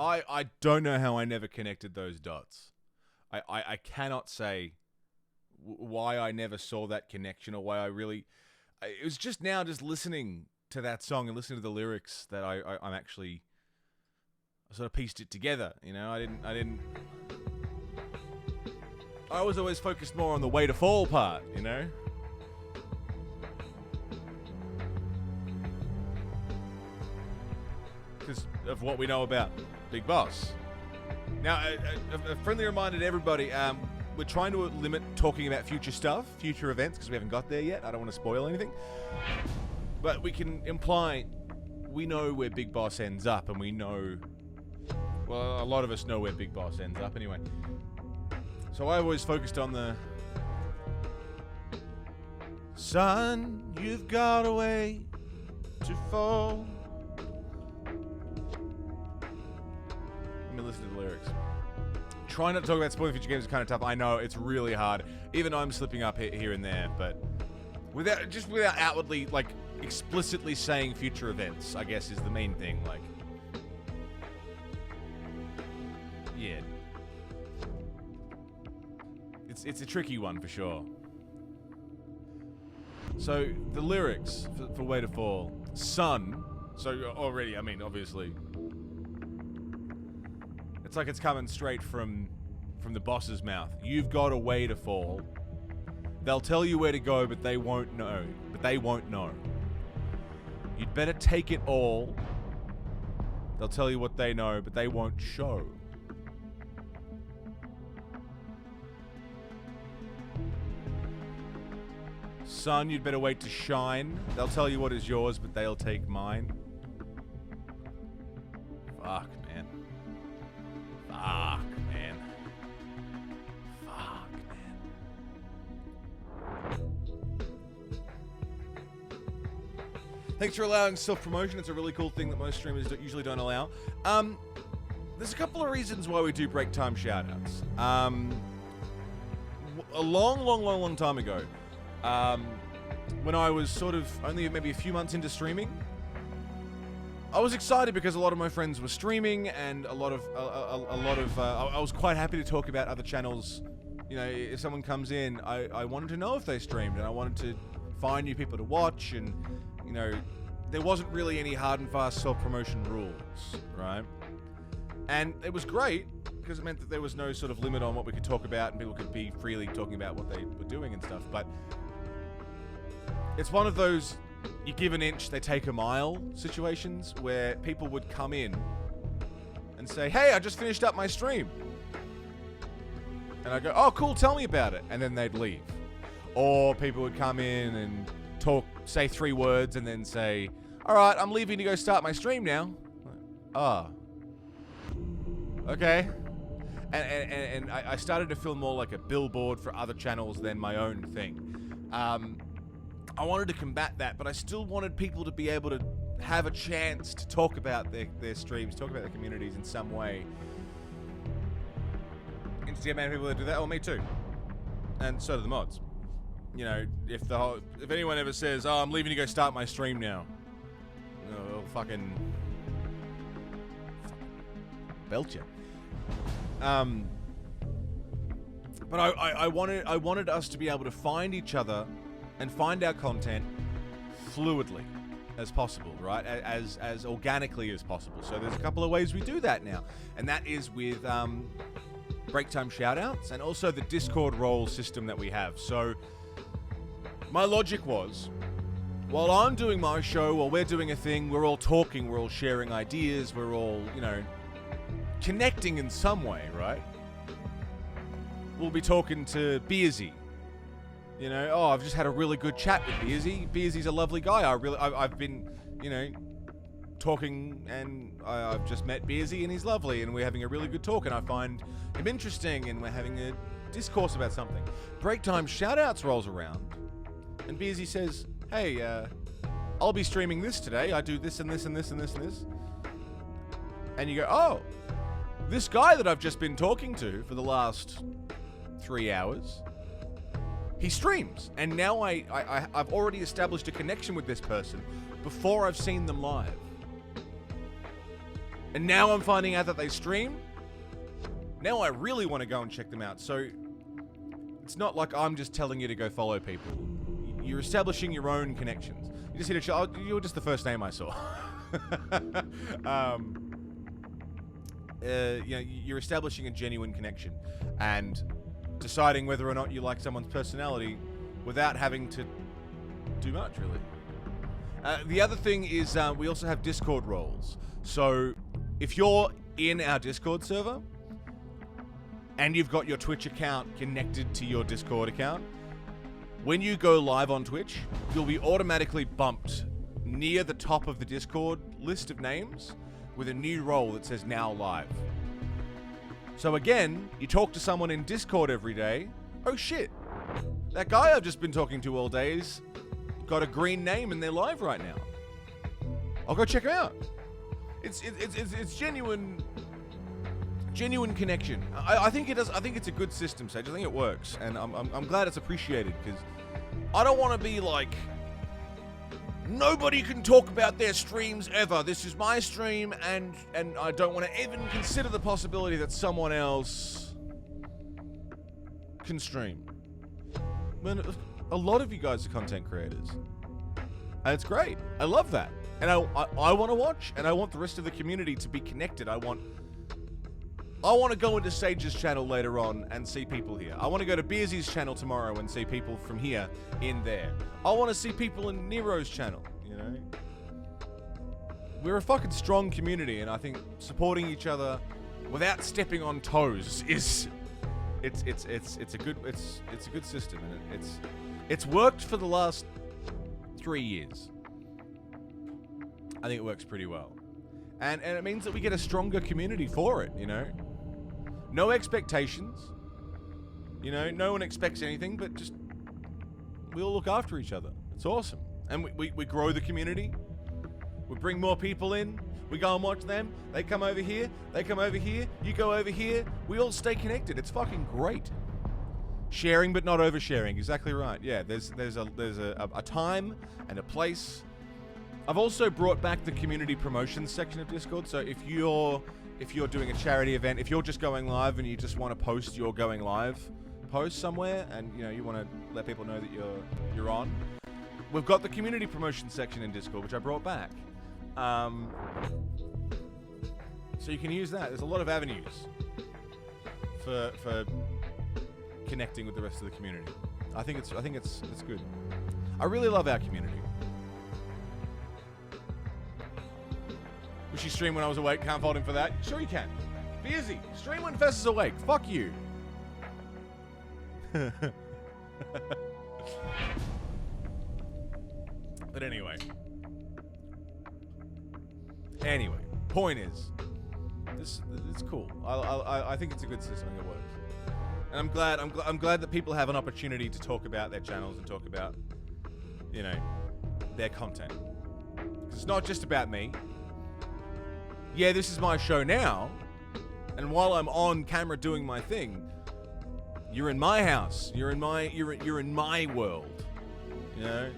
I don't know how I never connected those dots. I cannot say why I never saw that connection or why I really... It was just now just listening to that song and listening to the lyrics that I'm actually... I sort of pieced it together, you know? I was always focused more on the way to fall part, you know? Because of what we know about Big Boss. Now, a friendly reminder to everybody, we're trying to limit talking about future stuff, future events, because we haven't got there yet. I don't want to spoil anything. But we can imply we know where Big Boss ends up, and we know... Well, a lot of us know where Big Boss ends up anyway. So I always focused on the... Son, you've got a way to fall. Let me listen to the lyrics. Trying not to talk about spoiling future games is kind of tough. I know, it's really hard. Even I'm slipping up here and there, but... without outwardly, like, explicitly saying future events, I guess, is the main thing, like... Yeah. It's a tricky one, for sure. So, the lyrics for Way to Fall. Son. So, already, I mean, obviously... It's like it's coming straight from the boss's mouth. You've got a way to fall. They'll tell you where to go, but they won't know. You'd better take it all. They'll tell you what they know, but they won't show. Son, you'd better wait to shine. They'll tell you what is yours, but they'll take mine. Fuck, man. Thanks for allowing self-promotion. It's a really cool thing that most streamers usually don't allow. There's a couple of reasons why we do break time shoutouts. A long time ago, when I was sort of only maybe a few months into streaming, I was excited because a lot of my friends were streaming, and I was quite happy to talk about other channels. You know, if someone comes in, I wanted to know if they streamed, and I wanted to find new people to watch, and you know, there wasn't really any hard and fast self-promotion rules, right? And it was great because it meant that there was no sort of limit on what we could talk about, and people could be freely talking about what they were doing and stuff. But it's one of those you give an inch, they take a mile situations where people would come in and say, hey, I just finished up my stream. And I go, oh, cool, tell me about it. And then they'd leave. Or people would come in and talk, say 3 words, and then say, all right, I'm leaving to go start my stream now. Okay. And I started to feel more like a billboard for other channels than my own thing. I wanted to combat that, but I still wanted people to be able to have a chance to talk about their streams, talk about their communities in some way. Interesting amount of people that do that. Oh, me too. And so do the mods. You know, if anyone ever says, oh, I'm leaving to go start my stream now, I'll fucking belt you. But I wanted us to be able to find each other and find our content fluidly as possible, right? As organically as possible. So there's a couple of ways we do that now, and that is with break time shoutouts and also the Discord role system that we have. So my logic was, while I'm doing my show, while we're doing a thing, we're all talking, we're all sharing ideas, we're all, you know, connecting in some way, right? We'll be talking to Beersy. You know, oh, I've just had a really good chat with Beersy. Beersy's a lovely guy. I've been, you know, talking, and I've just met Beersy, and he's lovely, and we're having a really good talk, and I find him interesting, and we're having a discourse about something. Break time shoutouts rolls around, and Beersy says, hey, I'll be streaming this today. I do this and this and this and this and this. And you go, oh, this guy that I've just been talking to for the last 3 hours, he streams. And now I've already established a connection with this person before I've seen them live. And now I'm finding out that they stream. Now I really want to go and check them out. So it's not like I'm just telling you to go follow people. You're establishing your own connections. You just hit a you were just the first name I saw. You're establishing a genuine connection and deciding whether or not you like someone's personality without having to do much, really. The other thing is we also have Discord roles. So if you're in our Discord server and you've got your Twitch account connected to your Discord account, when you go live on Twitch, you'll be automatically bumped near the top of the Discord list of names with a new role that says now live. So again, you talk to someone in Discord every day. Oh shit, that guy I've just been talking to all days got a green name and they're live right now. I'll go check them out. It's genuine connection. I think it does. I think it's a good system, Sage. I think it works, and I'm glad it's appreciated, because I don't want to be like, nobody can talk about their streams ever. This is my stream, and I don't want to even consider the possibility that someone else can stream. Man, a lot of you guys are content creators, and it's great. I love that, and I want to watch, and I want the rest of the community to be connected. I want to go into Sage's channel later on and see people here. I want to go to Beersy's channel tomorrow and see people from here in there. I want to see people in Nero's channel, you know? We're a fucking strong community, and I think supporting each other without stepping on toes is it's a good system, and it's worked for the last 3 years. I think it works pretty well. And it means that we get a stronger community for it, you know? No expectations. You know, no one expects anything, but just we all look after each other. It's awesome. And we grow the community. We bring more people in. We go and watch them. They come over here. They come over here. You go over here. We all stay connected. It's fucking great. Sharing but not oversharing. Exactly right. Yeah, there's a time and a place. I've also brought back the community promotions section of Discord. So if you're doing a charity event, if you're just going live and you just want to post your going live post somewhere, and you know you want to let people know that you're on, we've got the community promotion section in Discord, which I brought back. So you can use that. There's a lot of avenues for connecting with the rest of the community. I think it's good. I really love our community. Would she stream when I was awake? Can't fault him for that. Sure you can. Beersy, stream when Fess is awake. Fuck you. But anyway, point is, it's cool. I think it's a good system. It works, and I'm glad that people have an opportunity to talk about their channels and talk about, you know, their content. 'Cause it's not just about me. Yeah, this is my show now, and while I'm on camera doing my thing, you're in my house. You're in my world. You know,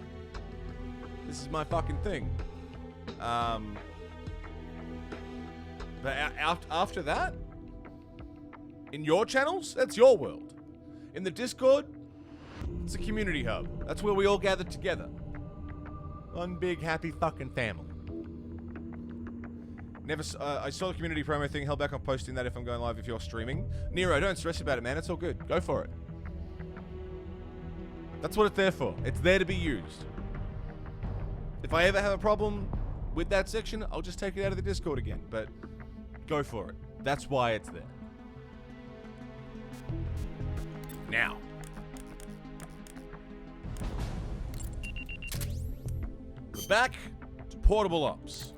this is my fucking thing. But after that, in your channels, that's your world. In the Discord, it's a community hub. That's where we all gather together. One big happy fucking family. I saw the community promo thing, held back on posting that if I'm going live if you're streaming. Nero, don't stress about it, man. It's all good. Go for it. That's what it's there for. It's there to be used. If I ever have a problem with that section, I'll just take it out of the Discord again. But go for it. That's why it's there. Now. We're back to Portable Ops.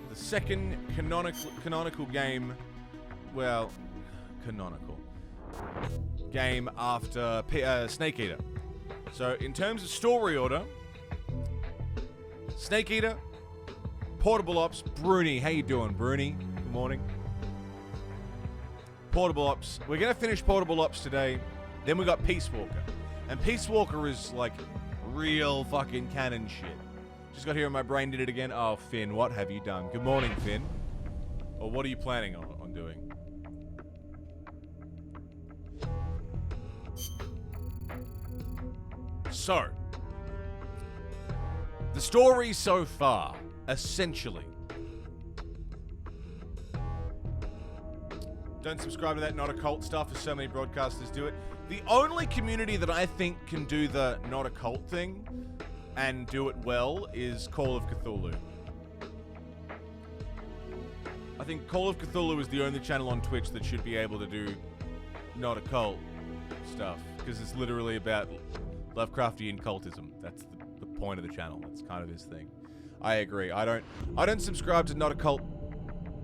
The second canonical game, well, canonical game after Snake Eater. So in terms of story order, Snake Eater, Portable Ops, Bruni. How you doing, Bruni? Good morning. Portable Ops. We're gonna finish Portable Ops today. Then we got Peace Walker, and Peace Walker is like real fucking canon shit. Just got here and my brain did it again. Oh, Finn, what have you done? Good morning, Finn. Or what are you planning on doing? So, the story so far, essentially. Don't subscribe to that not a cult stuff, as so many broadcasters do it. The only community that I think can do the not a cult thing and do it well is Call of Cthulhu. I think Call of Cthulhu is the only channel on Twitch that should be able to do not a cult stuff, because it's literally about Lovecraftian cultism. That's the point of the channel. That's kind of his thing. I agree. I don't subscribe to not a cult.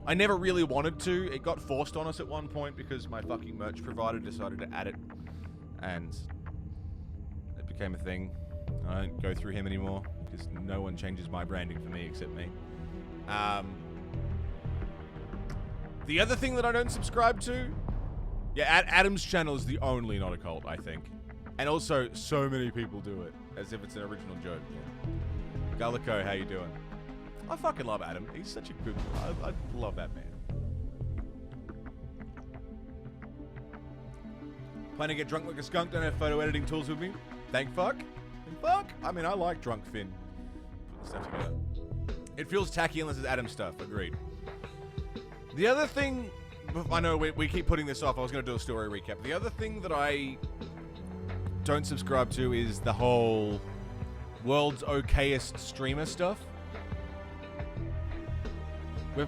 I never really wanted to. It got forced on us at one point because my fucking merch provider decided to add it, and it became a thing. I don't go through him anymore because no one changes my branding for me except me. The other thing that I don't subscribe to, yeah, Adam's channel is the only not a cult, I think. And also, so many people do it, as if it's an original joke. Yeah. Gallico, how you doing? I fucking love Adam. He's such a good... I love that man. Plan to get drunk like a skunk, don't have photo editing tools with me. Thank fuck. Thank fuck. I mean, I like drunk Finn. Put the stuff together. It feels tacky unless it's Adam stuff. Agreed. The other thing... I know we keep putting this off. I was going to do a story recap. The other thing that I don't subscribe to is the whole world's okayest streamer stuff.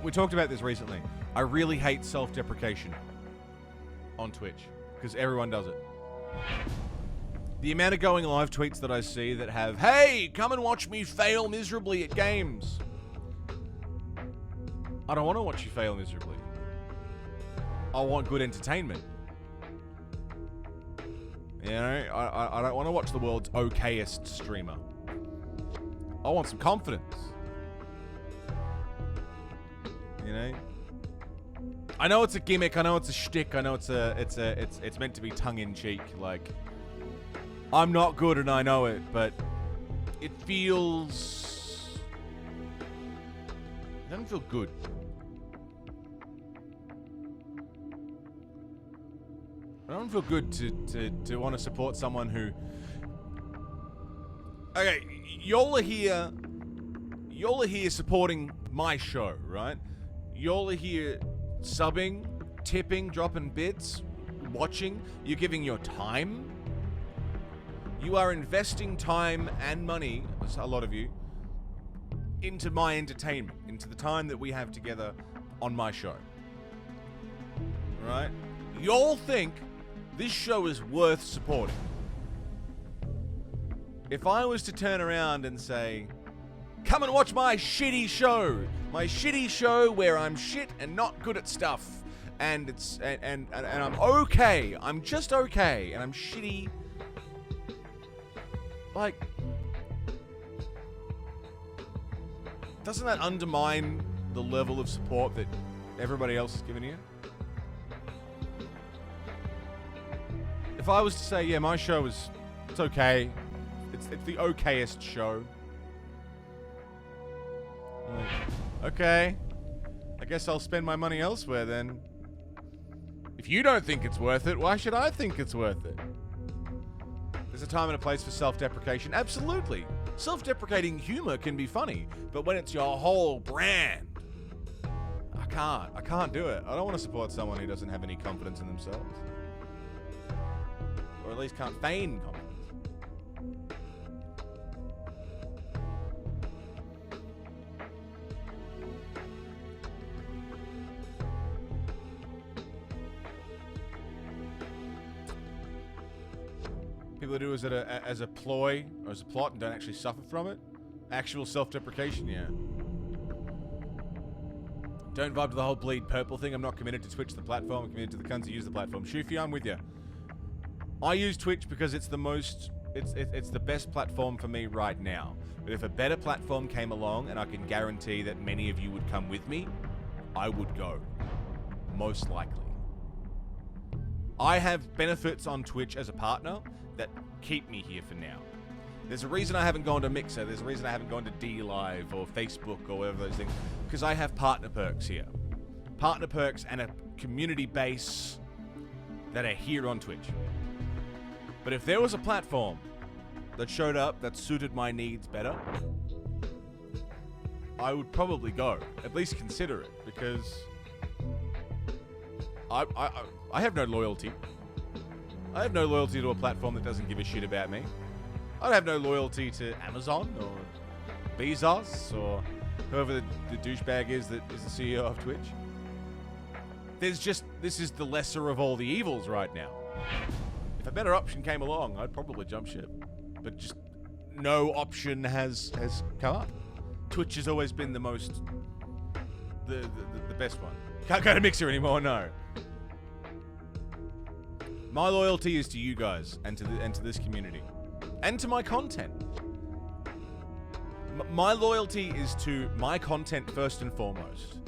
We talked about this recently. I really hate self-deprecation on Twitch because everyone does it. The amount of going live tweets that I see that have, hey, come and watch me fail miserably at games. I don't want to watch you fail miserably. I want good entertainment. You know, I don't want to watch the world's okayest streamer. I want some confidence. You know? I know it's a gimmick, I know it's a shtick, I know it's meant to be tongue-in-cheek, like, I'm not good and I know it, but it feels... It doesn't feel good. I don't feel good to want to support someone who... Okay, y'all are here supporting my show, right? Y'all are here subbing, tipping, dropping bits, watching. You're giving your time. You are investing time and money, a lot of you, into my entertainment, into the time that we have together on my show. Right? Y'all think this show is worth supporting. If I was to turn around and say, come and watch my shitty show where I'm shit and not good at stuff, and it's and I'm okay, I'm just okay, and I'm shitty, like, doesn't that undermine the level of support that everybody else is giving you? If I was to say, yeah, my show is, it's okay, it's the okayest show. Like, okay, I guess I'll spend my money elsewhere then. If you don't think it's worth it, why should I think it's worth it? There's a time and a place for self-deprecation. Absolutely. Self-deprecating humor can be funny, but when it's your whole brand, I can't do it. I don't want to support someone who doesn't have any confidence in themselves. Or at least can't feign confidence. People that do it as a ploy or as a plot and don't actually suffer from it. Actual self-deprecation, yeah. Don't vibe to the whole bleed purple thing. I'm not committed to Twitch, the platform. I'm committed to the cunts who use the platform. Shoofy, I'm with you. I use Twitch because it's it's the best platform for me right now. But if a better platform came along and I can guarantee that many of you would come with me, I would go. Most likely. I have benefits on Twitch as a partner that keep me here for now. There's a reason I haven't gone to Mixer. There's a reason I haven't gone to D Live or Facebook or whatever those things. Because I have partner perks here. Partner perks and a community base that are here on Twitch. But if there was a platform that showed up that suited my needs better, I would probably go. At least consider it. Because I have no loyalty. I have no loyalty to a platform that doesn't give a shit about me. I have no loyalty to Amazon or Bezos or whoever the douchebag is that is the CEO of Twitch. This is the lesser of all the evils right now. If a better option came along, I'd probably jump ship. But just no option has come up. Twitch has always been the best one. Can't go to Mixer anymore, no. My loyalty is to you guys and to this community. And to my content. My loyalty is to my content first and foremost.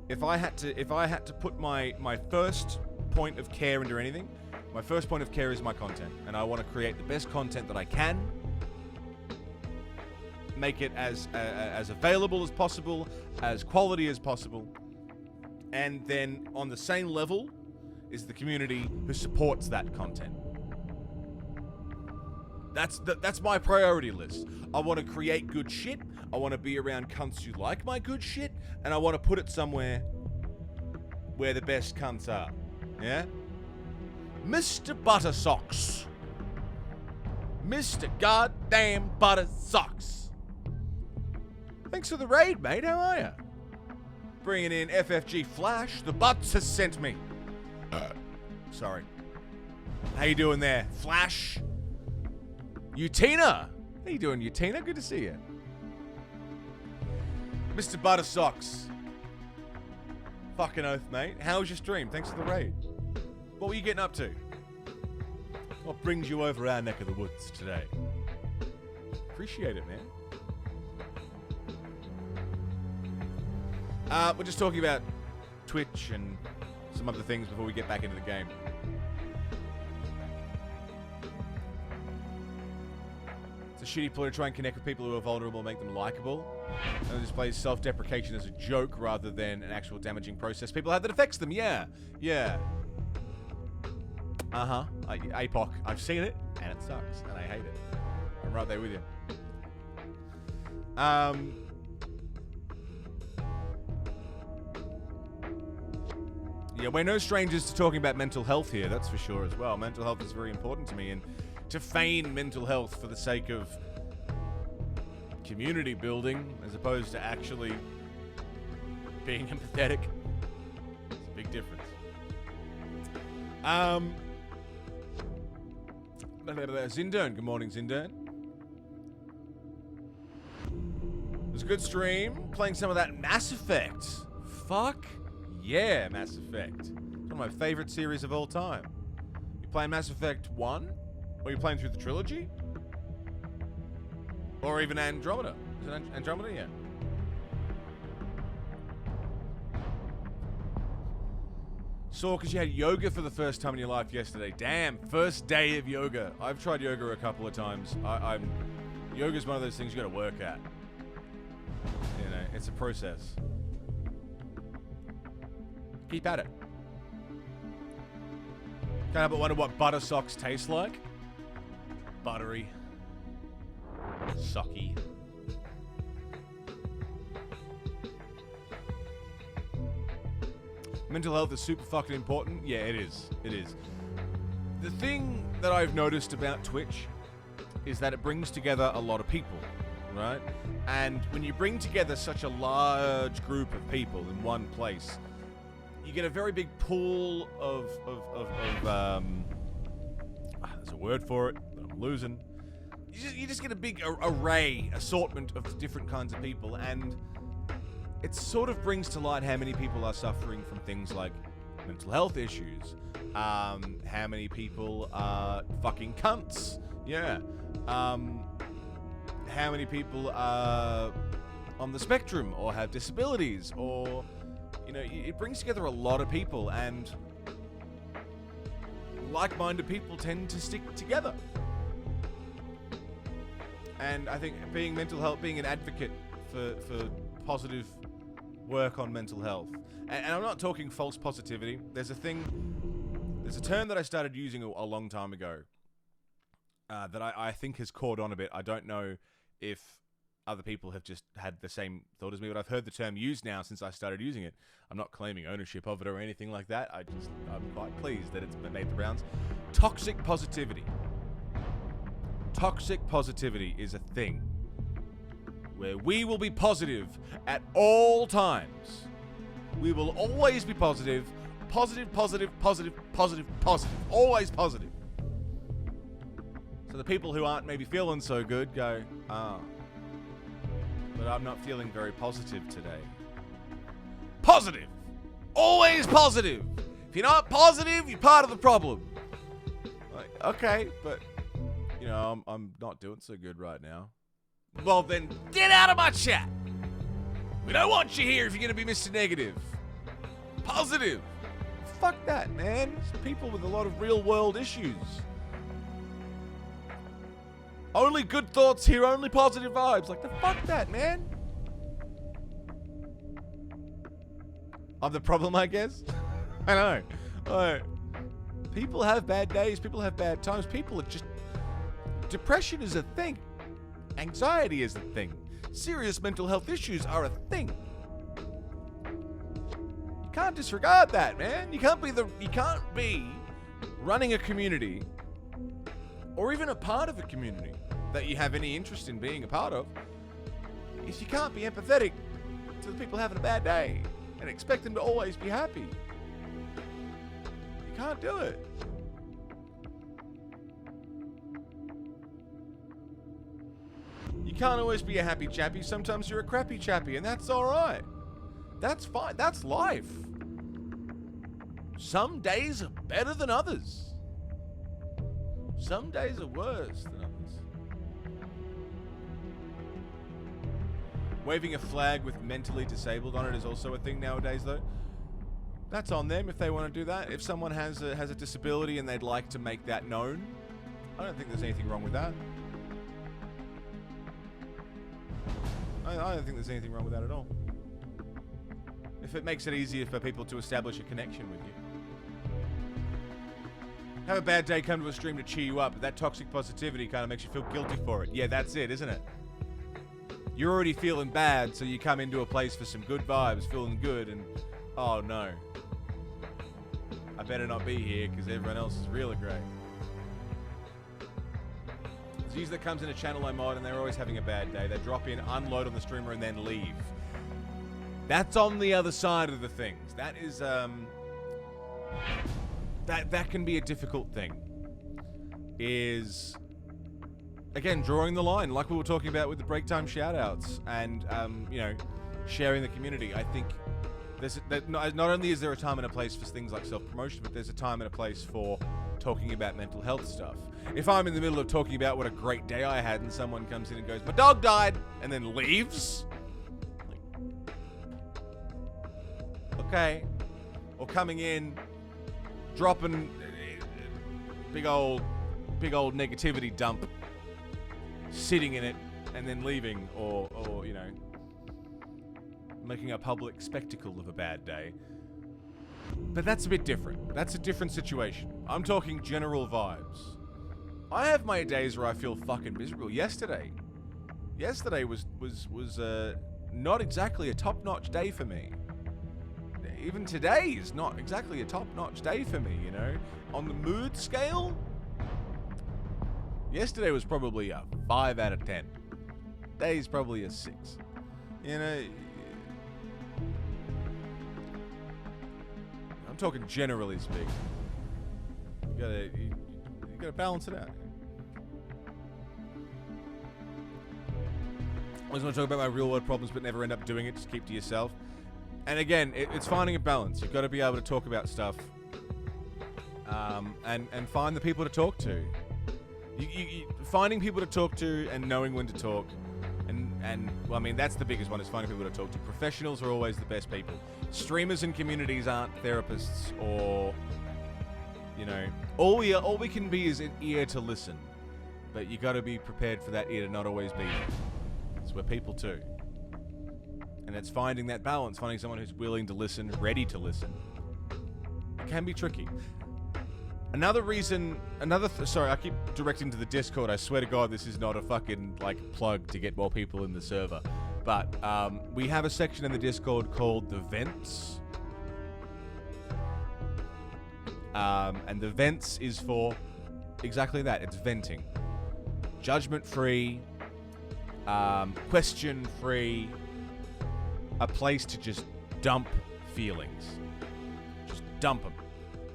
If I had to put my first point of care into anything, my first point of care is my content, and I want to create the best content that I can, make it as available as possible, as quality as possible, and then on the same level is the community who supports that content. That's my priority list. I want to create good shit. I want to be around cunts who like my good shit, and I want to put it somewhere where the best cunts are. Yeah? Mr. Buttersocks. Mr. Goddamn Buttersocks. Thanks for the raid, mate. How are ya? Bringing in FFG Flash. The Butts has sent me. Sorry. How you doing there, Flash? Utina! How you doing, Utina? Good to see you. Mr. Buttersocks. Fucking oath, mate. How was your stream? Thanks for the raid. What were you getting up to? What brings you over our neck of the woods today? Appreciate it, man. We're just talking about Twitch and some other things before we get back into the game. It's a shitty ploy to try and connect with people who are vulnerable and make them likable. And it displays self-deprecation as a joke rather than an actual damaging process people have that affects them. Yeah. Uh-huh. APOC. I've seen it, and it sucks, and I hate it. I'm right there with you. Yeah, we're no strangers to talking about mental health here, that's for sure as well. Mental health is very important to me, and to feign mental health for the sake of community building as opposed to actually being empathetic, it's a big difference. Zindern, good morning, Zindern. It was a good stream, playing some of that Mass Effect. Fuck yeah, Mass Effect. It's one of my favorite series of all time. You playing Mass Effect 1? Or are you playing through the trilogy? Or even Andromeda? Is it Andromeda? Yeah. Saw because you had yoga for the first time in your life yesterday. Damn, first day of yoga. I've tried yoga a couple of times. Yoga's one of those things you gotta work at. You know, it's a process. Keep at it. Can't help but wonder what butter socks taste like. Buttery. Socky. Mental health is super fucking important. Yeah, it is. It is. The thing that I've noticed about Twitch is that it brings together a lot of people, right? And when you bring together such a large group of people in one place, you get a very big pool of there's a word for it, but I'm losing. You just get a big assortment of different kinds of people, and it sort of brings to light how many people are suffering from things like mental health issues, how many people are fucking cunts, yeah, how many people are on the spectrum or have disabilities, or, you know, it brings together a lot of people, and like-minded people tend to stick together. And I think being an advocate for positive work on mental health. And I'm not talking false positivity. There's a term that I started using a long time ago that I think has caught on a bit. I don't know if other people have just had the same thought as me, but I've heard the term used now since I started using it. I'm not claiming ownership of it or anything like that. I'm quite pleased that it's made the rounds. Toxic positivity. Toxic positivity is a thing where we will be positive at all times. We will always be positive. Positive, positive, positive, positive, positive. Always positive. So the people who aren't maybe feeling so good go, but I'm not feeling very positive today. Positive! Always positive! If you're not positive, you're part of the problem. Like, okay, but, you know, I'm not doing so good right now. Well then, get out of my chat! We don't want you here if you're going to be Mr. Negative. Positive! Fuck that, man. It's people with a lot of real world issues. Only good thoughts here, only positive vibes. Like, the fuck that, man. I'm the problem, I guess. I know. Like, people have bad days, people have bad times. People are just... Depression is a thing. Anxiety is a thing. Serious mental health issues are a thing. You can't disregard that, man. You can't be running a community or even a part of a community that you have any interest in being a part of if you can't be empathetic to the people having a bad day and expect them to always be happy. You can't do it. You can't always be a happy chappy. Sometimes you're a crappy chappy, and that's alright. That's fine. That's life. Some days are better than others. Some days are worse than others. Waving a flag with mentally disabled on it is also a thing nowadays, though. That's on them if they want to do that. If someone has a disability and they'd like to make that known, I don't think there's anything wrong with that. I don't think there's anything wrong with that at all. If it makes it easier for people to establish a connection with you. Have a bad day, come to a stream to cheer you up, but that toxic positivity kind of makes you feel guilty for it. Yeah, that's it, isn't it? You're already feeling bad, so you come into a place for some good vibes, feeling good, and oh no. I better not be here because everyone else is really great. There's a user that comes in a channel I mod and they're always having a bad day. They drop in, unload on the streamer, and then leave. That's on the other side of the things. That is, that can be a difficult thing. Is, again, drawing the line, like we were talking about with the break time shoutouts and, you know, sharing the community. I think not only is there a time and a place for things like self-promotion, but there's a time and a place for talking about mental health stuff. If I'm in the middle of talking about what a great day I had and someone comes in and goes, my dog died, and then leaves, like, okay. Or coming in, dropping big old negativity dump, sitting in it, and then leaving, or you know, making a public spectacle of a bad day. But that's a bit different. That's a different situation. I'm talking general vibes. I have my days where I feel fucking miserable. Yesterday was not exactly a top-notch day for me. Even today is not exactly a top-notch day for me, you know? On the mood scale, yesterday was probably a 5 out of 10. Today's probably a 6. You know, I'm talking generally speaking. You gotta balance it out. I always want to talk about my real-world problems but never end up doing it. Just keep to yourself. And again, it's finding a balance. You've got to be able to talk about stuff and find the people to talk to. Finding people to talk to and knowing when to talk. And well, I mean, that's the biggest one, is finding people to talk to. Professionals are always the best people. Streamers and communities aren't therapists or, you know, all we can be is an ear to listen. But you got to be prepared for that ear to not always be there. It's we're people too. And it's finding that balance, finding someone who's willing to listen, ready to listen. It can be tricky. Another reason, sorry, I keep directing to the Discord. I swear to God, this is not a fucking, like, plug to get more people in the server. But we have a section in the Discord called the Vents. And the Vents is for exactly that. It's venting. Judgment-free, question-free, a place to just dump feelings. Just dump them.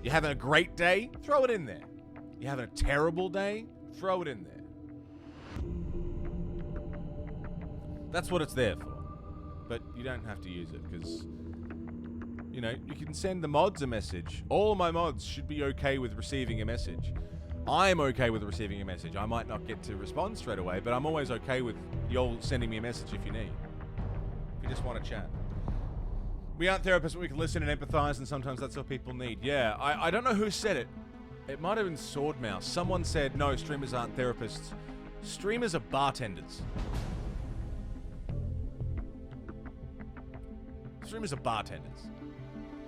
You're having a great day? Throw it in there. You're having a terrible day? Throw it in there. That's what it's there for. But you don't have to use it because, you know, you can send the mods a message. All of my mods should be okay with receiving a message. I'm okay with receiving a message. I might not get to respond straight away, but I'm always okay with y'all sending me a message if you need. If you just want to chat. We aren't therapists, but we can listen and empathize, and sometimes that's what people need. Yeah, I don't know who said it. It might have been Swordmouse. Someone said, no, streamers aren't therapists. Streamers are bartenders. Streamers are bartenders.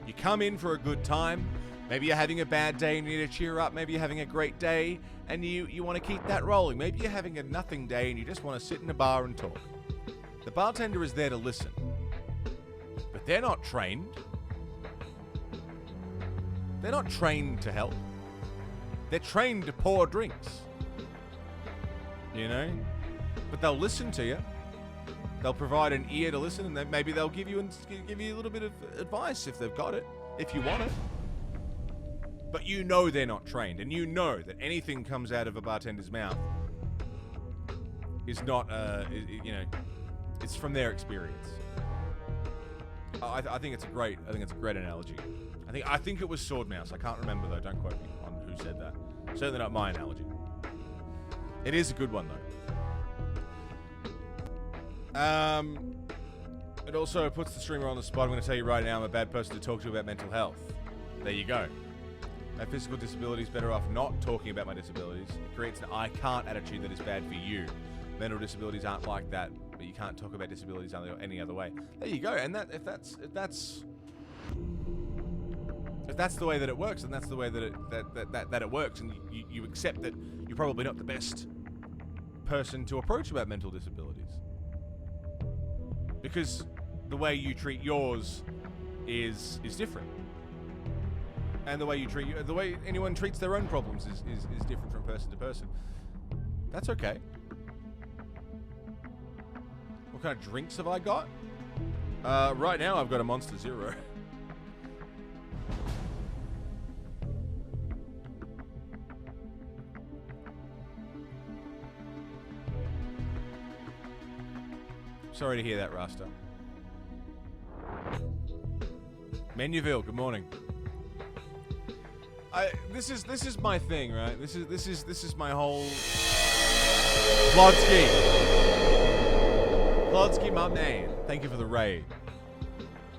You come in for a good time. Maybe you're having a bad day and you need to cheer up. Maybe you're having a great day and you want to keep that rolling. Maybe you're having a nothing day and you just want to sit in a bar and talk. The bartender is there to listen. But they're not trained. They're not trained to help. They're trained to pour drinks. You know? But they'll listen to you. They'll provide an ear to listen, and then maybe they'll give you a little bit of advice if they've got it, if you want it. But you know they're not trained, and you know that anything comes out of a bartender's mouth is not, you know, it's from their experience. I think it's a great analogy. I think it was Swordmouse. I can't remember though. Don't quote me on who said that. Certainly not my analogy. It is a good one though. It also puts the streamer on the spot. I'm going to tell you right now, I'm a bad person to talk to about mental health. There you go. My physical disability is better off not talking about my disabilities. It creates an I can't attitude that is bad for you. Mental disabilities aren't like that, but you can't talk about disabilities any other way. There you go. And that if that's the way that it works, and that's the way that it works, and you accept that you're probably not the best person to approach about mental disabilities. Because the way you treat yours is different. And the way anyone treats their own problems is different from person to person. That's okay. What kind of drinks have I got? Right now I've got a Monster Zero. Sorry to hear that, Rasta. Menuville, good morning. This is my thing, right? This is my whole Plodsky. Plodsky, my man. Thank you for the raid.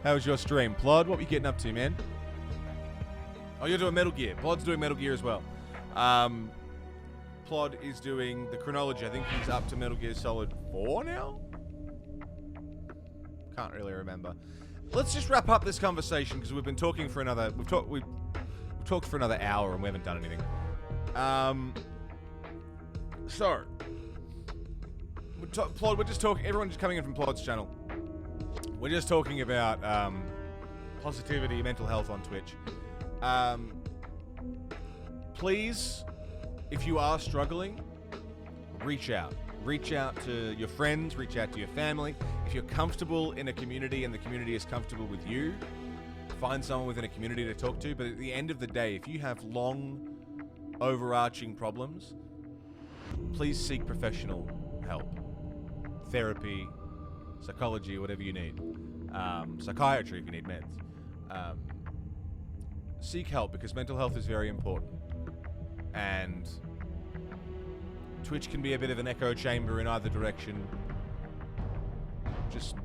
How was your stream, Plod? What were you getting up to, man? Oh, you're doing Metal Gear. Plod's doing Metal Gear as well. Plod is doing the chronology. I think he's up to Metal Gear Solid 4 now. Can't really remember. Let's just wrap up this conversation because we've been talking for another. We've talked for another hour and we haven't done anything. So, Plod, we're just talking. Everyone's just coming in from Plod's channel. We're just talking about positivity, mental health on Twitch. Please, if you are struggling, reach out. Reach out to your friends, reach out to your family. If you're comfortable in a community and the community is comfortable with you, find someone within a community to talk to. But at the end of the day, if you have long, overarching problems, please seek professional help. Therapy, psychology, whatever you need. Psychiatry if you need meds. Seek help because mental health is very important. And Twitch can be a bit of an echo chamber in either direction. Just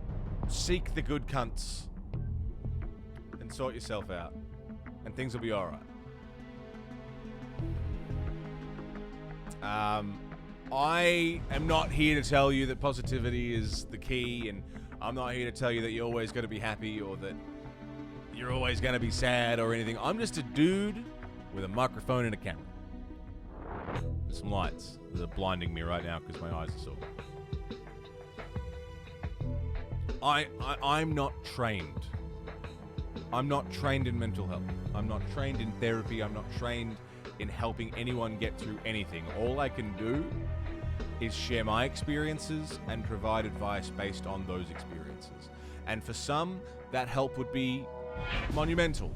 seek the good cunts and sort yourself out, and things will be alright. I am not here to tell you that positivity is the key, and I'm not here to tell you that you're always going to be happy or that you're always going to be sad or anything. I'm just a dude with a microphone and a camera. Some lights that are blinding me right now because my eyes are sore. I'm not trained. I'm not trained in mental health. I'm not trained in therapy. I'm not trained in helping anyone get through anything. All I can do is share my experiences and provide advice based on those experiences. And for some, that help would be monumental.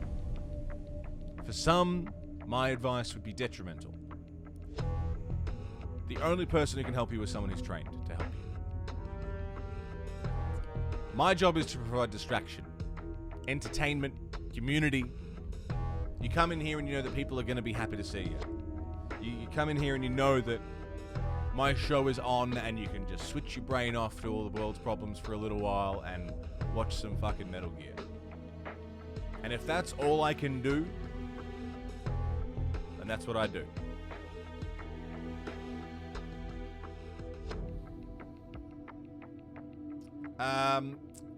For some, my advice would be detrimental. The only person who can help you is someone who's trained to help you. My job is to provide distraction, entertainment, community. You come in here and you know that people are going to be happy to see you. You come in here and you know that my show is on and you can just switch your brain off to all the world's problems for a little while and watch some fucking Metal Gear. And if that's all I can do, then that's what I do.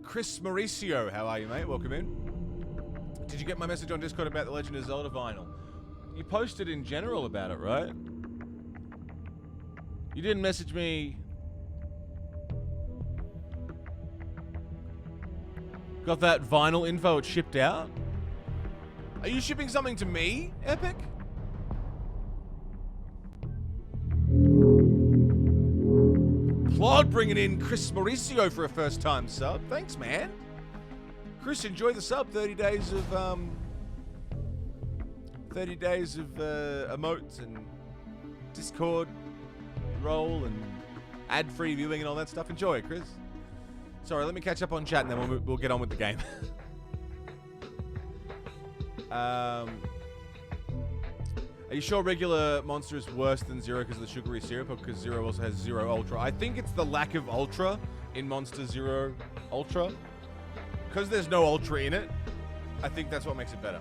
Chris Mauricio, how are you, mate? Welcome in. Did you get my message on Discord about the Legend of Zelda vinyl? You posted in general about it, right? You didn't message me. Got that vinyl info, it shipped out? Are you shipping something to me, Epic? Plod bringing in Chris Mauricio for a first time sub. Thanks, man. Chris, enjoy the sub. 30 days of emotes and Discord roll and ad-free viewing and all that stuff. Enjoy it, Chris. Sorry, let me catch up on chat and then we'll get on with the game. Are you sure regular Monster is worse than Zero because of the sugary syrup or because Zero also has Zero Ultra? I think it's the lack of Ultra in Monster Zero Ultra. Because there's no Ultra in it, I think that's what makes it better.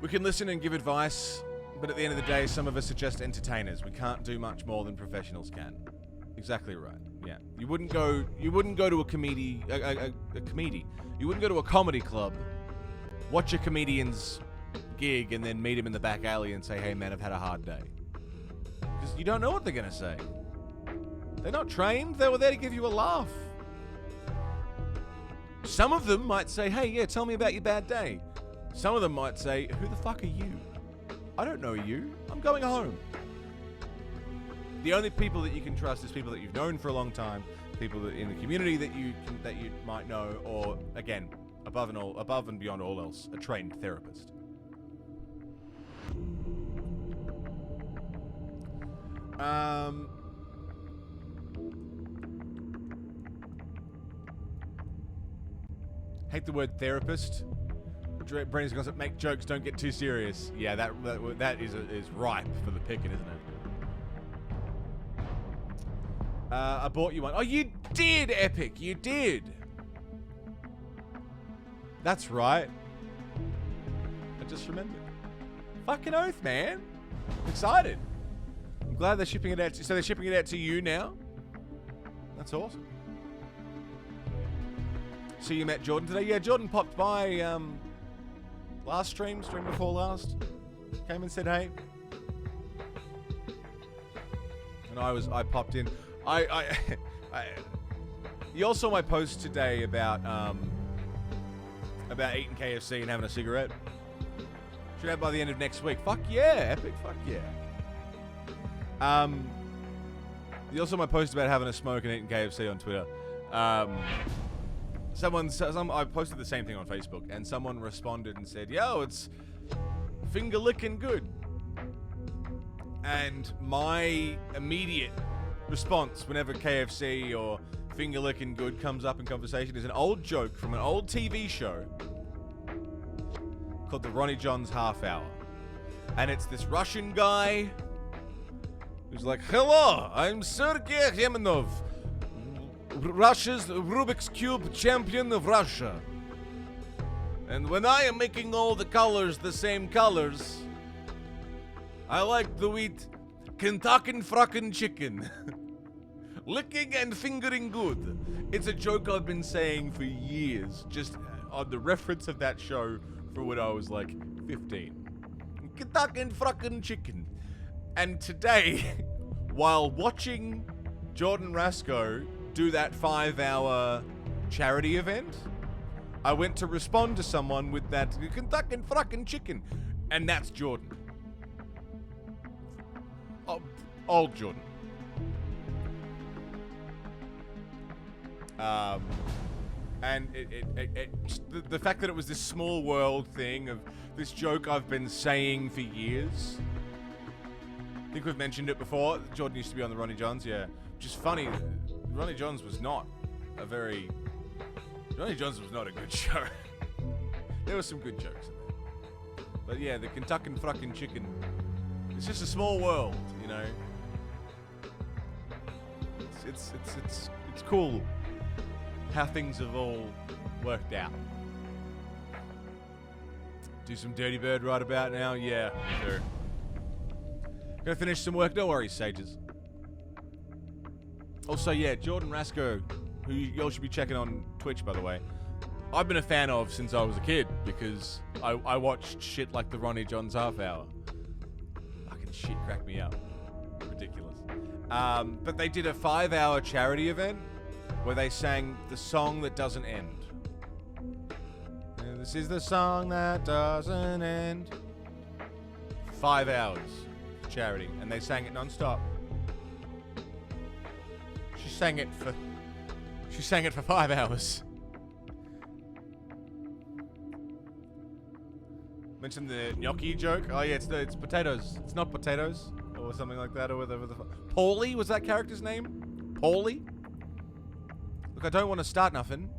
We can listen and give advice, but at the end of the day, some of us are just entertainers. We can't do much more than professionals can. Exactly right. Yeah. You wouldn't go to a comedy. You wouldn't go to a comedy club, watch a comedian's gig, and then meet him in the back alley and say, "Hey man, I've had a hard day." Because you don't know what they're gonna say. They're not trained. They were there to give you a laugh. Some of them might say, "Hey, yeah, tell me about your bad day." Some of them might say, "Who the fuck are you? I don't know you. I'm going home." The only people that you can trust is people that you've known for a long time, people that in the community that you might know, or again, above and beyond all else, a trained therapist. Hate the word therapist. Brandon's gonna make jokes, don't get too serious. Yeah, that is ripe for the picking, isn't it? I bought you one. Oh, you did, Epic. You did. That's right. I just remembered. Fucking oath, man. I'm excited. I'm glad they're shipping it out. So they're shipping it out to you now? That's awesome. So you met Jordan today? Yeah, Jordan popped by last stream before last. Came and said hey. And I popped in. You all saw my post today about eating KFC and having a cigarette. Should have by the end of next week. Fuck yeah, Epic. Fuck yeah. You also saw my post about having a smoke and eating KFC on Twitter. I posted the same thing on Facebook, and someone responded and said, "Yo, it's finger licking good." And my immediate response whenever KFC or finger licking good comes up in conversation is an old joke from an old TV show called the Ronnie John's Half Hour. And it's this Russian guy who's like, "Hello, I'm Sergei Yemenov, Russia's Rubik's Cube champion of Russia. And when I am making all the colors the same colors, I like to eat Kentucky frockin' chicken. Licking and fingering good. It's a joke I've been saying for years, just on the reference of that show for when I was like 15. Kentucky frockin' chicken. And today, while watching Jordan Rasco do that 5-hour charity event, I went to respond to someone with that Kentucky frockin' chicken. And that's Jordan. Oh, old Jordan. And the fact that it was this small world thing of this joke I've been saying for years. I think we've mentioned it before. Jordan used to be on the Ronnie Johns, yeah. Which is funny. Ronnie Johns was not a good show. There were some good jokes in there. But yeah, the Kentucky frockin' chicken. It's just a small world, you know. It's cool how things have all worked out. Do some Dirty Bird right about now? Yeah, sure. Gonna finish some work, don't worry, sages. Also, yeah, Jordan Rasco, who y'all should be checking on Twitch, by the way. I've been a fan of since I was a kid, because I watched shit like the Ronnie Johns half hour. Fucking shit cracked me up. Ridiculous. But they did a 5-hour charity event where they sang the song that doesn't end. This is the song that doesn't end. 5 hours of charity, and they sang it non-stop. She sang it for 5 hours. Mentioned the gnocchi joke. Oh yeah, it's potatoes. It's not potatoes or something like that, or whatever the Paulie was that character's name? Paulie? Look, I don't want to start nothing.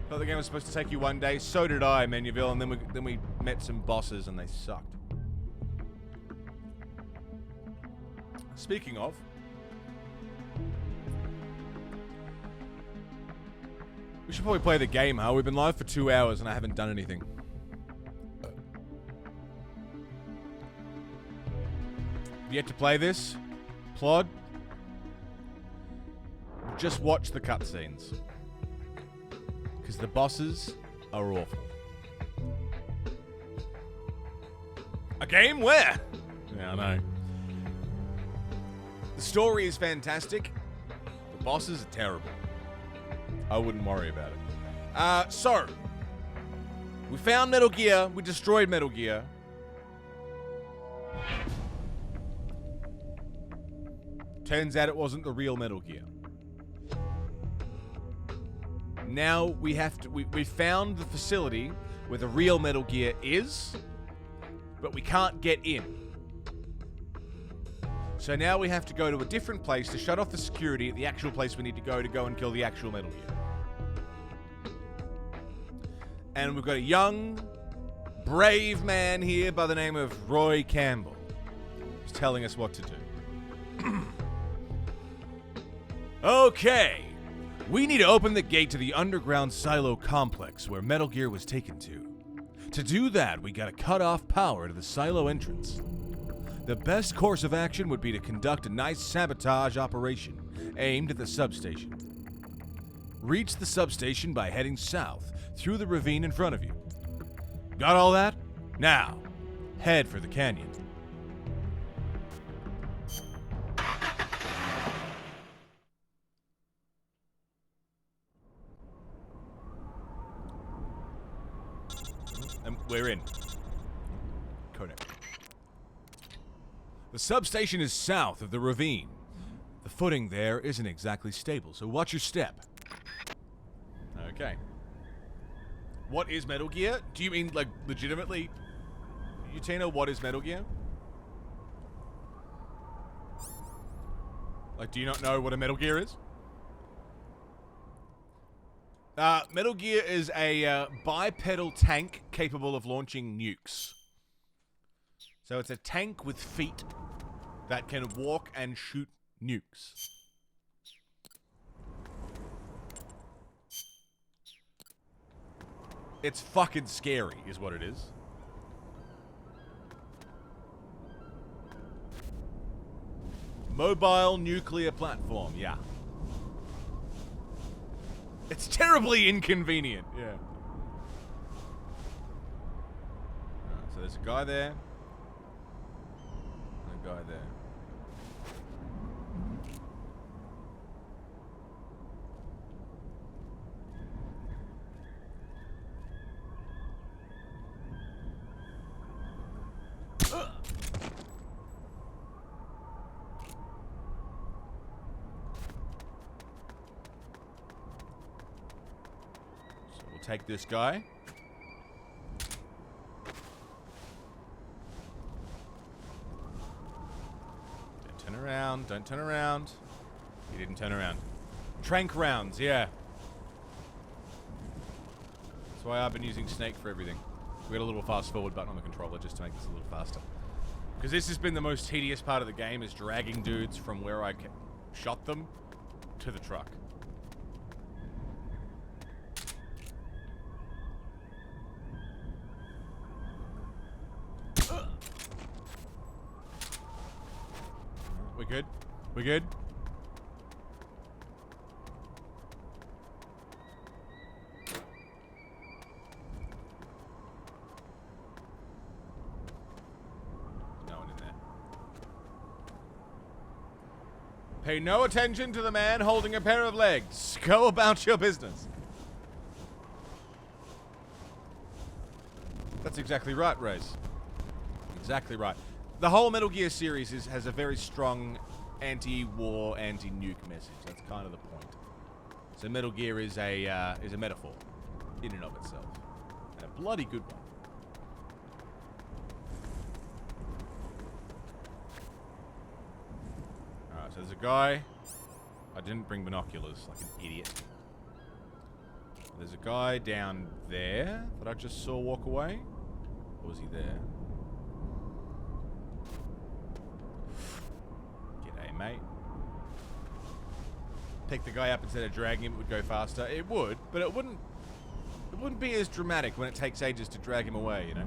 Thought the game was supposed to take you one day. So did I, Menuville, and then we met some bosses and they sucked. Speaking of, we should probably play the game, huh? We've been live for 2 hours and I haven't done anything. Yet to play this? Plod? Just watch the cutscenes. Because the bosses are awful. A game where? Yeah, I know. The story is fantastic. The bosses are terrible. I wouldn't worry about it. So, we found Metal Gear. We destroyed Metal Gear. Turns out it wasn't the real Metal Gear. Now we have to... We found the facility where the real Metal Gear is, but we can't get in. So now we have to go to a different place to shut off the security at the actual place we need to go and kill the actual Metal Gear. And we've got a young, brave man here by the name of Roy Campbell, who's telling us what to do. Okay. We need to open the gate to the underground silo complex where Metal Gear was taken to. To do that, we gotta cut off power to the silo entrance. The best course of action would be to conduct a nice sabotage operation aimed at the substation. Reach the substation by heading south through the ravine in front of you. Got all that? Now, head for the canyon. And we're in. Kodak. The substation is south of the ravine. The footing there isn't exactly stable, so watch your step. Okay. What is Metal Gear? Do you mean, like, legitimately? Utena, what is Metal Gear? Like, do you not know what a Metal Gear is? Metal Gear is a bipedal tank capable of launching nukes. So it's a tank with feet that can walk and shoot nukes. It's fucking scary, is what it is. Mobile nuclear platform, yeah. It's terribly inconvenient, yeah. Alright, so there's a guy there. And a guy there. Take this guy. Don't turn around. Don't turn around. He didn't turn around. Trank rounds, yeah. That's why I've been using Snake for everything. We got a little fast forward button on the controller just to make this a little faster. Because this has been the most tedious part of the game, is dragging dudes from where I shot them to the truck. We good? We good? No one in there. Pay no attention to the man holding a pair of legs. Go about your business. That's exactly right, Race. Exactly right. The whole Metal Gear series has a very strong anti-war, anti-nuke message. That's kind of the point. So Metal Gear is a metaphor in and of itself, and a bloody good one. All right, so there's a guy. I didn't bring binoculars, like an idiot. There's a guy down there that I just saw walk away. Or was he there? Mate. Pick the guy up instead of dragging him, it would go faster. It would, but it wouldn't be as dramatic when it takes ages to drag him away, you know?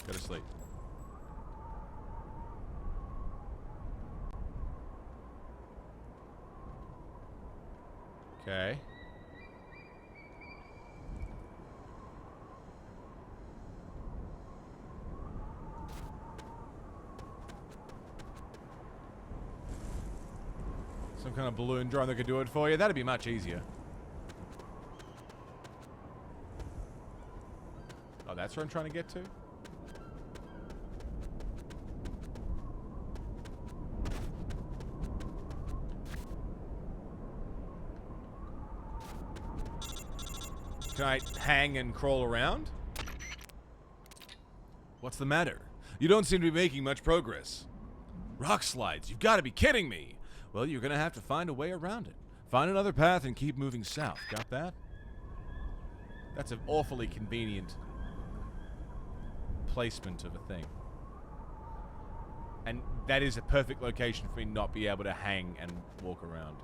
Go to sleep. Okay. Some kind of balloon drone that could do it for you. That'd be much easier. Oh, that's where I'm trying to get to? Can I hang and crawl around? What's the matter? You don't seem to be making much progress. Rock slides, you've got to be kidding me. Well, you're going to have to find a way around it. Find another path and keep moving south. Got that? That's an awfully convenient placement of a thing. And that is a perfect location for me not be able to hang and walk around.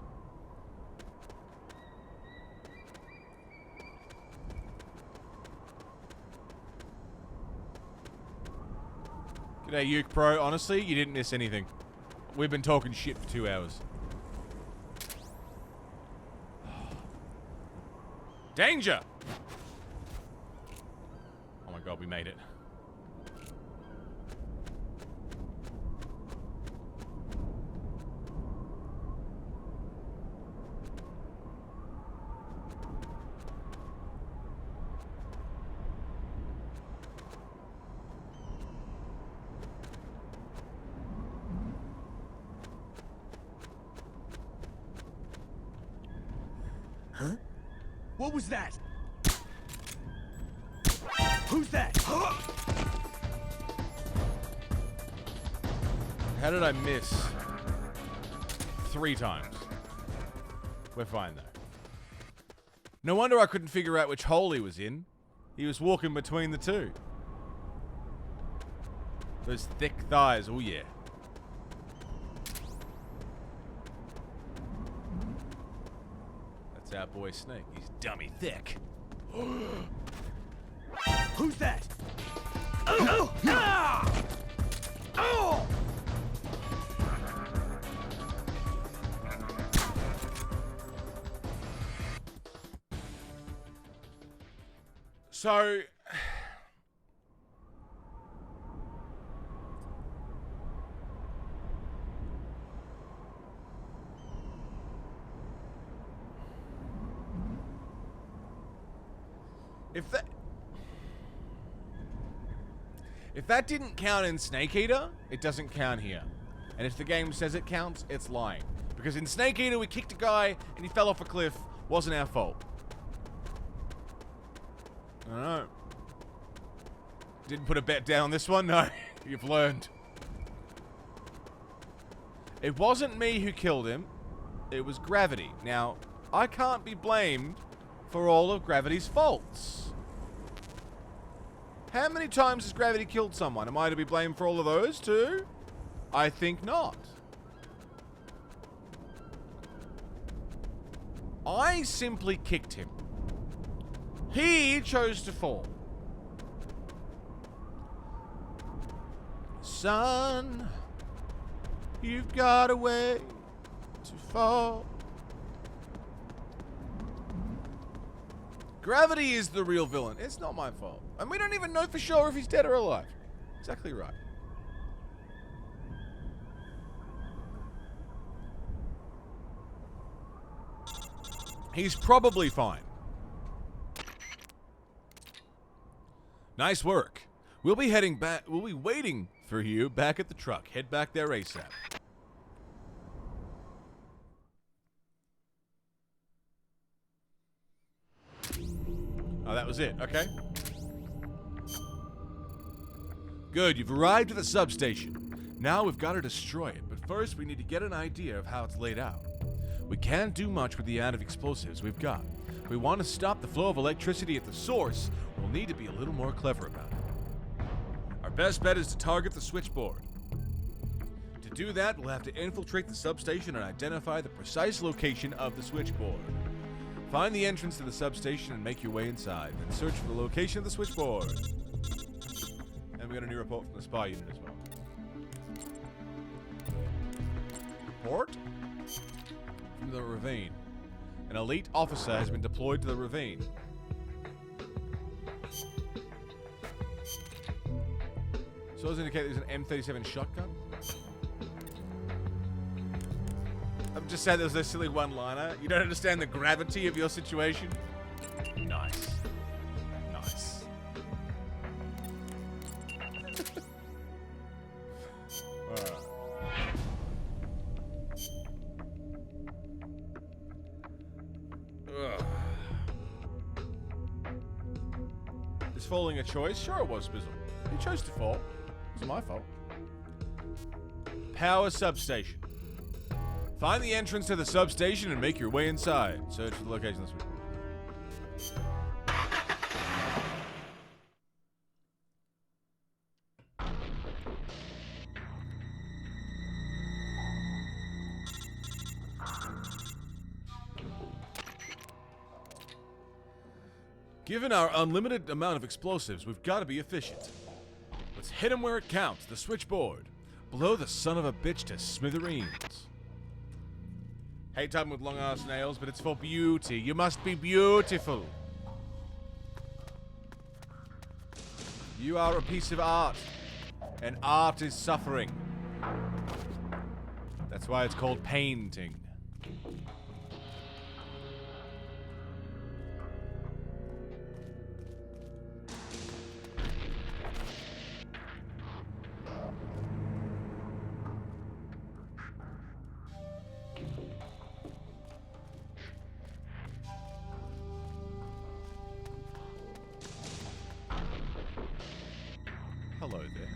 G'day, Uke Pro. Honestly, you didn't miss anything. We've been talking shit for 2 hours. Danger! Oh my god, we made it. Huh? What was that? Who's that? How did I miss? 3 times. We're fine, though. No wonder I couldn't figure out which hole he was in. He was walking between the two. Those thick thighs. Oh, yeah. That's our boy Snake. He's dummy thick. Who's that? Oh! Ah! Oh! So... If that didn't count in Snake Eater, it doesn't count here. And if the game says it counts, it's lying. Because in Snake Eater, we kicked a guy and he fell off a cliff. Wasn't our fault. I don't know. Didn't put a bet down on this one? No. You've learned. It wasn't me who killed him. It was Gravity. Now, I can't be blamed for all of Gravity's faults. How many times has Gravity killed someone? Am I to be blamed for all of those too? I think not. I simply kicked him. He chose to fall. Son, you've got a way to fall. Gravity is the real villain. It's not my fault. And we don't even know for sure if he's dead or alive. Exactly right. He's probably fine. Nice work. We'll be heading back. We'll be waiting for you back at the truck. Head back there ASAP. Oh, that was it. Okay. Good, you've arrived at the substation. Now we've got to destroy it, but first we need to get an idea of how it's laid out. We can't do much with the amount of explosives we've got. If we want to stop the flow of electricity at the source, we'll need to be a little more clever about it. Our best bet is to target the switchboard. To do that, we'll have to infiltrate the substation and identify the precise location of the switchboard. Find the entrance to the substation and make your way inside. Then search for the location of the switchboard. And we got a new report from the spy unit as well. Report? From the ravine. An elite officer has been deployed to the ravine. So does indicate there's an M37 shotgun? I'm just saying there's a silly one-liner. You don't understand the gravity of your situation? Nice. Nice. Alright. Is falling a choice? Sure it was, Bizzle. You chose to fall. It was my fault. Power substation. Find the entrance to the substation and make your way inside. Search for the location this week. Given our unlimited amount of explosives, we've got to be efficient. Let's hit him where it counts, the switchboard. Blow the son of a bitch to smithereens. Hate time with long-ass nails, but it's for beauty. You must be beautiful. You are a piece of art, and art is suffering. That's why it's called painting. Hello there.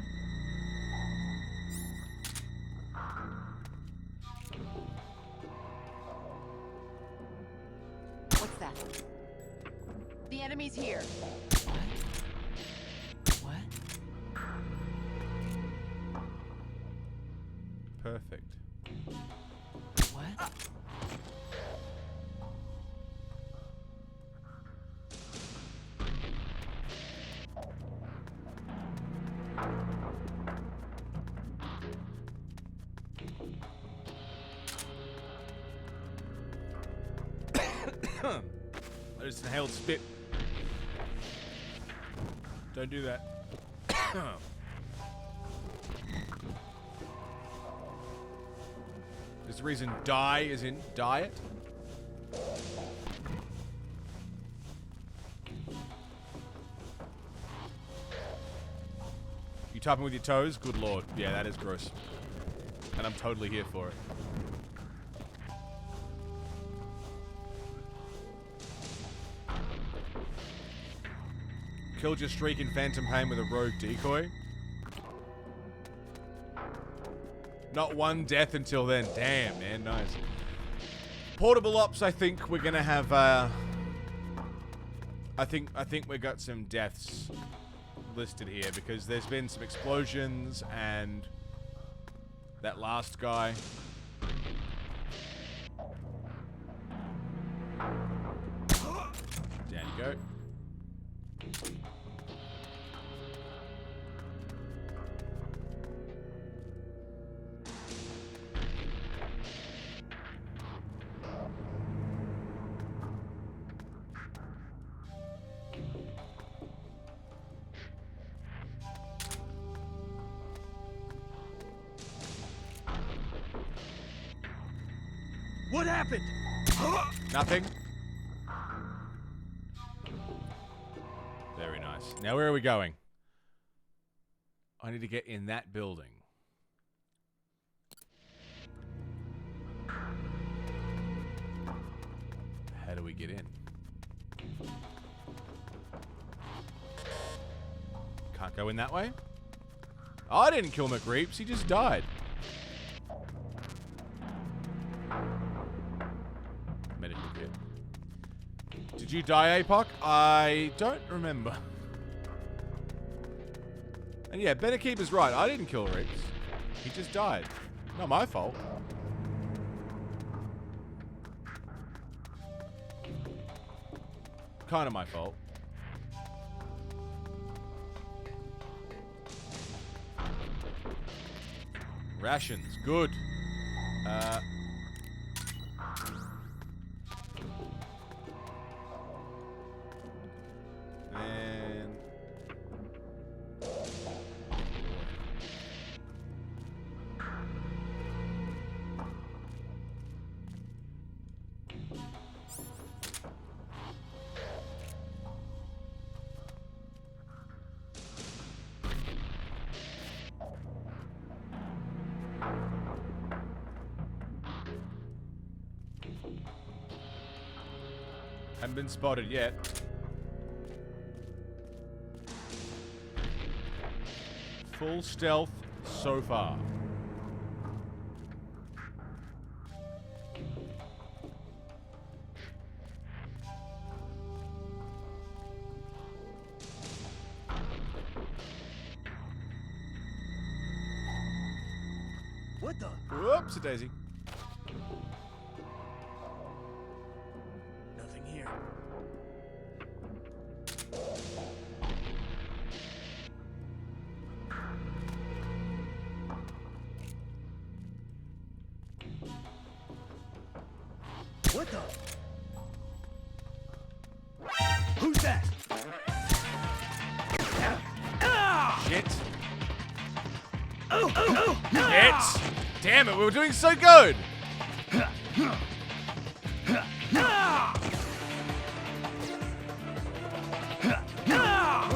What's that? The enemy's here. What? Perfect. What? I just inhaled spit. Don't do that. Is the reason die is in diet? You typing with your toes? Good lord. Yeah, that is gross. And I'm totally here for it. Killed your streak in Phantom Pain with a rogue decoy. Not one death until then. Damn, man. Nice. Portable ops, I think we're gonna have, I think we got some deaths listed here because there's been some explosions and that last guy. Down you go. What happened? Nothing. Very nice. Now where are we going? I need to get in that building. How do we get in? Can't go in that way? I didn't kill McReeps, he just died. Medical kit. Did you die, APOC? I don't remember. And yeah, Benekeeper's right. I didn't kill Reeps. He just died. Not my fault. Kind of my fault. Rations. Good. And haven't been spotted yet. Full stealth so far. What the? Whoops, a daisy. Nothing here. What the? Who's that? Shit. Oh! Shit. Damn it, we were doing so good. We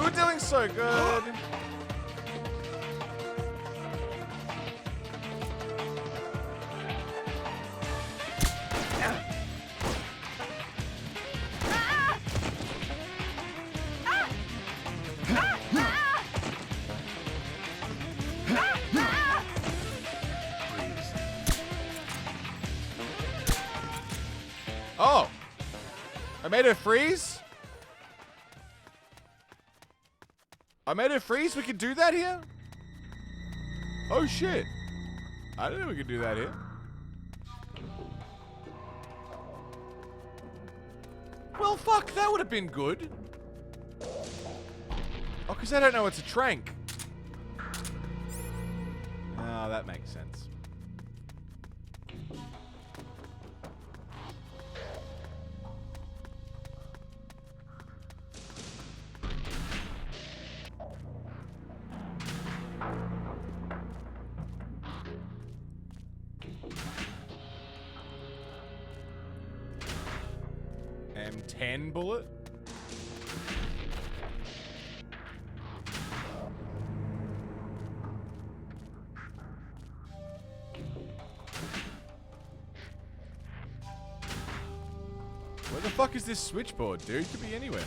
were doing so good. Oh, I made her freeze? I made her freeze? We can do that here? Oh shit. I didn't know we could do that here. Well, fuck, that would have been good. Oh, because I don't know it's a trank. Oh, that makes sense. M10 bullet? Where the fuck is this switchboard, dude? It could be anywhere.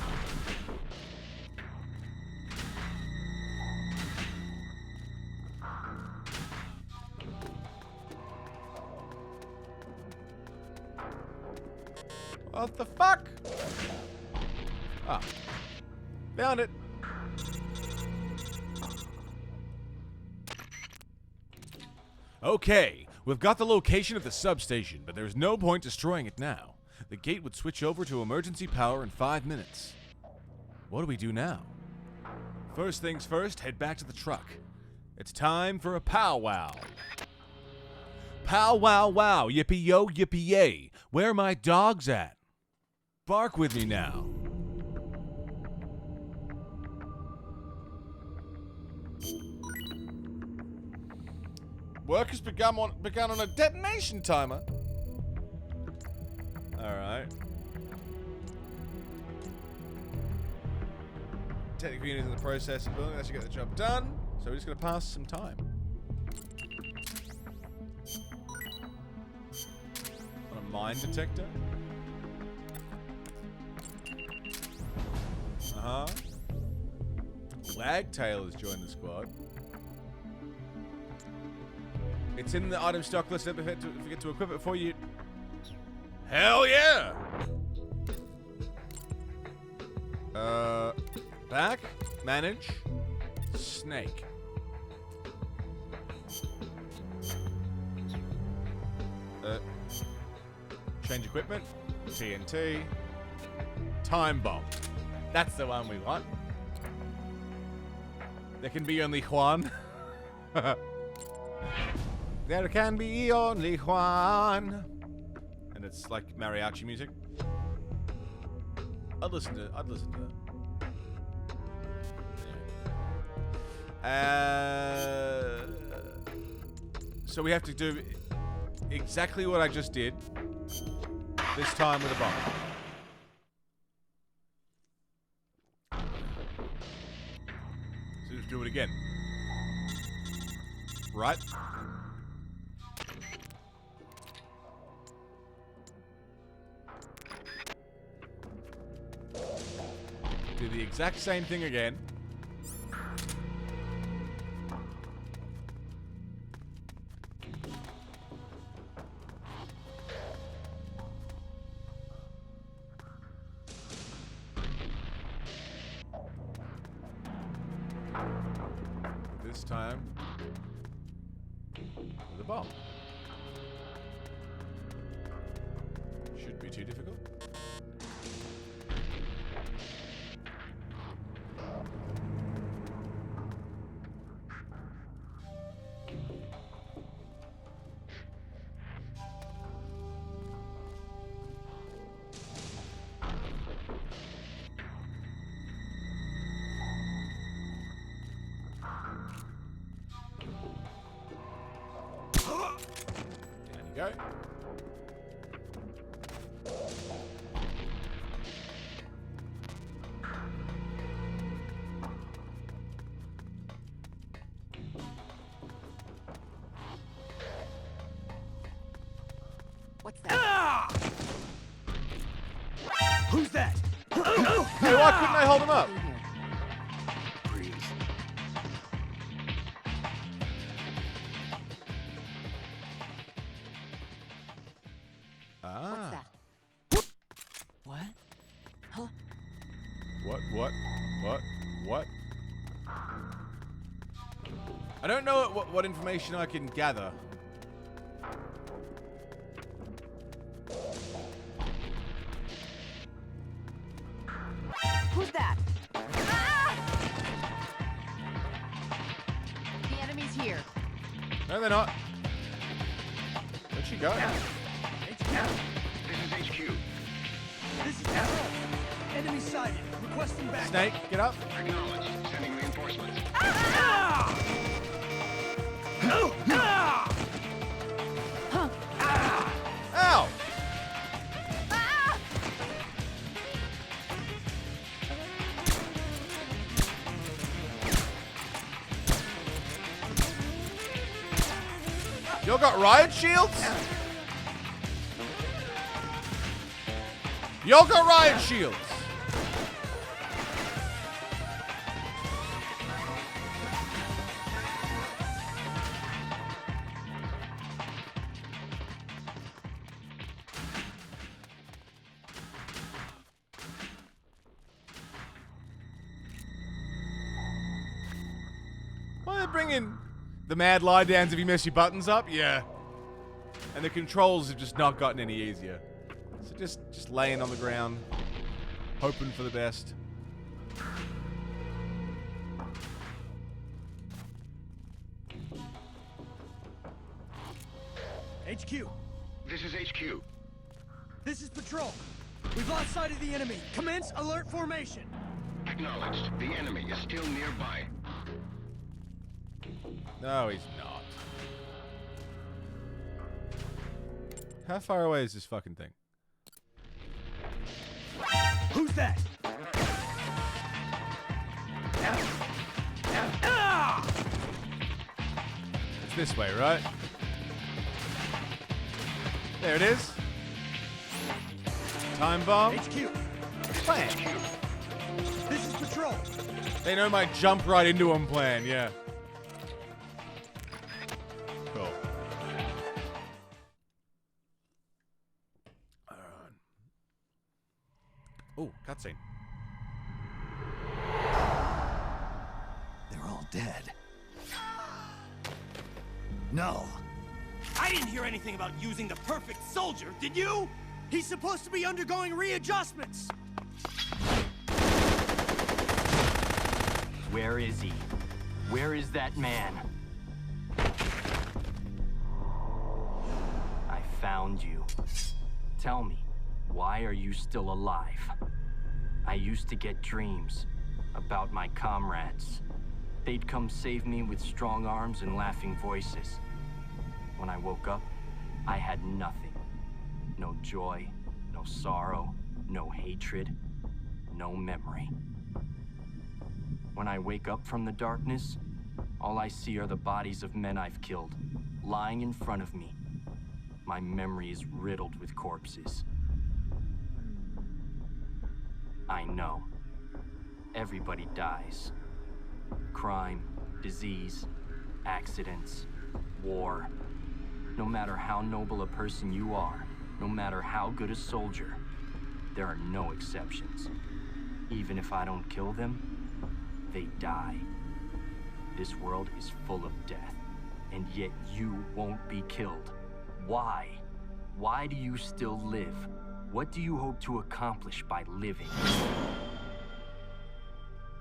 What the fuck? Ah. Found it. Okay, we've got the location of the substation, but there's no point destroying it now. The gate would switch over to emergency power in 5 minutes. What do we do now? First things first, head back to the truck. It's time for a powwow. Pow wow wow, yippee yo, yippee yay. Where are my dogs at? Bark with me now. Work has begun on a detonation timer. Alright. Technical units in the process of building, that should get the job done. So we're just going to pass some time. On a mine detector. Uh-huh. Wagtail has joined the squad. It's in the item stock list. Don't forget to equip it for you. Hell yeah! Back, manage, snake. Change equipment, TNT, time bomb. That's the one we want. There can be only one. There can be only one. And it's like mariachi music. I'd listen to that. So we have to do exactly what I just did. This time with a bomb. So just do it again. Right? Do the exact same thing again. This time with a bomb. Shouldn't be too difficult. Go. What's that? Who's that? Hey, why couldn't I hold him up? Breathe. What's that? What? Huh? What? I don't know what information I can gather here. No, they're not. Where'd she go? HQ. This is HQ. This is Patrol. Enemy sighted. Requesting backup. Snake, get up. Acknowledged. Sending reinforcements. Ow! Y'all got riot shields? Y'all got riot shields. Why are they bringing the mad lie downs if you mess your buttons up? Yeah. And the controls have just not gotten any easier. So just laying on the ground, hoping for the best. HQ. This is HQ. This is Patrol. We've lost sight of the enemy. Commence alert formation. Acknowledged. The enemy is still nearby. No, he's not. How far away is this fucking thing? Who's that? It's this way, right? There it is. Time bomb. HQ. Plan. This is Patrol. They know my jump right into them plan, yeah. Cool. Alright. Oh, cutscene. They're all dead. No. I didn't hear anything about using the perfect soldier, did you? He's supposed to be undergoing readjustments. Where is he? Where is that man? I found you. Tell me, why are you still alive? I used to get dreams about my comrades. They'd come save me with strong arms and laughing voices. When I woke up, I had nothing. No joy, no sorrow, no hatred, no memory. When I wake up from the darkness, all I see are the bodies of men I've killed, lying in front of me. My memory is riddled with corpses. I know. Everybody dies. Crime, disease, accidents, war. No matter how noble a person you are, no matter how good a soldier, there are no exceptions. Even if I don't kill them, they die. This world is full of death, and yet you won't be killed. Why? Why do you still live? What do you hope to accomplish by living?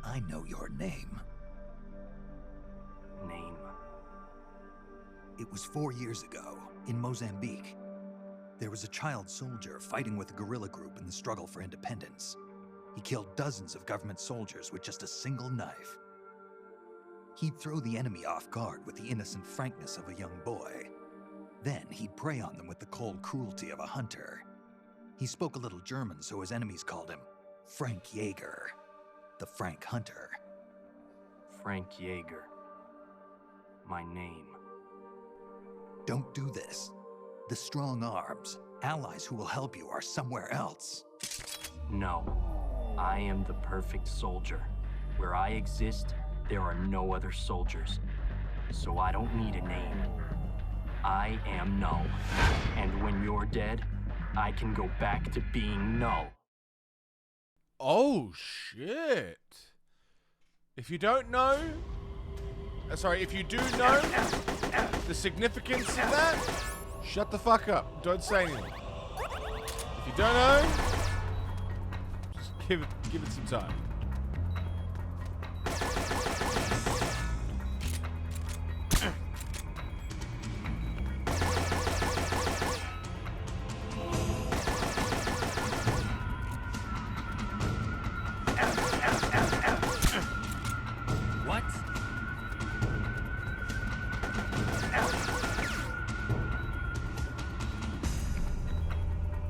I know your name. Name. It was 4 years ago, in Mozambique. There was a child soldier fighting with a guerrilla group in the struggle for independence. He killed dozens of government soldiers with just a single knife. He'd throw the enemy off guard with the innocent frankness of a young boy. Then he'd prey on them with the cold cruelty of a hunter. He spoke a little German, so his enemies called him Frank Jaeger, the Frank Hunter. Frank Jaeger. My name. Don't do this. The strong arms, allies who will help you, are somewhere else. No. I am the perfect soldier. Where I exist, there are no other soldiers. So I don't need a name. I am Null. And when you're dead, I can go back to being Null. Oh, shit. If you don't know... if you do know the significance of that, shut the fuck up. Don't say anything. If you don't know, just give it some time.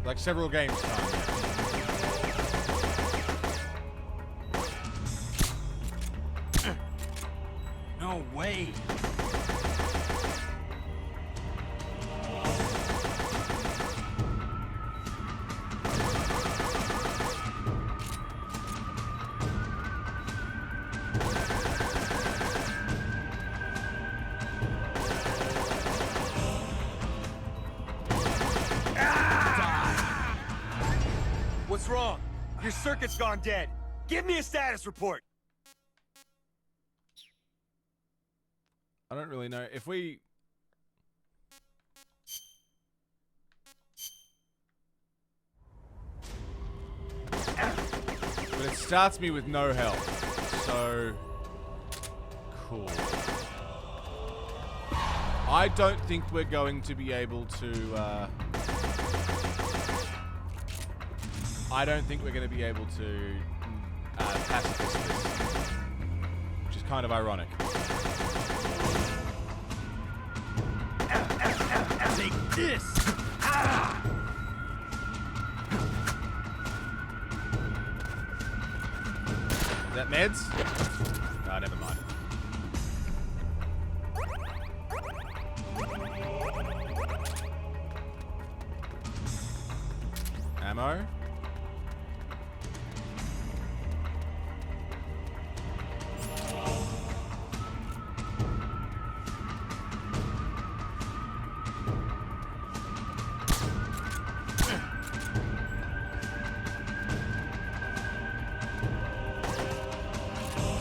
Like several games time. No way. What's wrong? Your circuit's gone dead. Give me a status report. I don't really know. If we... But it starts me with no health. So... Cool. I don't think we're going to be able to, I don't think we're going to be able to pacifist this. Which is kind of ironic. Take this! Is that meds? Ah, never mind. Ammo?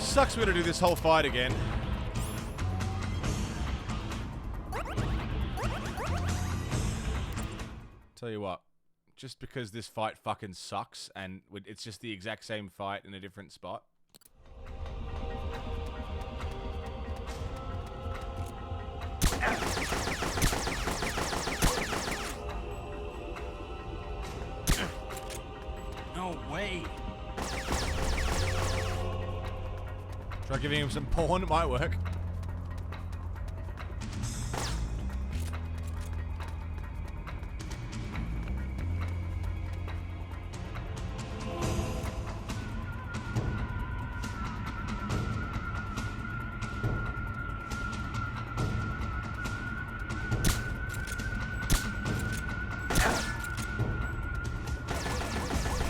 Sucks we gotta do this whole fight again. Tell you what, just because this fight fucking sucks and it's just the exact same fight in a different spot. No way. Try giving him some porn, it might work.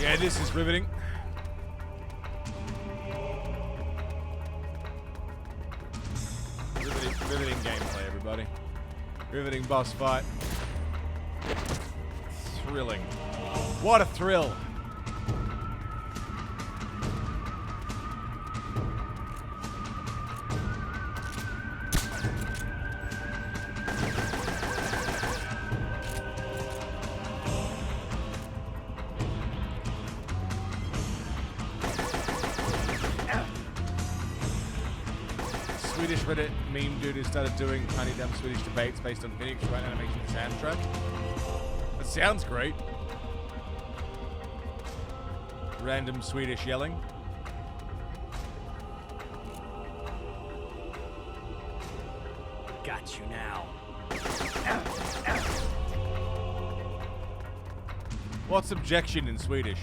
Yeah, this is riveting. Riveting gameplay, everybody. Riveting boss fight. Thrilling. What a thrill! Swedish Reddit meme dude who started doing tiny damn Swedish debates based on Phoenix Wright animation soundtrack. That sounds great. Random Swedish yelling. Got you now. What's objection in Swedish?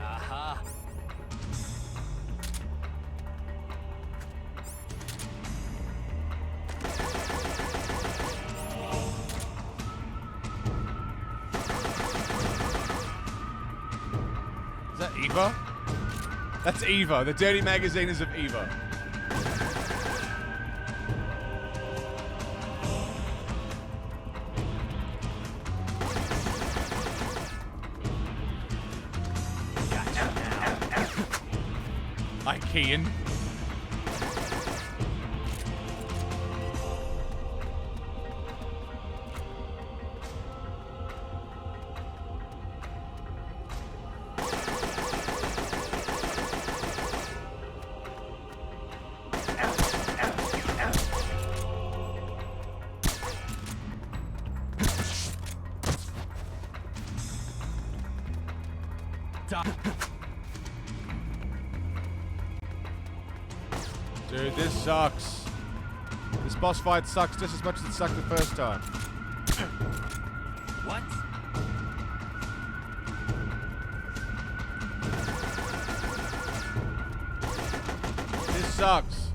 Aha. Is that Eva? That's Eva. The dirty magazine is of Eva. Ikean. Dude, this sucks. This boss fight sucks just as much as it sucked the first time. What? This sucks.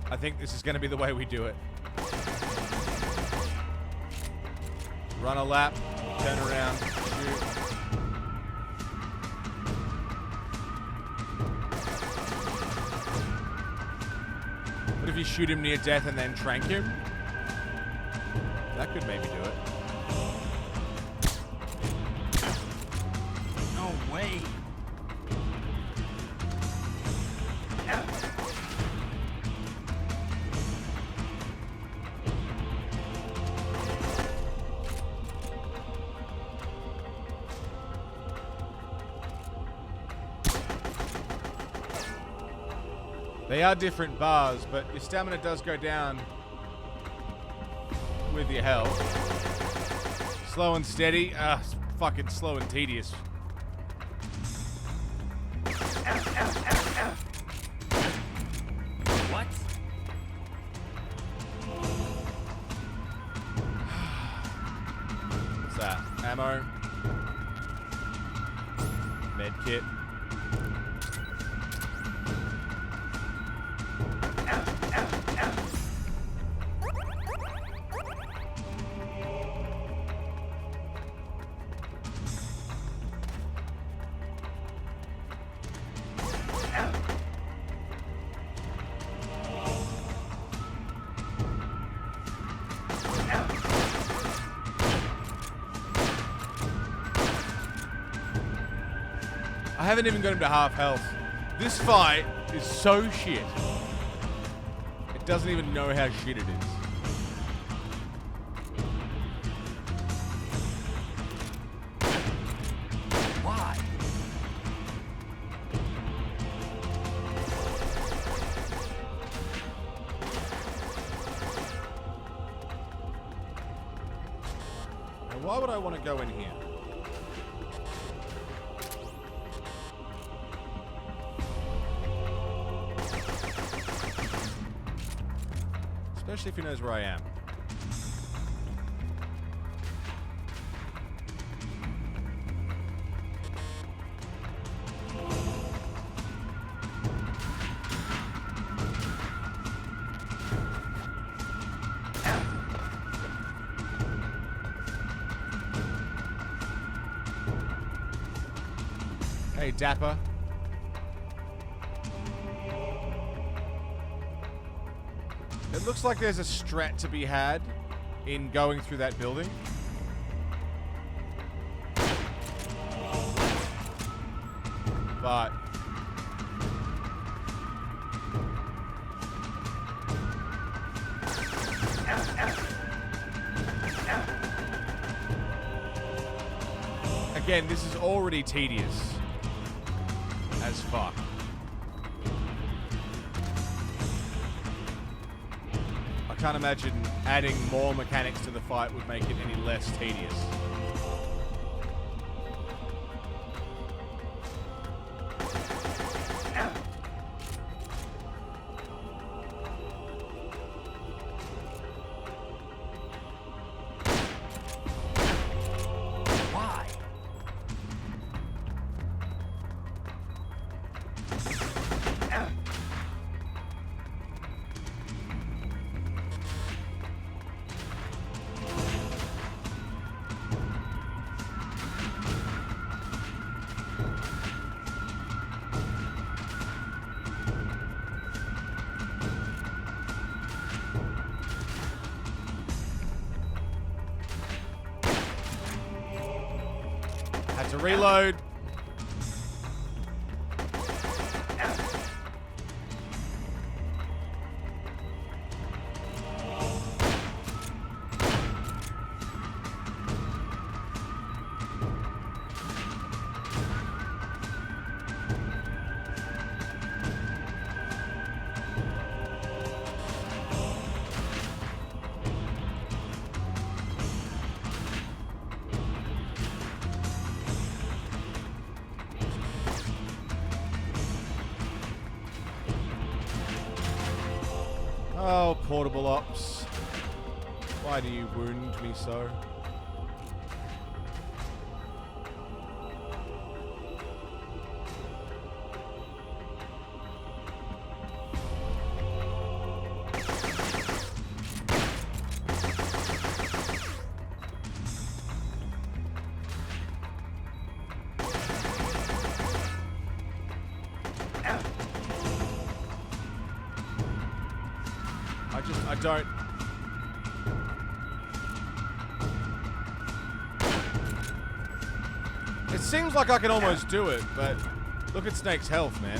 I think this is going to be the way we do it. Run a lap, turn around, shoot. What if you shoot him near death and then trank him? That could maybe do it. No way. They are different bars, but your stamina does go down with your health. Slow and steady. It's fucking slow and tedious. What? What's that? Ammo. Med kit. I haven't even got him to half health. This fight is so shit. It doesn't even know how shit it is. Why? Now, why would I want to go in here? Especially if he knows where I am. Hey, Dapper. It looks like there's a strat to be had in going through that building. But again, this is already tedious as fuck. I can't imagine adding more mechanics to the fight would make it any less tedious. Why? Had to reload. Oh, portable ops. Why do you wound me so? I don't... It seems like I can almost do it, but look at Snake's health, man.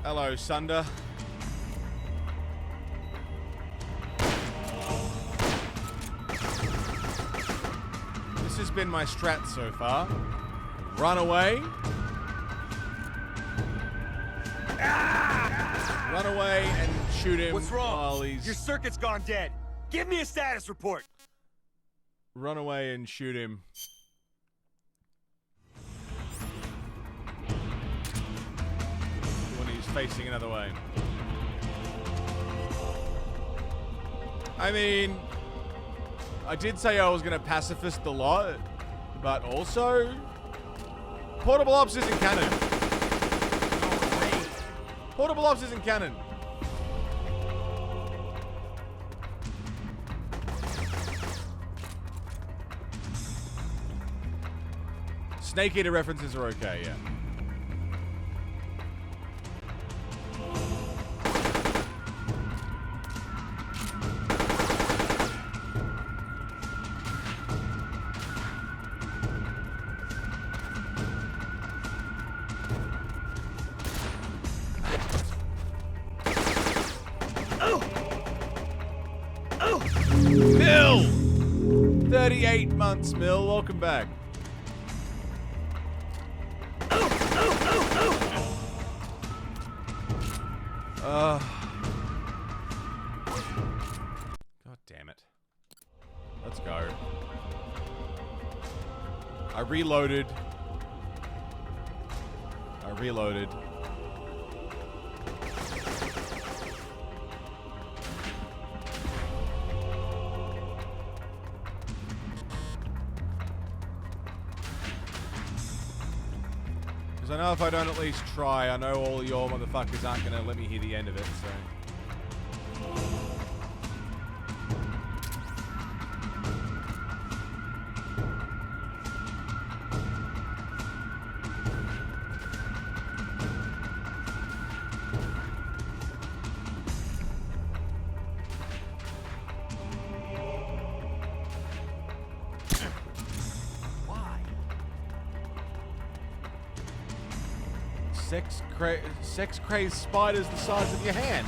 Hello, Sunder. This has been my strat so far. Run away. Run away and shoot him. What's wrong? While he's... Your circuit's gone dead. Give me a status report. Run away and shoot him. When he's facing another way. I mean, I did say I was going to pacifist the lot, but also... Portable Ops isn't canon. Portable Ops isn't canon. Snake Eater references are okay, yeah. Mill! 38 months, Mill. Welcome back. God damn it. Let's go. I reloaded. Because I know if I don't at least try, I know all your motherfuckers aren't going to let me hear the end of it, so... Sex-crazed spiders the size of your hand.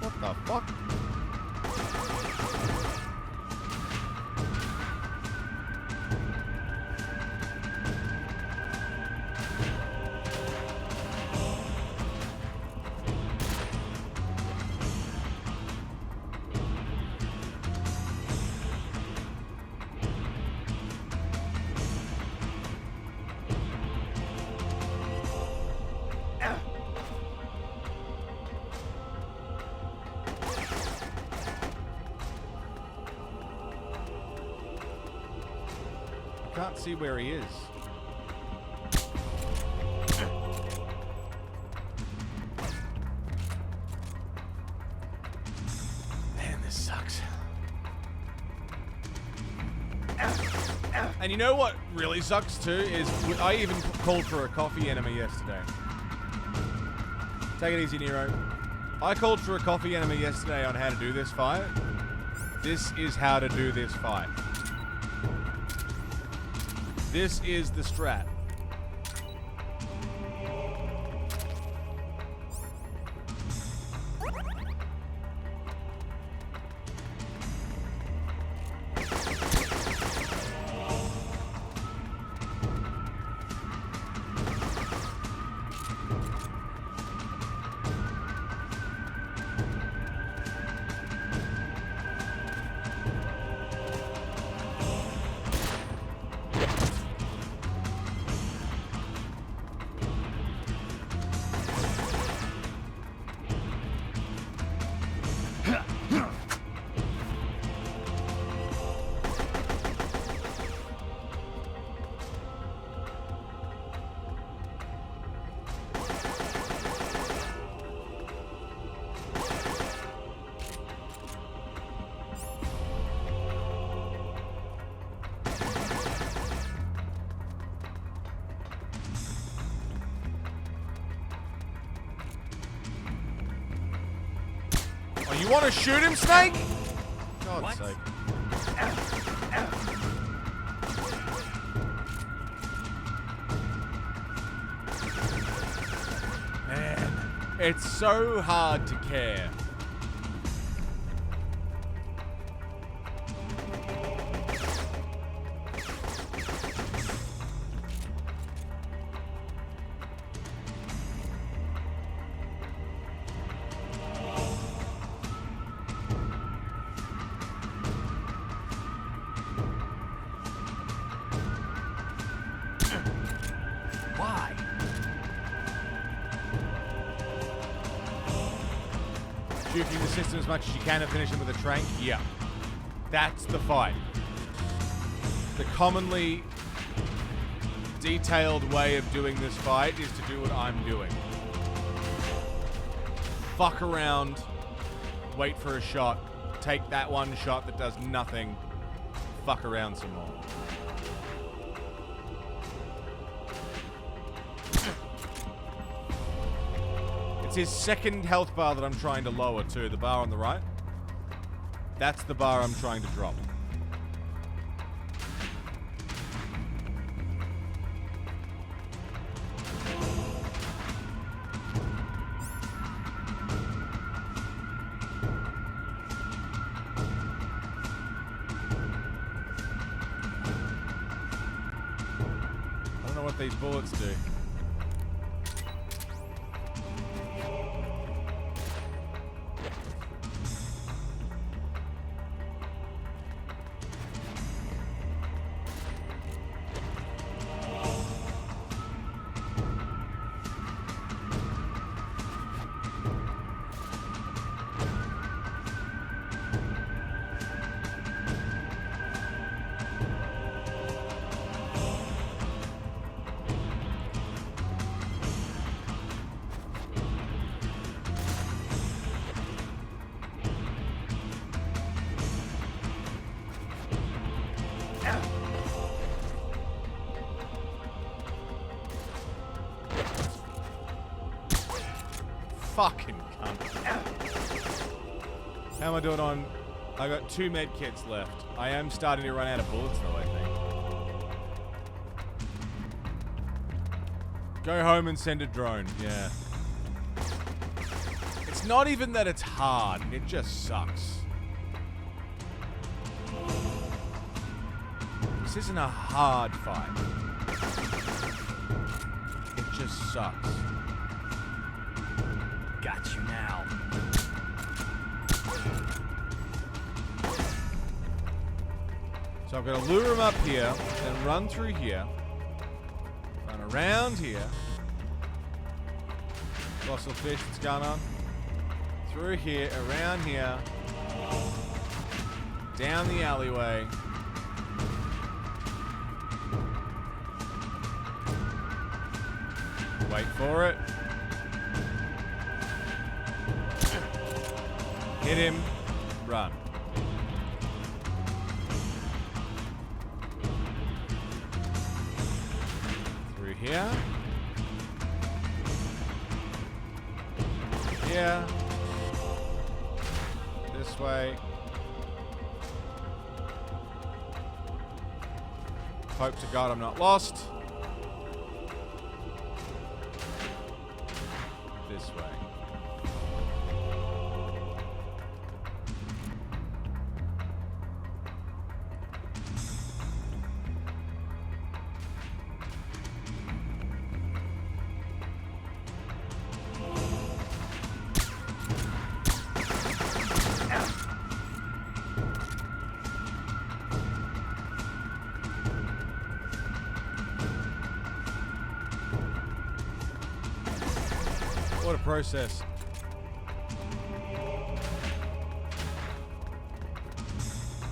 What the fuck? Can't see where he is. Man, this sucks. And you know what really sucks too is I even called for a coffee enemy yesterday. Take it easy, Nero. I called for a coffee enemy yesterday on how to do this fight. This is how to do this fight. This is the strat. You want to shoot him, Snake? God's sake. Man, it's so hard to care. Juking the system as much as you can and finish him with a trank? Yeah. That's the fight. The commonly detailed way of doing this fight is to do what I'm doing. Fuck around, wait for a shot, take that one shot that does nothing, fuck around some more. It's his second health bar that I'm trying to lower too, the bar on the right. That's the bar I'm trying to drop. I don't know what these bullets do. Fucking cunt. How am I doing on... I got 2 med kits left. I am starting to run out of bullets though, I think. Go home and send a drone. Yeah. It's not even that it's hard. It just sucks. This isn't a hard fight. It just sucks. Got you now. So I've got to lure him up here, then run through here, run around here. Colossal fish, what's going on? Through here, around here, down the alleyway. Wait for it. Hit him. Run. Through here. Here. This way. Hope to God I'm not lost. This way. What a process.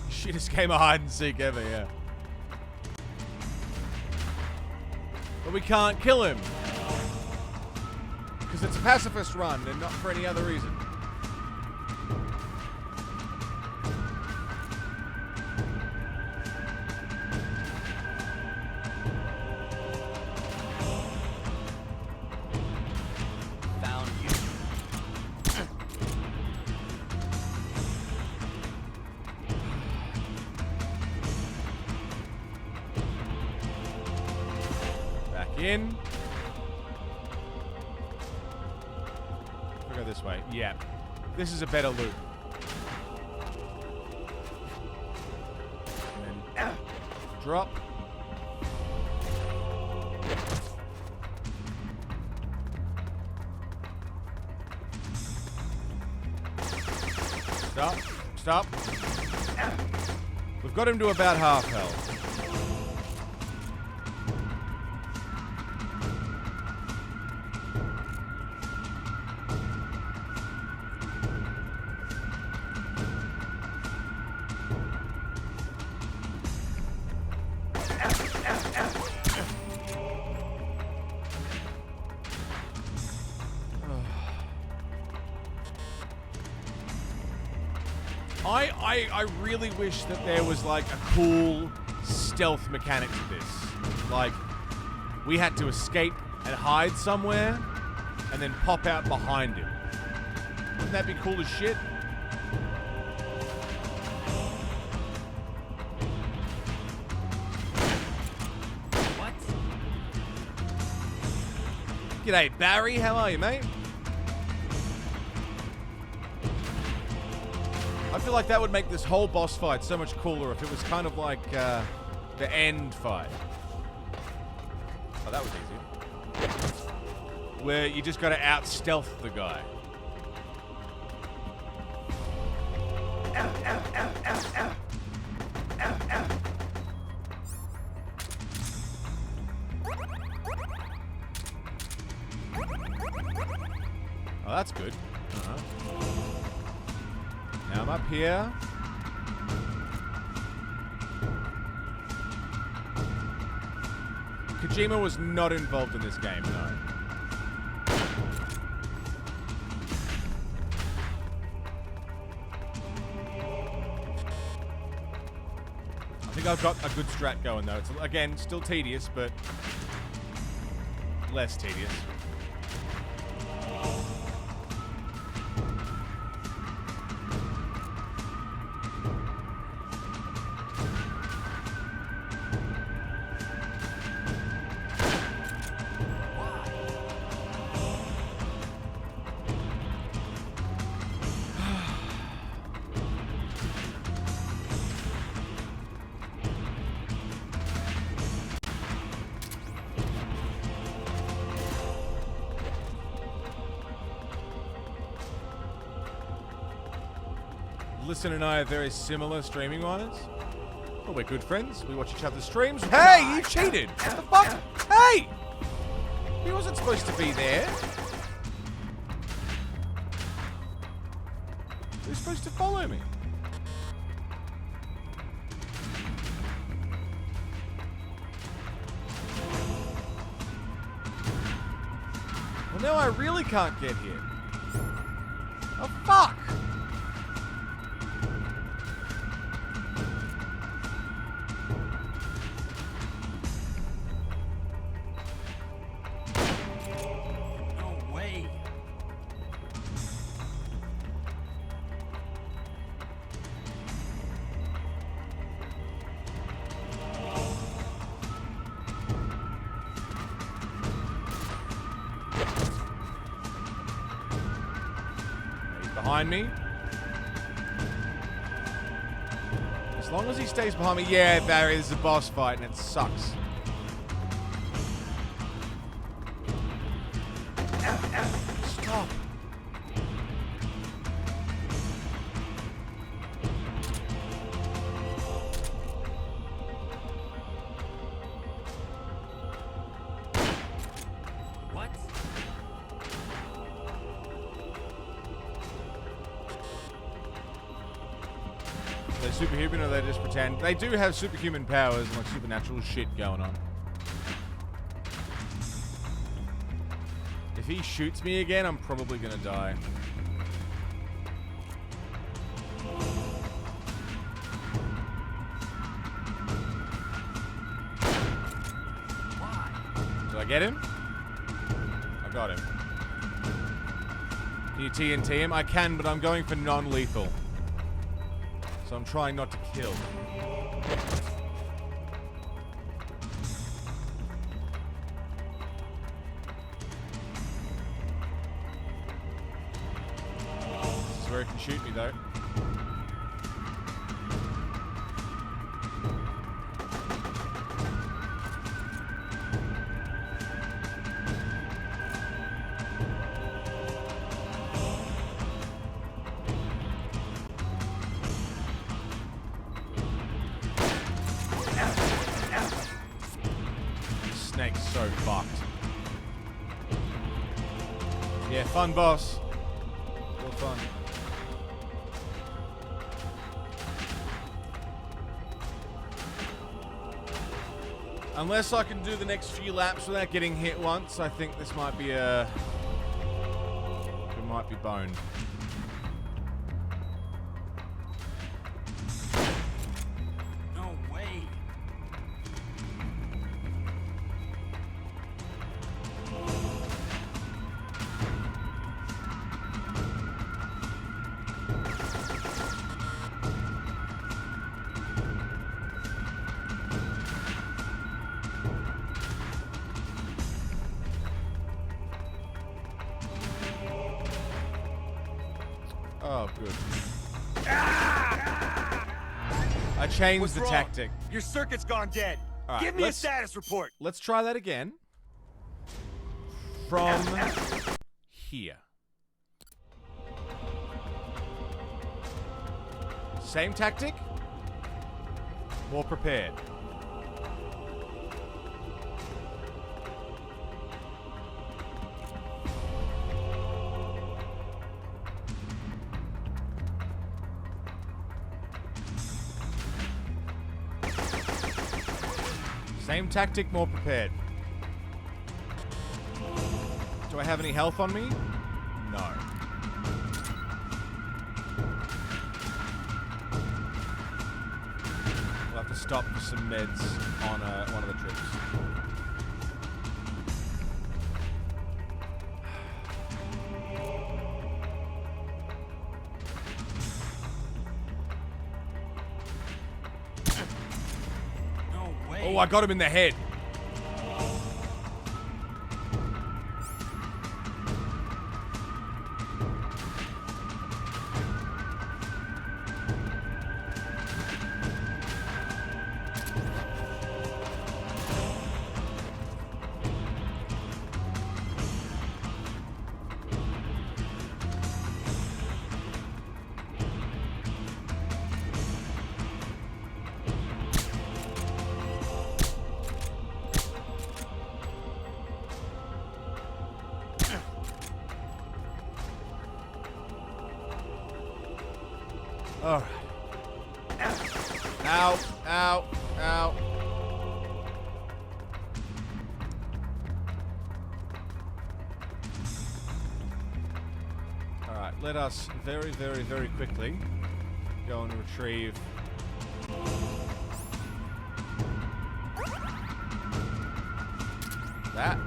Shittest game of hide and seek ever, yeah. But we can't kill him. Because it's a pacifist run and not for any other reason. In. We'll go this way. Yeah. This is a better loop. And then drop. Stop. Stop. We've got him to about half health. I really wish that there was like a cool stealth mechanic to this. Like, we had to escape and hide somewhere and then pop out behind him. Wouldn't that be cool as shit? What? G'day, Barry. How are you, mate? I feel like that would make this whole boss fight so much cooler if it was kind of like the end fight. Oh, that was easy. Where you just gotta out-stealth the guy. Oh, that's good. Now I'm up here. Kojima was not involved in this game, no. I think I've got a good strat going though. It's, again, still tedious, but less tedious. Listen and I are very similar streaming-wise. Well, we're good friends. We watch each other's streams. Hey, you cheated! What the fuck? Hey! He wasn't supposed to be there. He was supposed to follow me. Well, now I really can't get here. Oh, fuck! Behind me. As long as he stays behind me. Yeah, Barry, this is a boss fight and it sucks. Stop. What? Are they superhuman or they just pretend? They do have superhuman powers and like supernatural shit going on. If he shoots me again, I'm probably gonna die. Did I get him? I got him. Can you TNT him? I can, but I'm going for non-lethal. So I'm trying not to kill. can shoot me though. Snake's so fucked. Yeah, fun boss. Real fun. Unless I can do the next few laps without getting hit once, I think this might be a... It might be boned. No way. Oh, good. I changed What's the wrong? tactic. Your circuit's gone dead. All right, Give me a let's- status report. Let's try that again. From here. Same tactic. More prepared. Same tactic, more prepared. Do I have any health on me? No. We'll have to stop for some meds on one of the trips. No way. Oh, I got him in the head. All right. Ow, ow, ow. All right, let us very, very, very quickly go and retrieve that.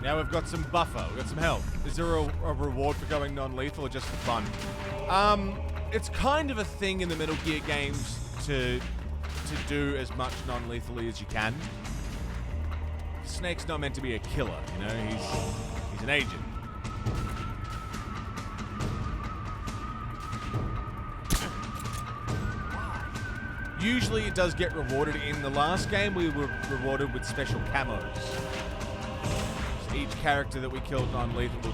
Now we've got some buffer, we've got some health. Is there a reward for going non-lethal or just for fun? It's kind of a thing in the Metal Gear games to do as much non-lethally as you can. Snake's not meant to be a killer, you know, he's an agent. Usually it does get rewarded. In the last game, we were rewarded with special camos. Each character that we killed non-lethal,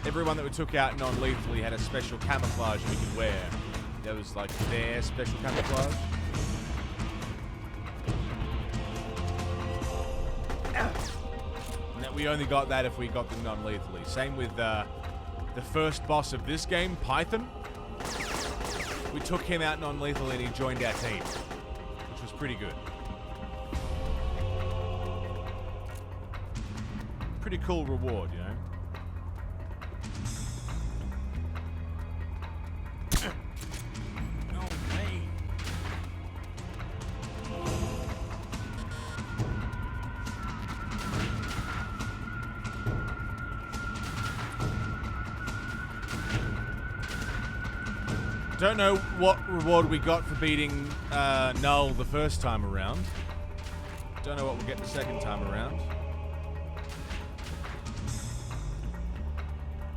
everyone that we took out non-lethally had a special camouflage we could wear. That was like their special camouflage. And that we only got that if we got them non-lethally. Same with the first boss of this game, Python. We took him out non-lethally and he joined our team, which was pretty good. Pretty cool reward, you know. No way. Don't know what reward we got for beating Null the first time around. Don't know what we'll get the second time around.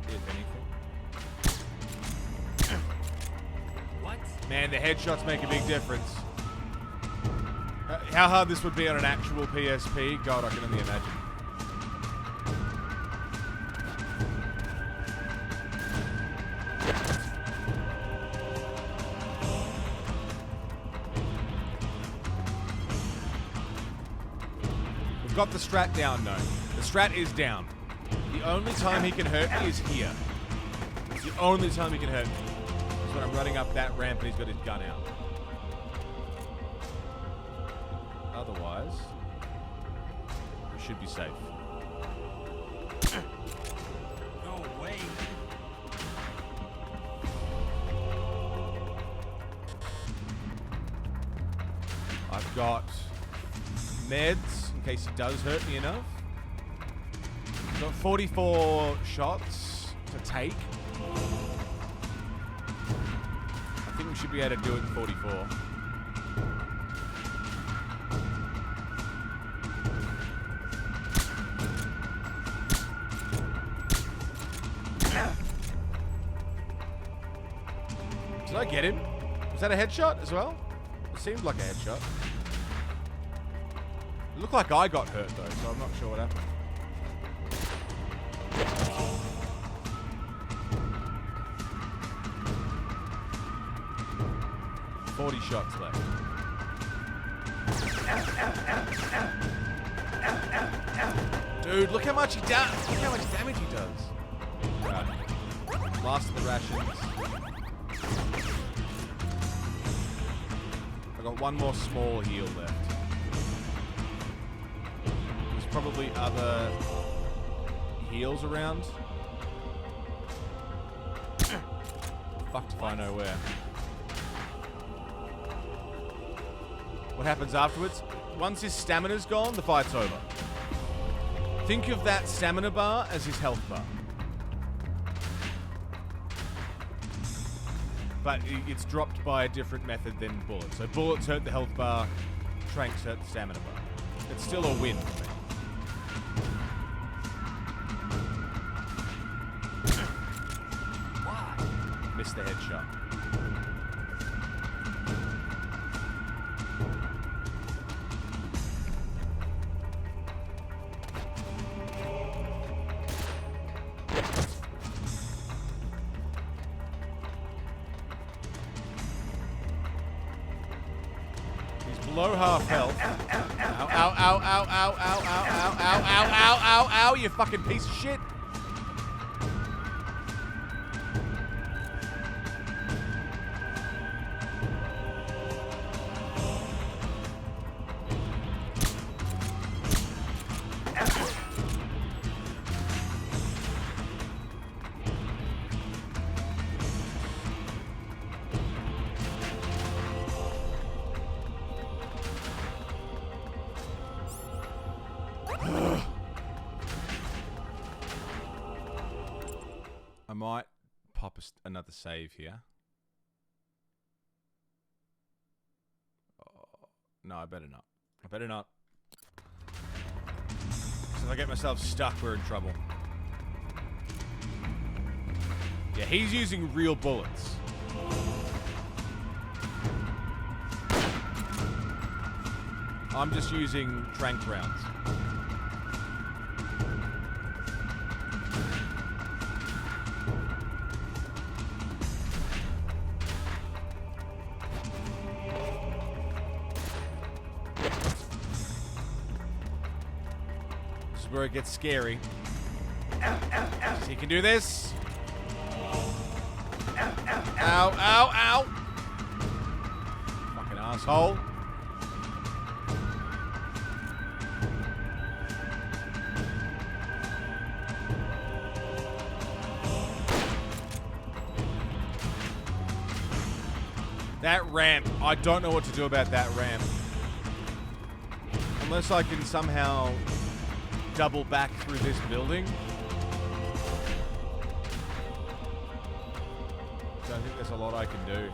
If anything. What? Man, the headshots make a big difference. How hard this would be on an actual PSP, God, I can only imagine. We've got the strat down, though. The strat is down. The only time he can hurt me is here. It's the only time he can hurt me. Is when I'm running up that ramp and he's got his gun out. Otherwise, we should be safe. No way. I've got meds in case he does hurt me enough. I've got 44 shots to take. I think we should be able to do it in 44. Did I get him? Was that a headshot as well? It seemed like a headshot. It looked like I got hurt though, so I'm not sure what happened. $40 shots left. Dude, look how much he does. Look how much damage he does. Right. Last of the rations. I got one more small heal left. There's probably other heals around. Fucked if I know where. What happens afterwards? Once his stamina's gone, the fight's over. Think of that stamina bar as his health bar. But it's dropped by a different method than bullets. So bullets hurt the health bar, tranks hurt the stamina bar. It's still a win for me. Why? Missed the headshot. Below half health. Ow, ow, ow, ow, ow, ow, ow, ow, ow, ow, ow, ow, ow, you fucking piece of shit. I might pop another save here. Oh, no, I better not. I better not. So if I get myself stuck, we're in trouble. Yeah, he's using real bullets. I'm just using trank rounds. Where it gets scary. He can do this. Ow, ow, ow. Fucking asshole. That ramp. I don't know what to do about that ramp. Unless I can somehow double back through this building. Don't think there's a lot I can do.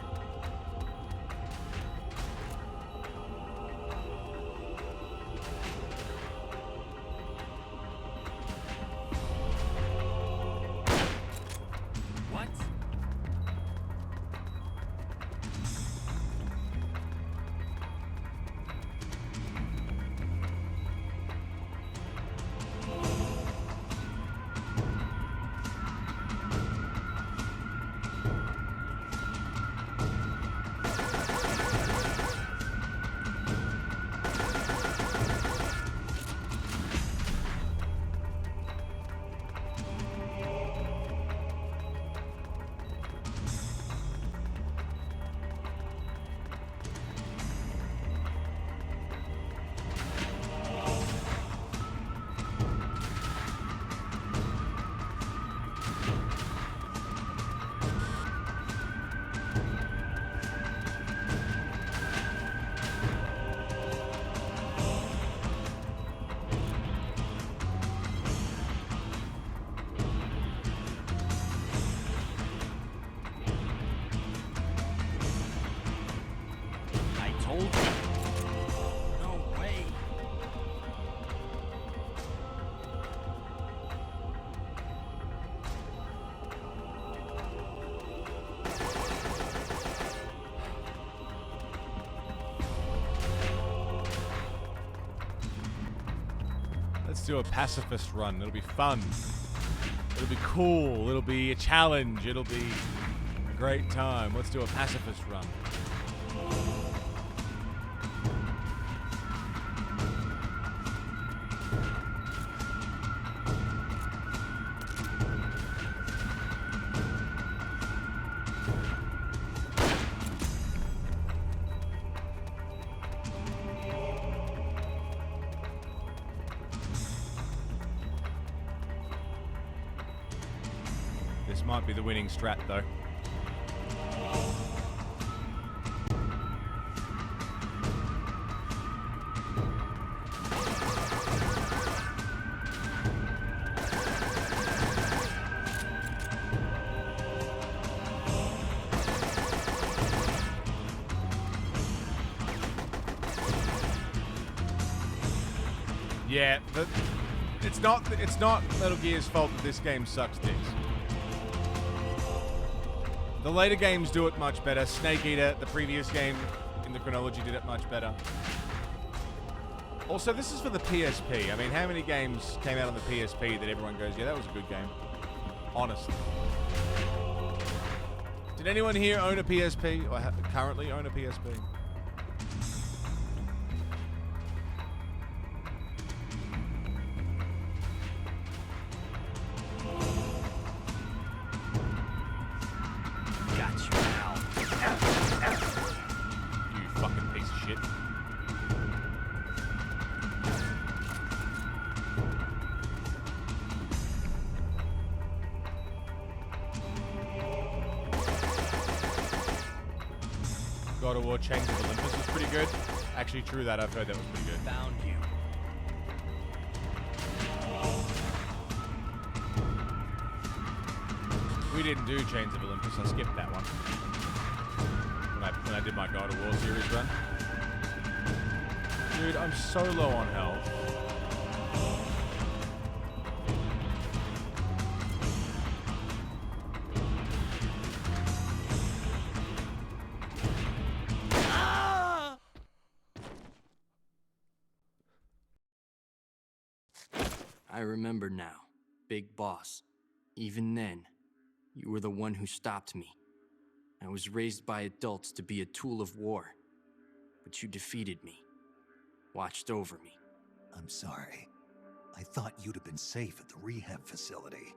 soldier? No way. Let's do a pacifist run. It'll be fun. It'll be cool. It'll be a challenge. It'll be a great time. Let's do a pacifist run. This might be the winning strat, though. Yeah, but it's not Metal Gear's fault that this game sucks dicks. The later games do it much better. Snake Eater, the previous game in the chronology, did it much better. Also, this is for the PSP. I mean, how many games came out on the PSP that everyone goes, yeah, that was a good game? Honestly. Did anyone here own a PSP or currently own a PSP? God of War Chains of Olympus was pretty good. Actually, true that. I've heard that was pretty good. Found you. We didn't do Chains of Olympus. I skipped that one when I did my God of War series run. Dude, I'm so low on health. I remember now, Big Boss. Even then, you were the one who stopped me. I was raised by adults to be a tool of war, but you defeated me, watched over me. I'm sorry. I thought you'd have been safe at the rehab facility.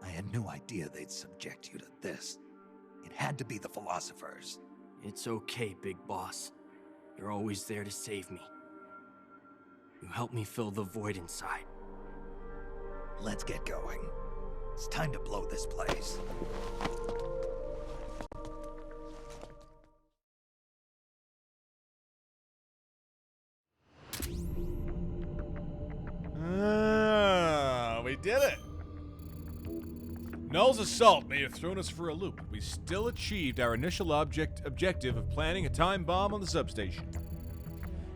I had no idea they'd subject you to this. It had to be the philosophers. It's okay, Big Boss. You're always there to save me. You helped me fill the void inside. Let's get going. It's time to blow this place. We did it! Null's assault may have thrown us for a loop. We still achieved our initial objective of planting a time bomb on the substation.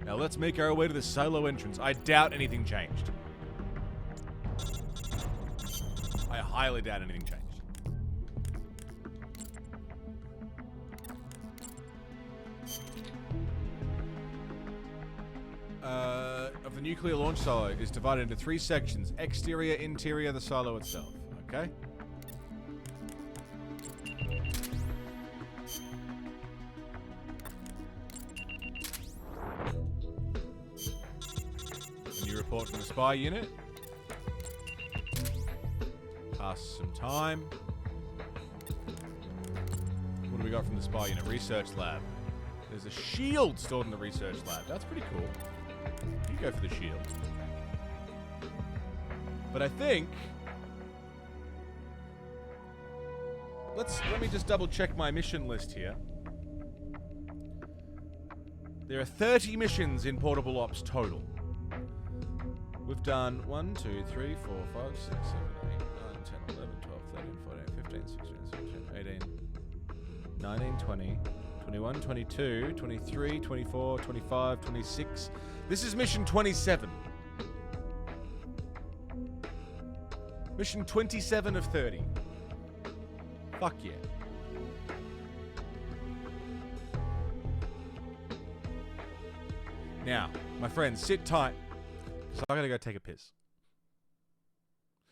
Now let's make our way to the silo entrance. I doubt anything changed. I highly doubt anything changed. Of the nuclear launch silo is divided into 3 sections: exterior, interior, the silo itself. Okay? A new report from the spy unit. Pass some time. What do we got from the spy unit? Research lab. There's a shield stored in the research lab. That's pretty cool. You go for the shield. But I think... Let me just double check my mission list here. There are 30 missions in Portable Ops total. We've done 1, 2, 3, 4, 5, 6, 7, 8, 9, 10, 11, 12, 13, 14, 15, 16, 17, 18, 19, 20, 21, 22, 23, 24, 25, 26. This is mission 27. Mission 27 of 30. Fuck yeah. Now, my friends, sit tight, because I gotta go take a piss.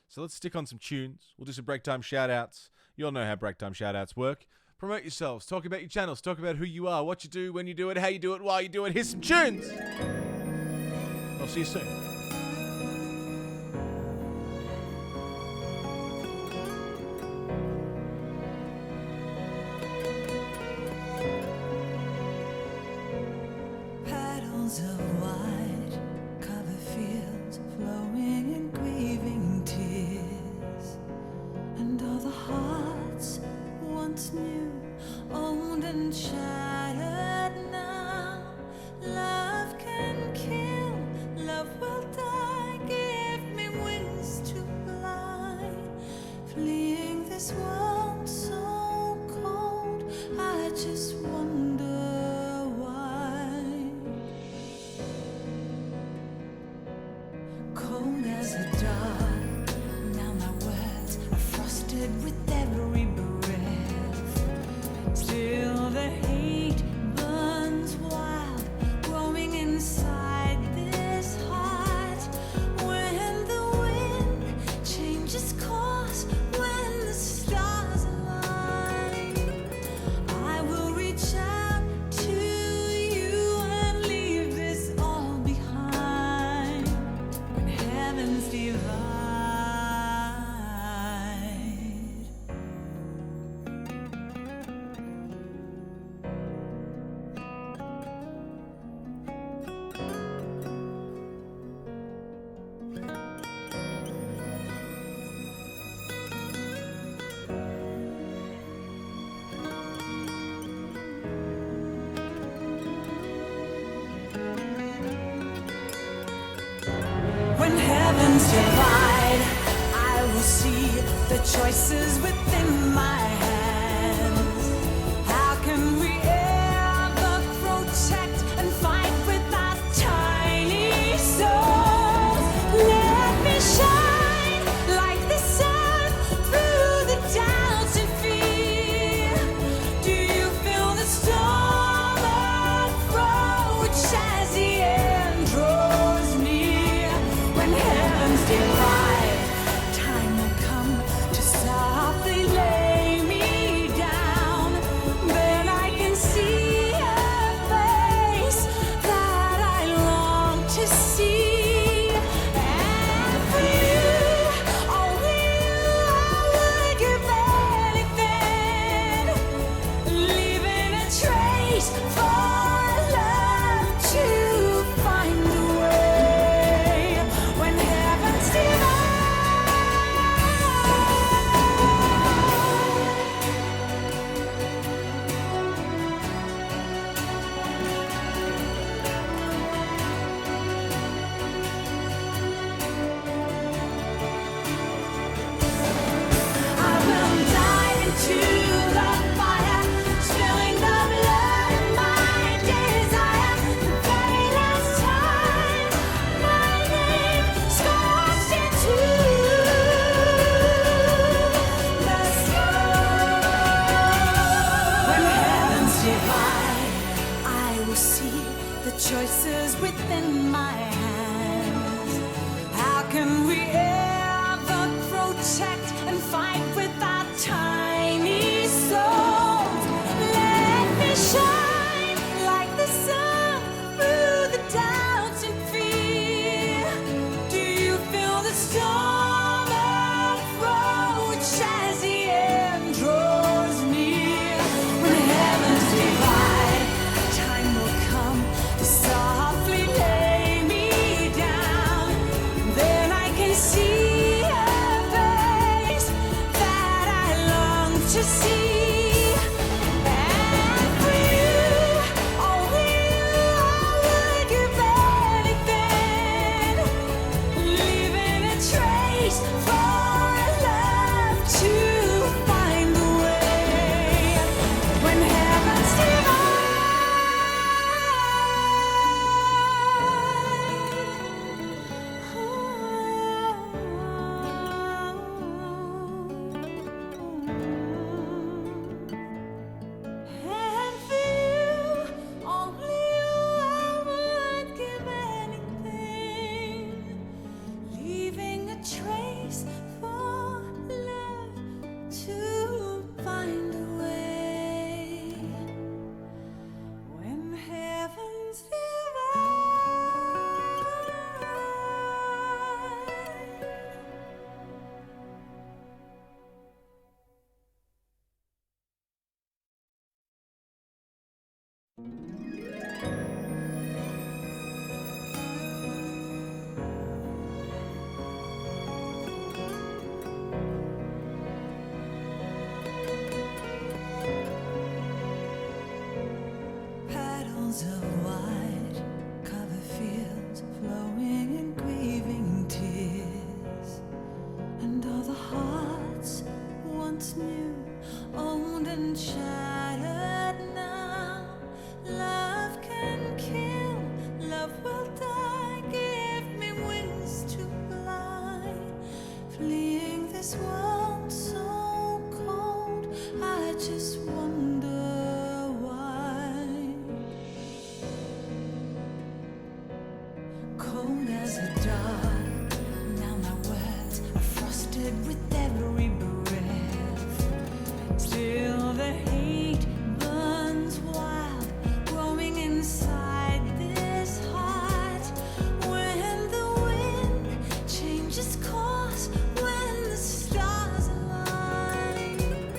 So let's stick on some tunes. We'll do some break time shout-outs. You all know how break time shout-outs work. Promote yourselves. Talk about your channels. Talk about who you are, what you do, when you do it, how you do it, why you do it. Here's some tunes. I'll see you soon. Paddles of white cover fields flowing in grieving tears, and all the hearts once new, old and shattered now. Love can kill, love will die. Give me wings to fly, fleeing this world so cold. I just wonder why. Cold as a dart, now my words are frosted with every breath. Still the hate burns wild, growing inside this heart. When the wind changes course, when the stars align, I will reach out to you and leave this all behind. When heavens divide. When heavens divide, I will see the choices within my hands. How can we ever protect and fight with our tiny souls? Let me shine like the sun through the doubts and fear. Do you feel the storm approach as the end draws near? When heavens divide, time will come to softly lay me Petals of white cover fields flowing in grieving tears, and all the hearts once new, old and shattered now. Love can kill, love will die. Give me wings to fly, fleeing this world so cold. I just wonder why. Cold as a dog, now my words are frosted with every breath. Still the hate burns wild, growing inside this heart. When the wind changes course, when the stars align,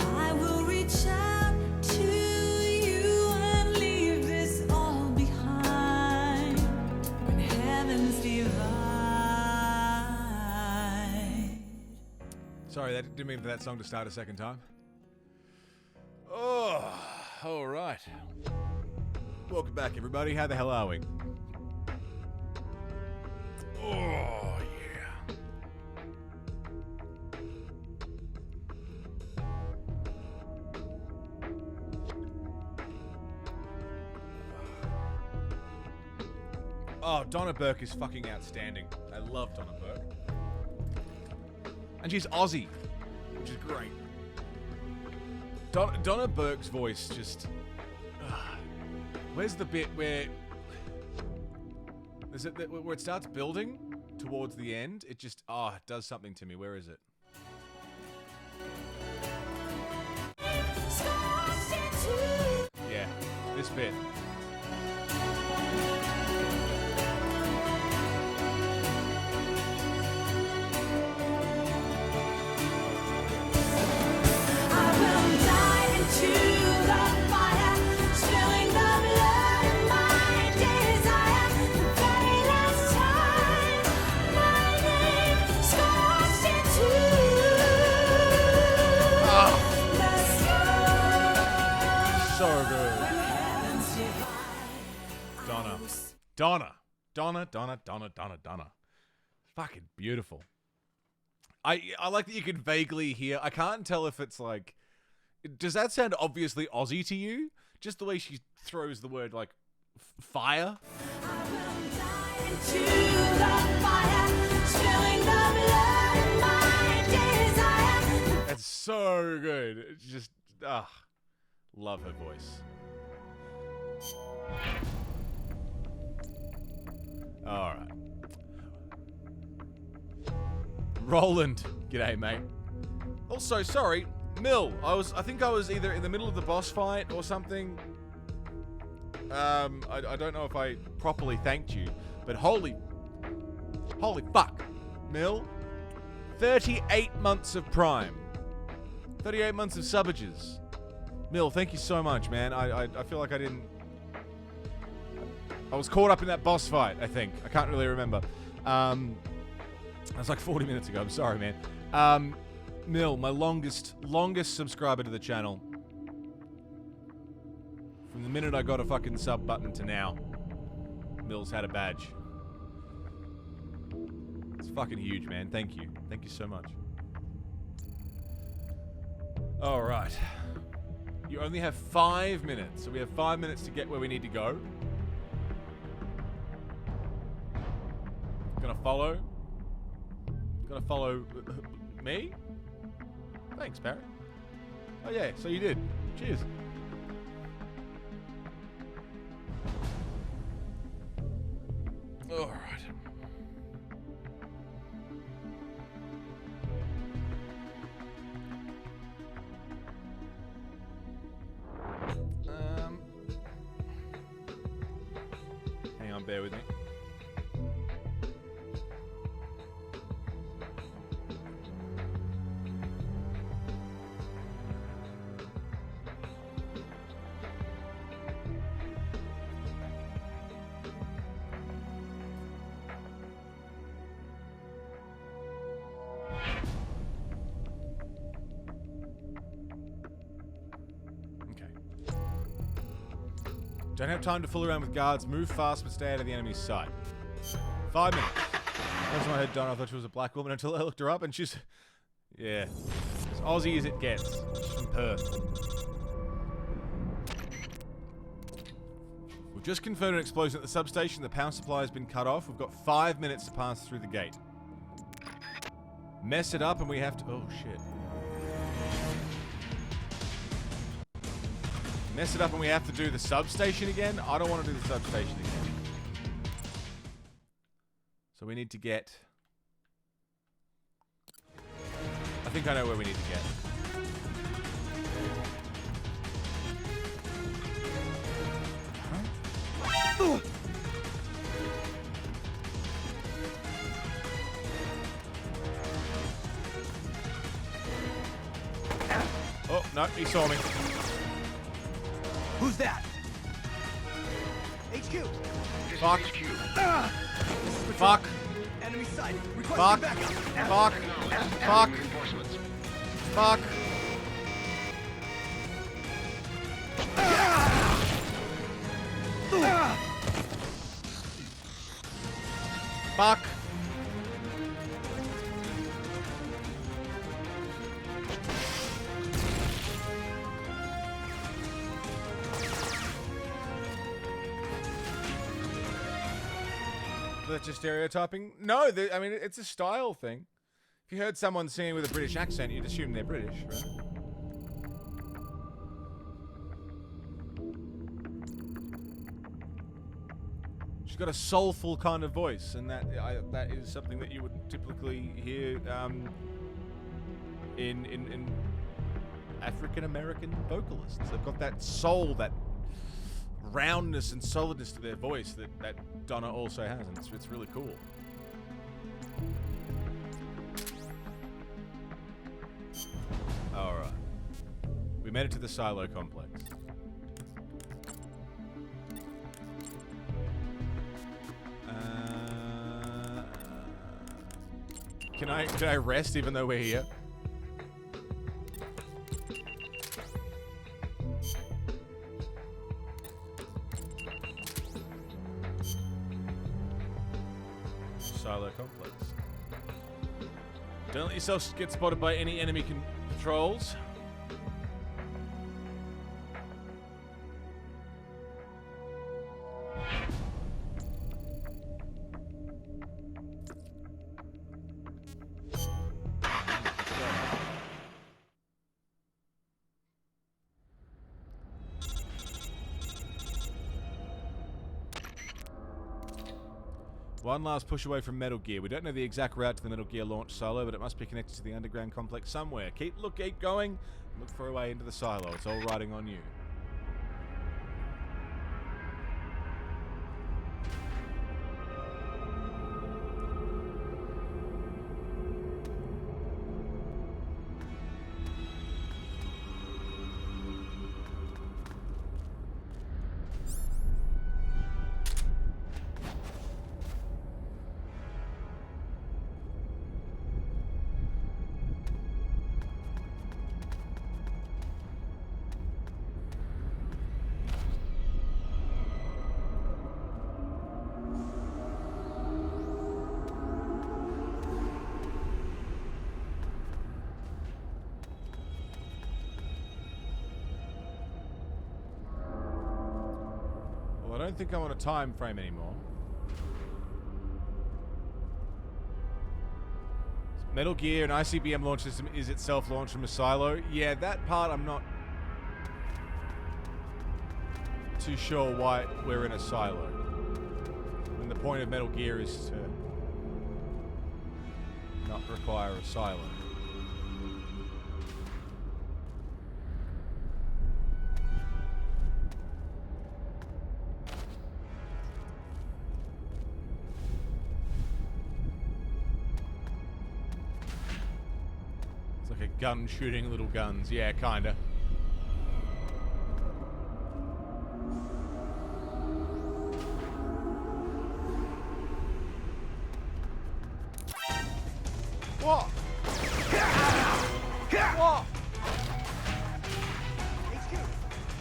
I will reach out to you and leave this all behind. When heavens divide. Sorry, that didn't mean for that song to start a second time. Oh, all right. Welcome back, everybody. How the hell are we? Oh, yeah. Oh, Donna Burke is fucking outstanding. I love Donna Burke. And she's Aussie, which is great. Donna Burke's voice just... where's the bit where... Is it where it starts building towards the end? It just... it does something to me. Where is it? Yeah, this bit. Donna. Fucking beautiful. I like that you can vaguely hear. I can't tell if it's like... Does that sound obviously Aussie to you? Just the way she throws the word, like, fire? It's so good. It's just... love her voice. Alright. Roland. G'day, mate. Also, sorry, Mill. I think I was either in the middle of the boss fight or something. I don't know if I properly thanked you, but holy fuck, Mill. 38 months of Prime. 38 months of subages. Mill, thank you so much, man. I feel like I didn't... I was caught up in that boss fight, I think. I can't really remember. That was like 40 minutes ago. I'm sorry, man. Mill, my longest subscriber to the channel. From the minute I got a fucking sub button to now, Mill's had a badge. It's fucking huge, man. Thank you. Thank you so much. Alright. You only have 5 minutes, so we have 5 minutes to get where we need to go. Gonna follow me? Thanks, Barry. Oh yeah, so you did. Cheers. All right. Hang on, bear with me. Don't have time to fool around with guards. Move fast but stay out of the enemy's sight. 5 minutes. First time I heard Donna, I thought she was a black woman until I looked her up, and she's... Yeah. As Aussie as it gets. She's from Perth. We've just confirmed an explosion at the substation. The power supply has been cut off. We've got 5 minutes to pass through the gate. Mess it up and we have to... Oh, shit. Mess it up and we have to do the substation again? I don't want to do the substation again. So we need to get... I think I know where we need to get. Oh, no, he saw me. Who's that? HQ. This Fuck. is HQ. Fuck. Enemy sighted. Fuck. Requesting backup. Fuck. Fuck. Sending reinforcements. Fuck. Fuck. That's just stereotyping? No, I mean, it's a style thing. If you heard someone singing with a British accent, you'd assume they're British, right? She's got a soulful kind of voice, and that is something that you would typically hear in African American vocalists. They've got that soul, that roundness and solidness to their voice that Donna also has, and it's really cool. Alright. We made it to the silo complex. Can I rest even though we're here? Silo complex. Don't let yourself get spotted by any enemy patrols. One last push away from Metal Gear. We don't know the exact route to the Metal Gear launch silo, but it must be connected to the underground complex somewhere. Keep going. Look for a way into the silo. It's all riding on you. I don't think I'm on a time frame anymore. Metal Gear, an ICBM launch system, is itself launched from a silo. Yeah, that part I'm not too sure why we're in a silo. And the point of Metal Gear is to not require a silo. Gun shooting little guns, yeah, kinda. What? What?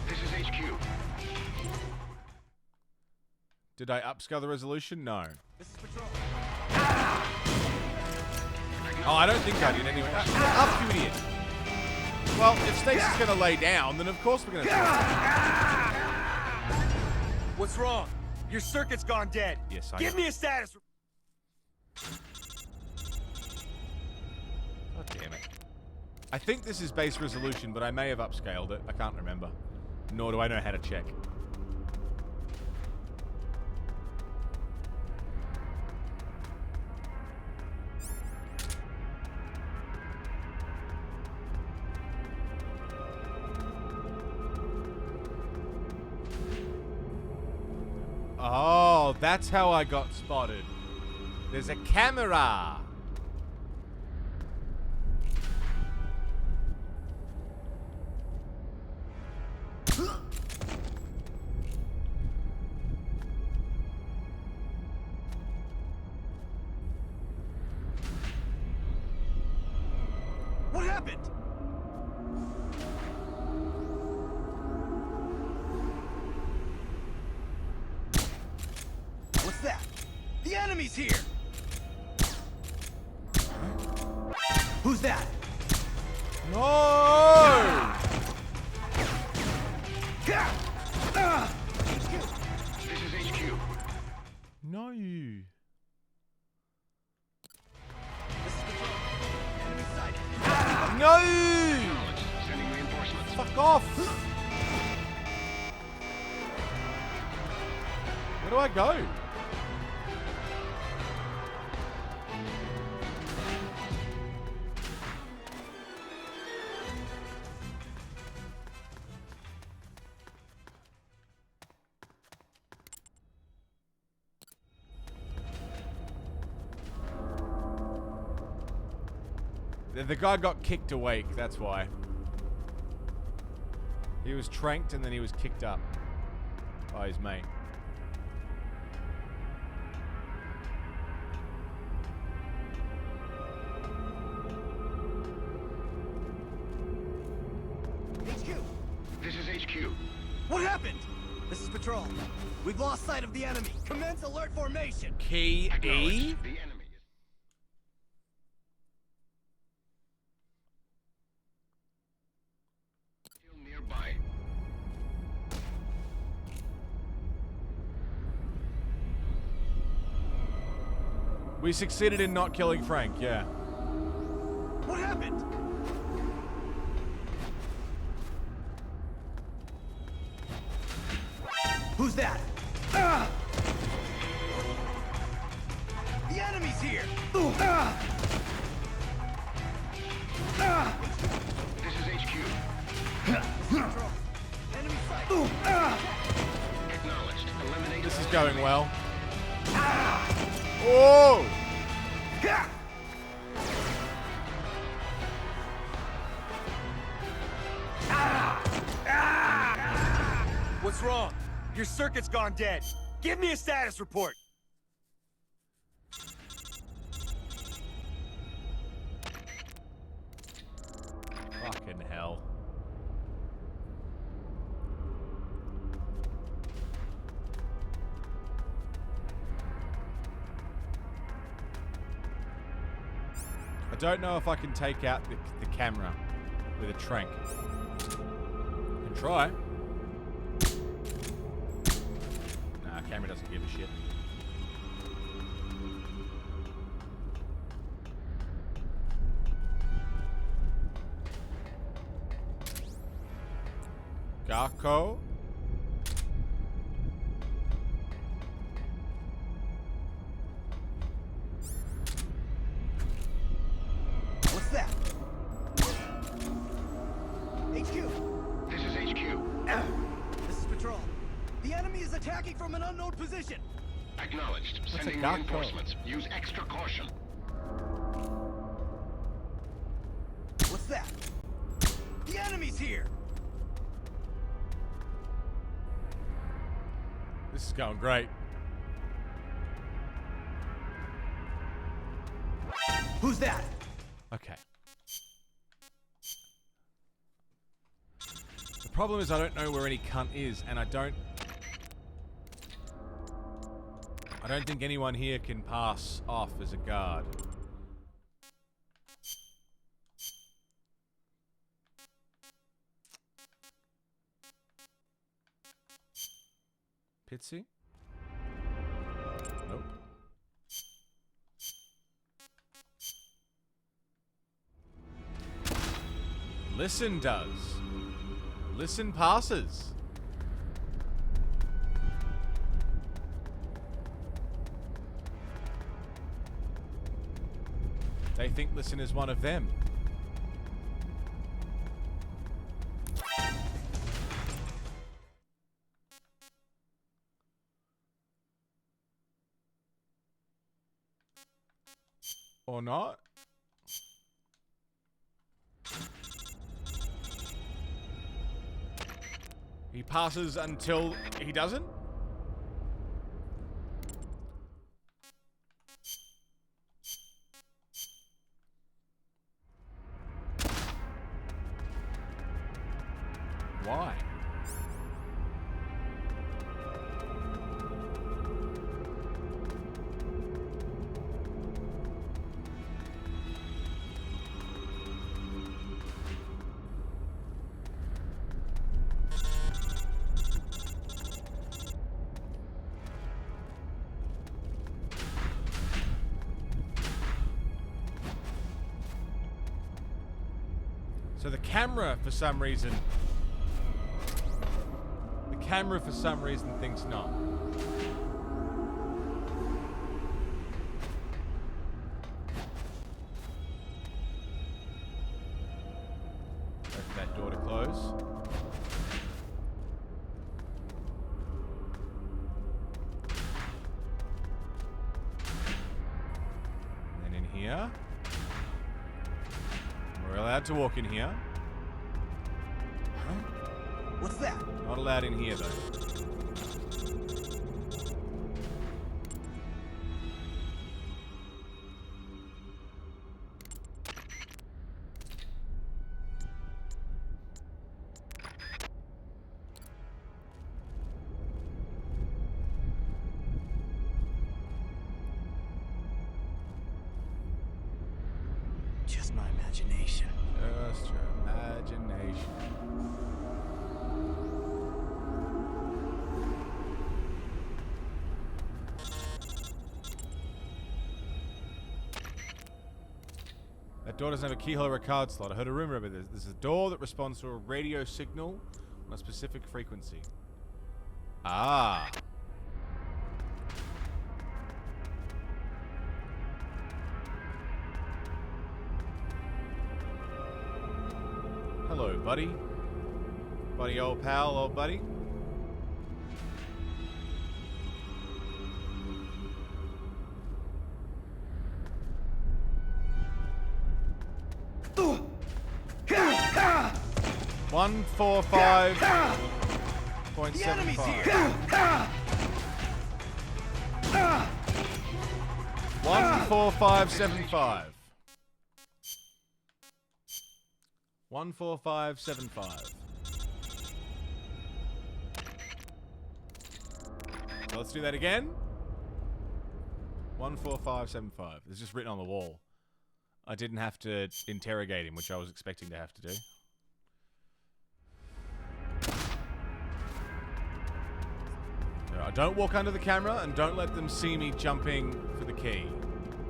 This is HQ. Did I upscale the resolution? No. This is Patrol. Oh, I don't think I did anyway. Up, you idiot. Well, if Stacy's gonna lay down, then of course we're gonna. What's wrong? Your circuit's gone dead. Yes, I Give know. me a status. God damn it. I think this is base resolution, but I may have upscaled it. I can't remember. Nor do I know how to check. Oh, that's how I got spotted. There's a camera. What happened? What's that? The enemy's here! Who's that? No! This is HQ. No. No! Sending reinforcements. Fuck off! Where do I go? The guy got kicked awake, that's why. He was tranked and then he was kicked up by his mate. HQ! This is HQ. What happened? This is Patrol. We've lost sight of the enemy. Commence alert formation. Key E? Acknowledged. The enemy is still nearby. We succeeded in not killing Frank, yeah. What happened? Who's that? The enemy's here! This is HQ. Enemy sight! Acknowledged. Eliminate. This is going well. Oh! What's wrong? Your circuit's gone dead. Give me a status report. Fucking hell. I don't know if I can take out the camera with a trank. I can try. Nah, camera doesn't give a shit. Garko. What's that? HQ! This is HQ. This is Patrol. The enemy is attacking from an unknown position. Acknowledged. Sending Garko? reinforcements. Use extra caution. What's that? The enemy's here! This is going great. Who's that? Okay. The problem is I don't know where any cunt is, and I don't... I don't think anyone here can pass off as a guard. Pitsy? Nope. Listen does. Listen passes. They think Listen is one of them. Or not? He passes until he doesn't? Why? So the camera, for some reason, thinks not. Wait for that door to close. And then in here. We're allowed to walk in here. Huh? What's that? Not allowed in here, though. Just my imagination. Just your imagination. That door doesn't have a keyhole or a card slot. I heard a rumor about this. This is a door that responds to a radio signal on a specific frequency. Ah. Hello, buddy. Buddy, old pal, old buddy. One, 4, 5. The enemy's here. 14575. 14575. So let's do that again. 14575. It's just written on the wall. I didn't have to interrogate him, which I was expecting to have to do. Don't walk under the camera and don't let them see me jumping for the key.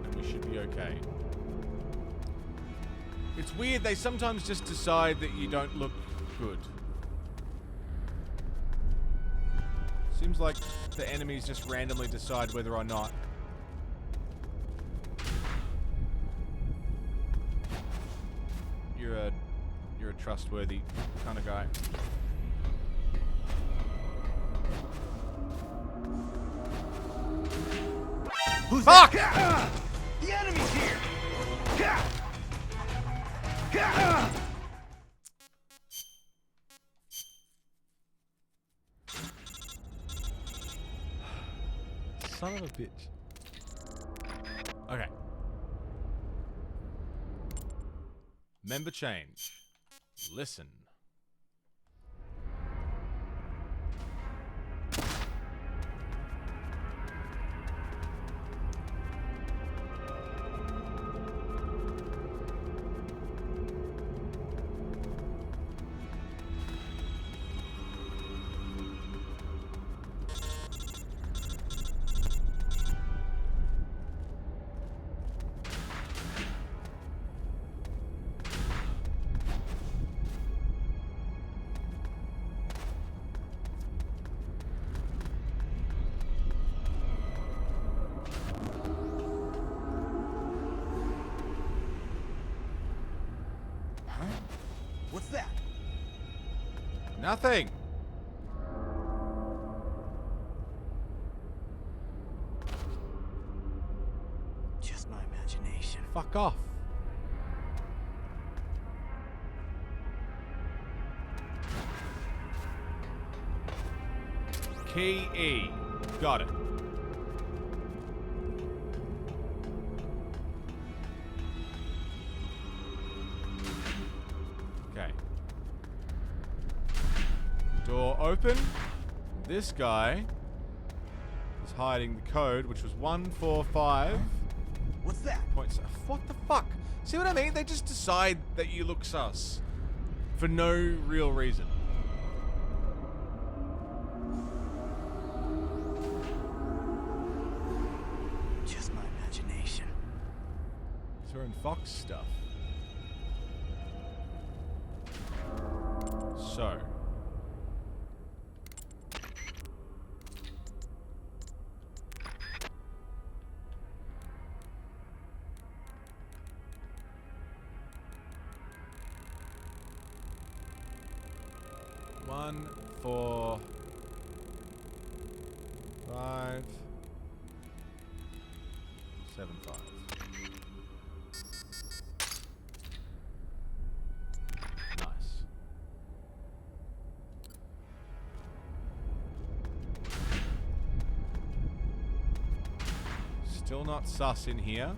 And we should be okay. It's weird, they sometimes just decide that you don't look good. Seems like the enemies just randomly decide whether or not you're a trustworthy kind of guy. Who's Fuck! that? The enemy's here. Son of a bitch. Okay. Member change. Listen. Nothing. Just my imagination. Fuck off. Key E. Got it. Okay. Door open. This guy is hiding the code, which was 145. What's that? Points. What the fuck? See what I mean? They just decide that you look sus for no real reason. Just my imagination. Throwing Fox stuff. So. One, 4, 5, 7, 5. Nice. Still not sus in here.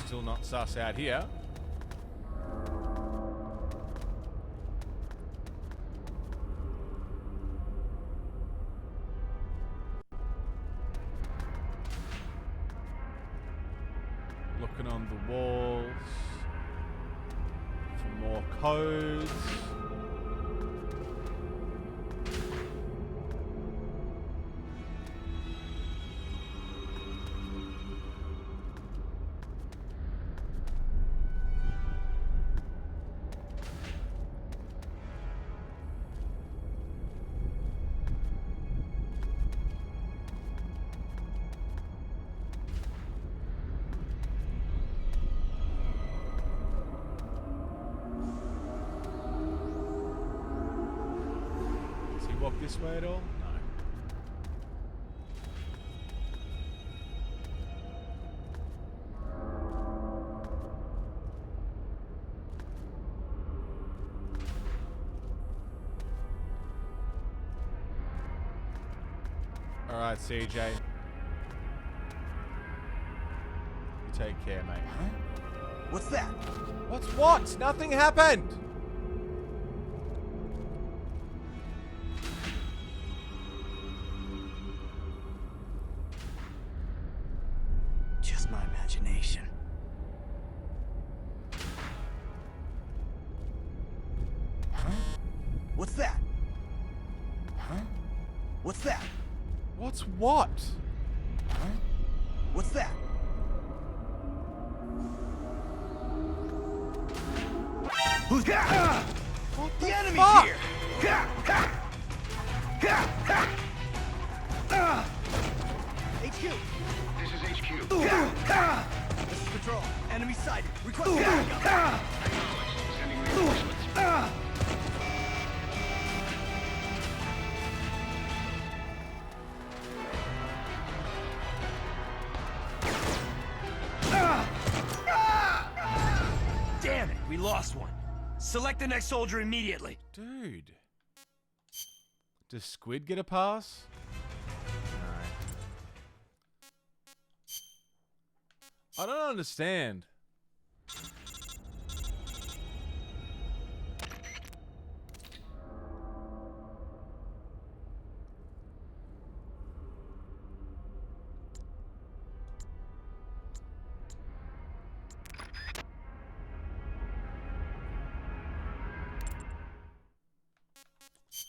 Still not sus out here. Looking on the walls for more codes. Walk this way at all? No. All right, CJ. You take care, mate. What's that? What's what? Nothing happened. Just my imagination. What's that? What's that? What's what? What's that? Who's that? What The enemy's fuck? here! HQ! This is HQ. This is Patrol. Enemy sighted. Request backup. Sending reinforcements. Damn it, we lost one. Select the next soldier immediately. Dude. Does Squid get a pass? No. I don't understand.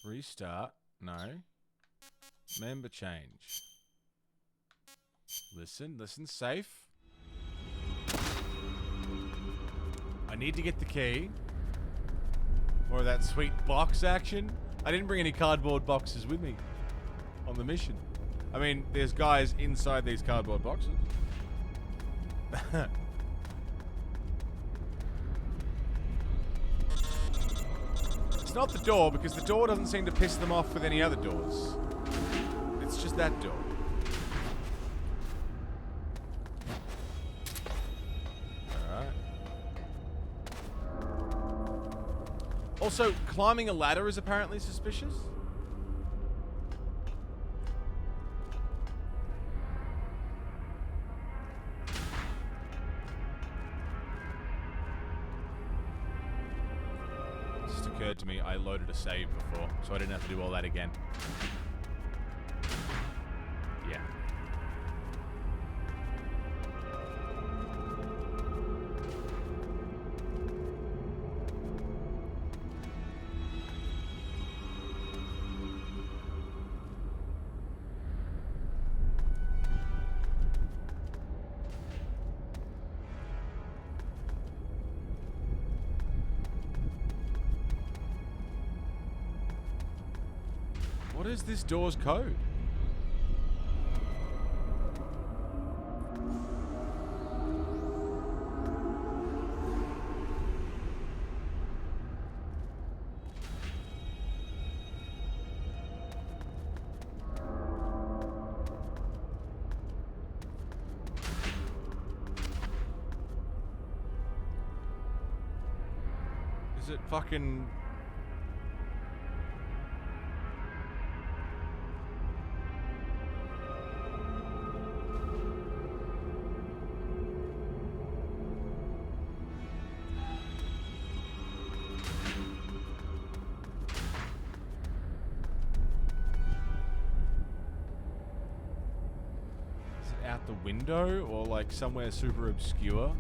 Restart. No. Member change. Listen, safe. I need to get the key. More of that sweet box action. I didn't bring any cardboard boxes with me on the mission. I mean, there's guys inside these cardboard boxes. It's not the door, because the door doesn't seem to piss them off with any other doors. It's just that door. Alright. Also, climbing a ladder is apparently suspicious. Occurred to me, I loaded a save before, so I didn't have to do all that again. Yeah. What is this door's code? Is it fucking... out the window or like somewhere super obscure?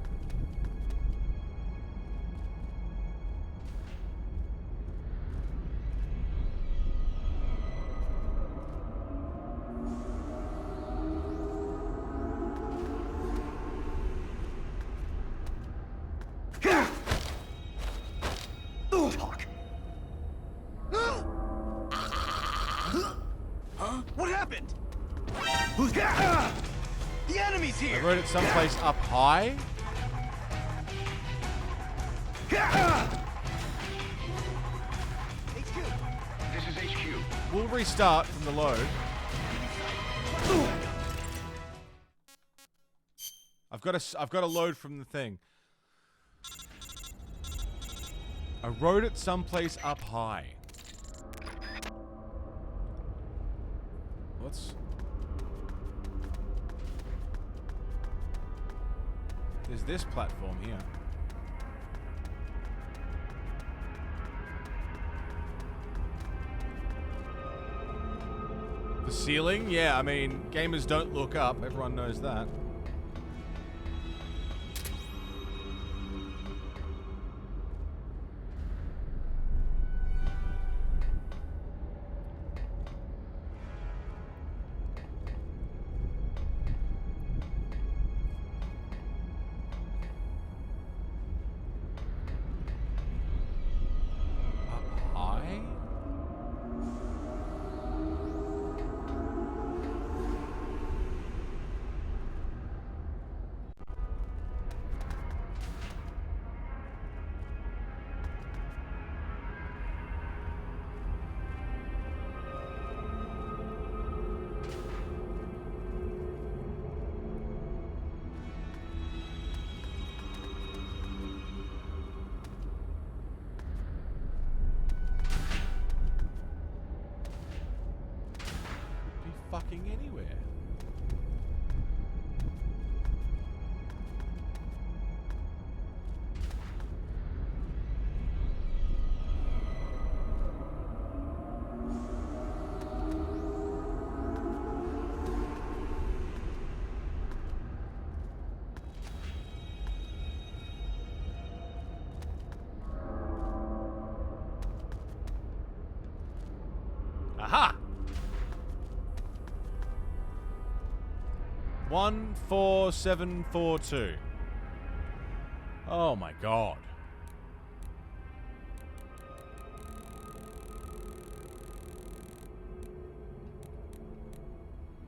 Talk. Huh? What happened? Who's that? The enemy's here! I wrote it someplace up high. HQ. This is HQ. We'll restart from the load. I've got a load from the thing. I wrote it someplace up high. What's... There's this platform here. The ceiling? Yeah, I mean, gamers don't look up. Everyone knows that. Fucking anywhere. Aha! 14742. Oh my god.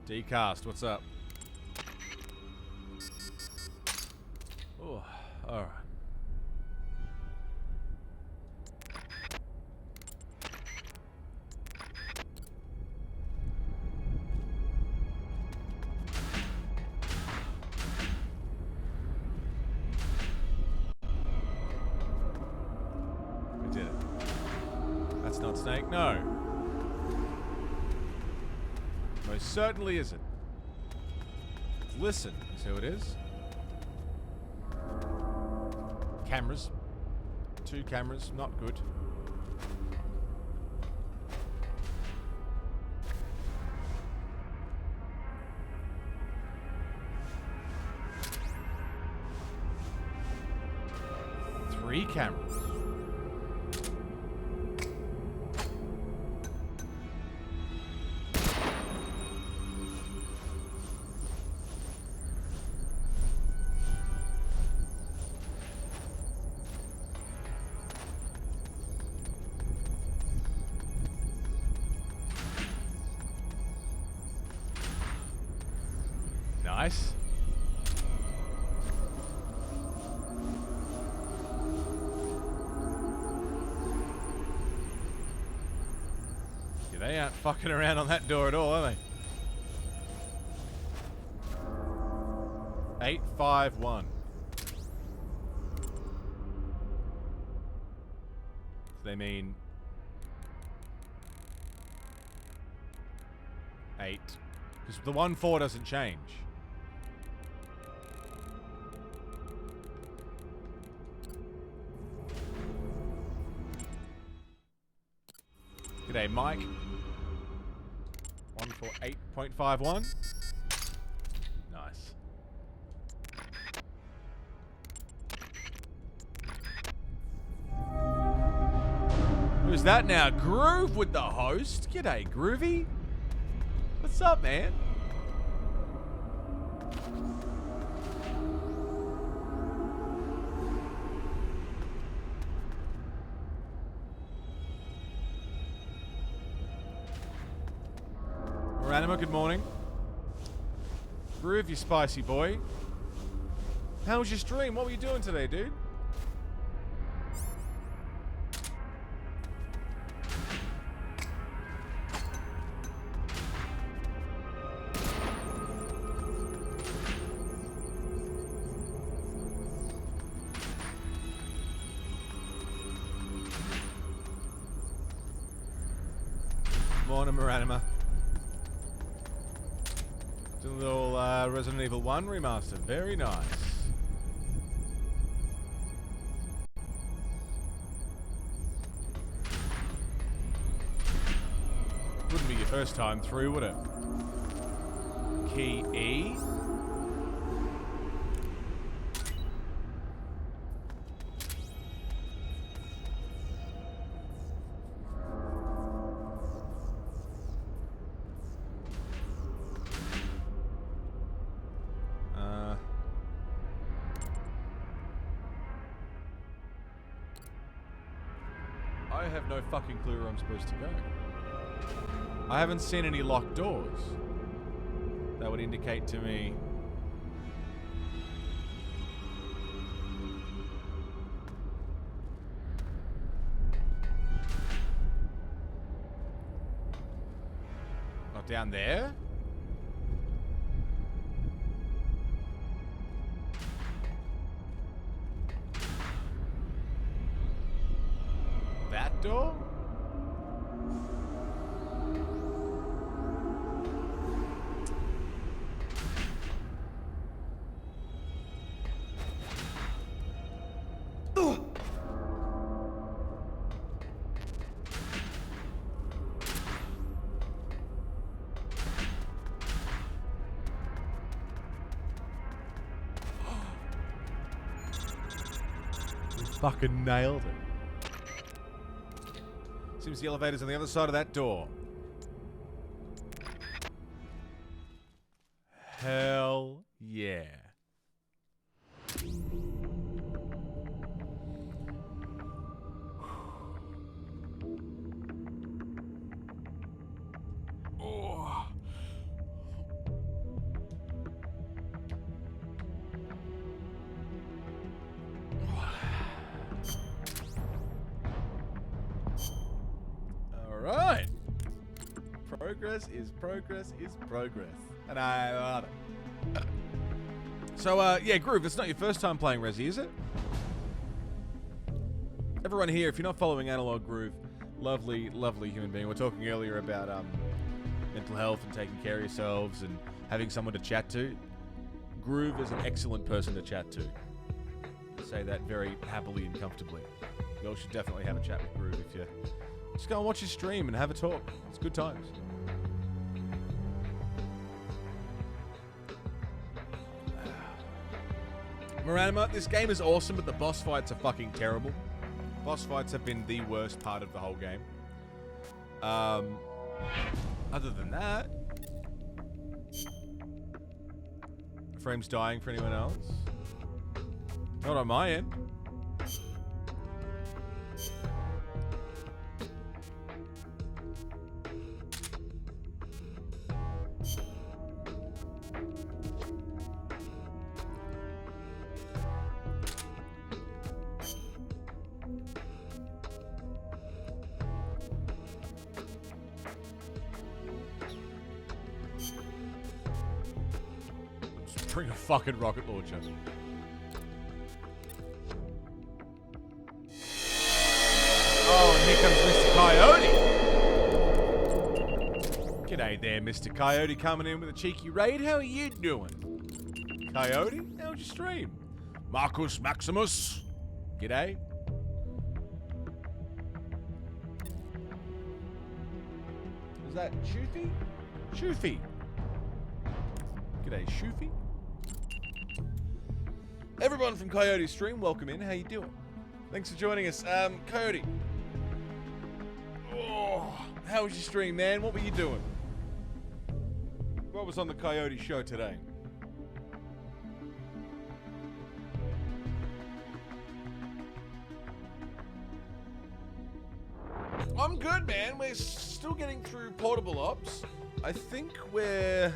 Decast, what's up? Oh, alright. We did it. That's not Snake, no. Most certainly isn't. Listen, is who it is. Cameras. 2 cameras, not good. Three cameras. Nice. Yeah, they aren't fucking around on that door at all, are they? 851. They mean 8. Because the 1-4 doesn't change. G'day, Mike. 148.51. Nice. Who's that now? Groove with the host? G'day, Groovy. What's up, man? Ranima, good morning. Groove, you spicy boy. How was your stream? What were you doing today, dude? Morning, Maranima. A little Resident Evil 1 remaster. Very nice. Wouldn't be your first time through, would it? Key E. I have no fucking clue where I'm supposed to go. I haven't seen any locked doors. That would indicate to me... Not down there? That door? We fucking nailed it. Seems the elevator's on the other side of that door. Hell yeah. Oh. Progress is progress is progress. And I love it. So, yeah, Groove, it's not your first time playing Resi, is it? Everyone here, if you're not following Analog Groove, lovely, lovely human being. We're talking earlier about mental health and taking care of yourselves and having someone to chat to. Groove is an excellent person to chat to. I say that very happily and comfortably. You all should definitely have a chat with Groove if you just go and watch his stream and have a talk. It's good times. Moranima, this game is awesome, but the boss fights are fucking terrible. Boss fights have been the worst part of the whole game. Other than that... Frame's dying for anyone else? Not on my end. Bring a fucking rocket launcher. Oh, and here comes Mr. Coyote. G'day there, Mr. Coyote, coming in with a cheeky raid. How are you doing? Coyote, how's your stream? Marcus Maximus. G'day. Is that Shoofy? Shoofy. G'day, Shoofy. Everyone from Coyote's stream, welcome in. How you doing? Thanks for joining us. Coyote. Oh, how was your stream, man? What were you doing? What was on the Coyote show today? I'm good, man. We're still getting through portable ops. I think we're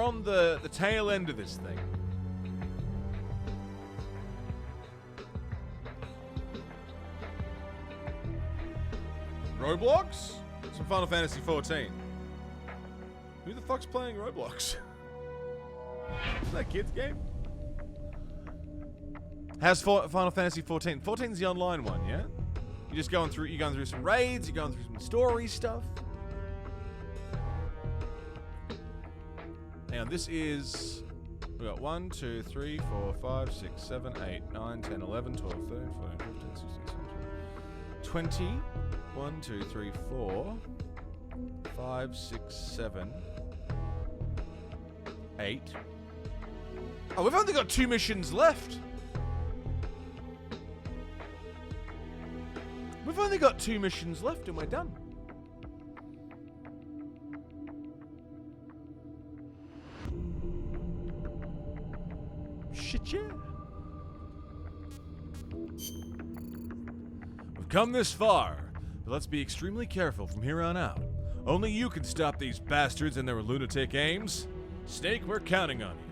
on the tail end of this thing. Roblox? Some Final Fantasy 14. Who the fuck's playing Roblox? Is that a kid's game? How's Final Fantasy 14? 14's the online one, yeah? You're going through some raids, you're going through some story stuff. Hang on, this is... We got 1, 2, 3, 4, 5, 6, 7, 8, 9, 10, 11, 12, 13, 14, 15, 16, 17, 20. 1, 2, 3, 4, 5, 6, 7, 8. Oh, we've only got 2 missions left. We've only got 2 missions left and we're done. Shit, yeah. We've come this far, but let's be extremely careful from here on out. Only you can stop these bastards and their lunatic aims. Snake, we're counting on you.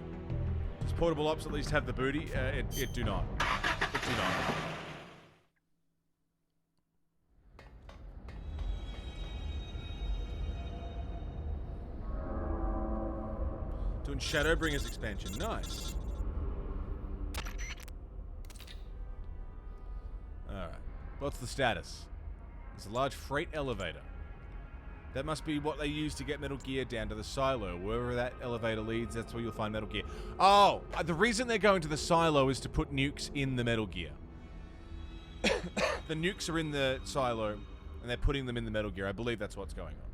Does Portable Ops at least have the booty? It do not. It do not. Doing Shadowbringers expansion. Nice. Alright. What's the status? There's a large freight elevator. That must be what they use to get Metal Gear down to the silo. Wherever that elevator leads, that's where you'll find Metal Gear. Oh! The reason they're going to the silo is to put nukes in the Metal Gear. The nukes are in the silo, and they're putting them in the Metal Gear. I believe that's what's going on.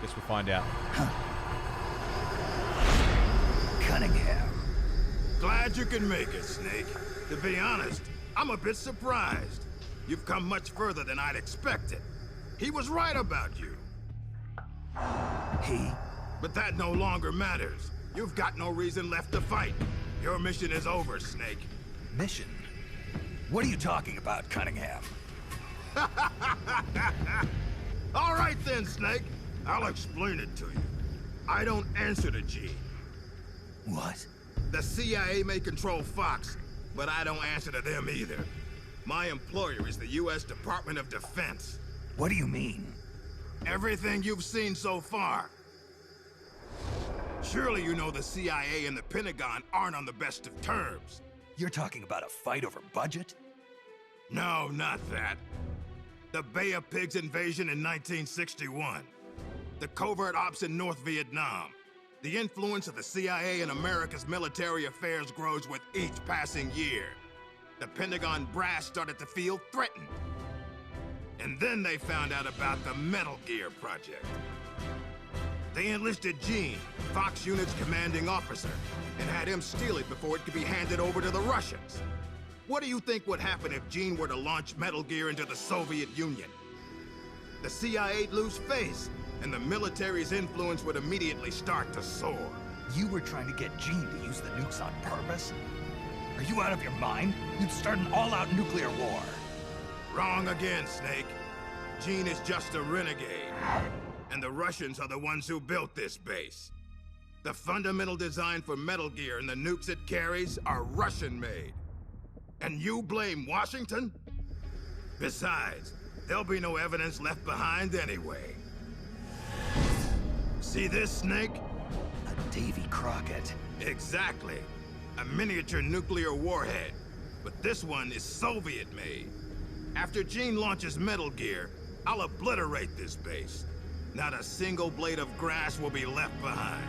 Guess we'll find out. Cunningham. Glad you can make it, Snake. To be honest, I'm a bit surprised. You've come much further than I'd expected. He was right about you. He? But that no longer matters. You've got no reason left to fight. Your mission is over, Snake. Mission? What are you talking about, Cunningham? All right then, Snake. I'll explain it to you. I don't answer to G. What? The CIA may control Fox, but I don't answer to them either. My employer is the U.S. Department of Defense. What do you mean? Everything you've seen so far. Surely you know the CIA and the Pentagon aren't on the best of terms. You're talking about a fight over budget? No, not that. The Bay of Pigs invasion in 1961. The covert ops in North Vietnam. The influence of the CIA in America's military affairs grows with each passing year. The Pentagon brass started to feel threatened. And then they found out about the Metal Gear project. They enlisted Gene, Fox Unit's commanding officer, and had him steal it before it could be handed over to the Russians. What do you think would happen if Gene were to launch Metal Gear into the Soviet Union? The CIA'd lose face, and the military's influence would immediately start to soar. You were trying to get Gene to use the nukes on purpose? Are you out of your mind? You'd start an all-out nuclear war. Wrong again, Snake. Gene is just a renegade. And the Russians are the ones who built this base. The fundamental design for Metal Gear and the nukes it carries are Russian-made. And you blame Washington? Besides, there'll be no evidence left behind anyway. See this, Snake? A Davy Crockett. Exactly. A miniature nuclear warhead. But this one is Soviet-made. After Gene launches Metal Gear, I'll obliterate this base. Not a single blade of grass will be left behind.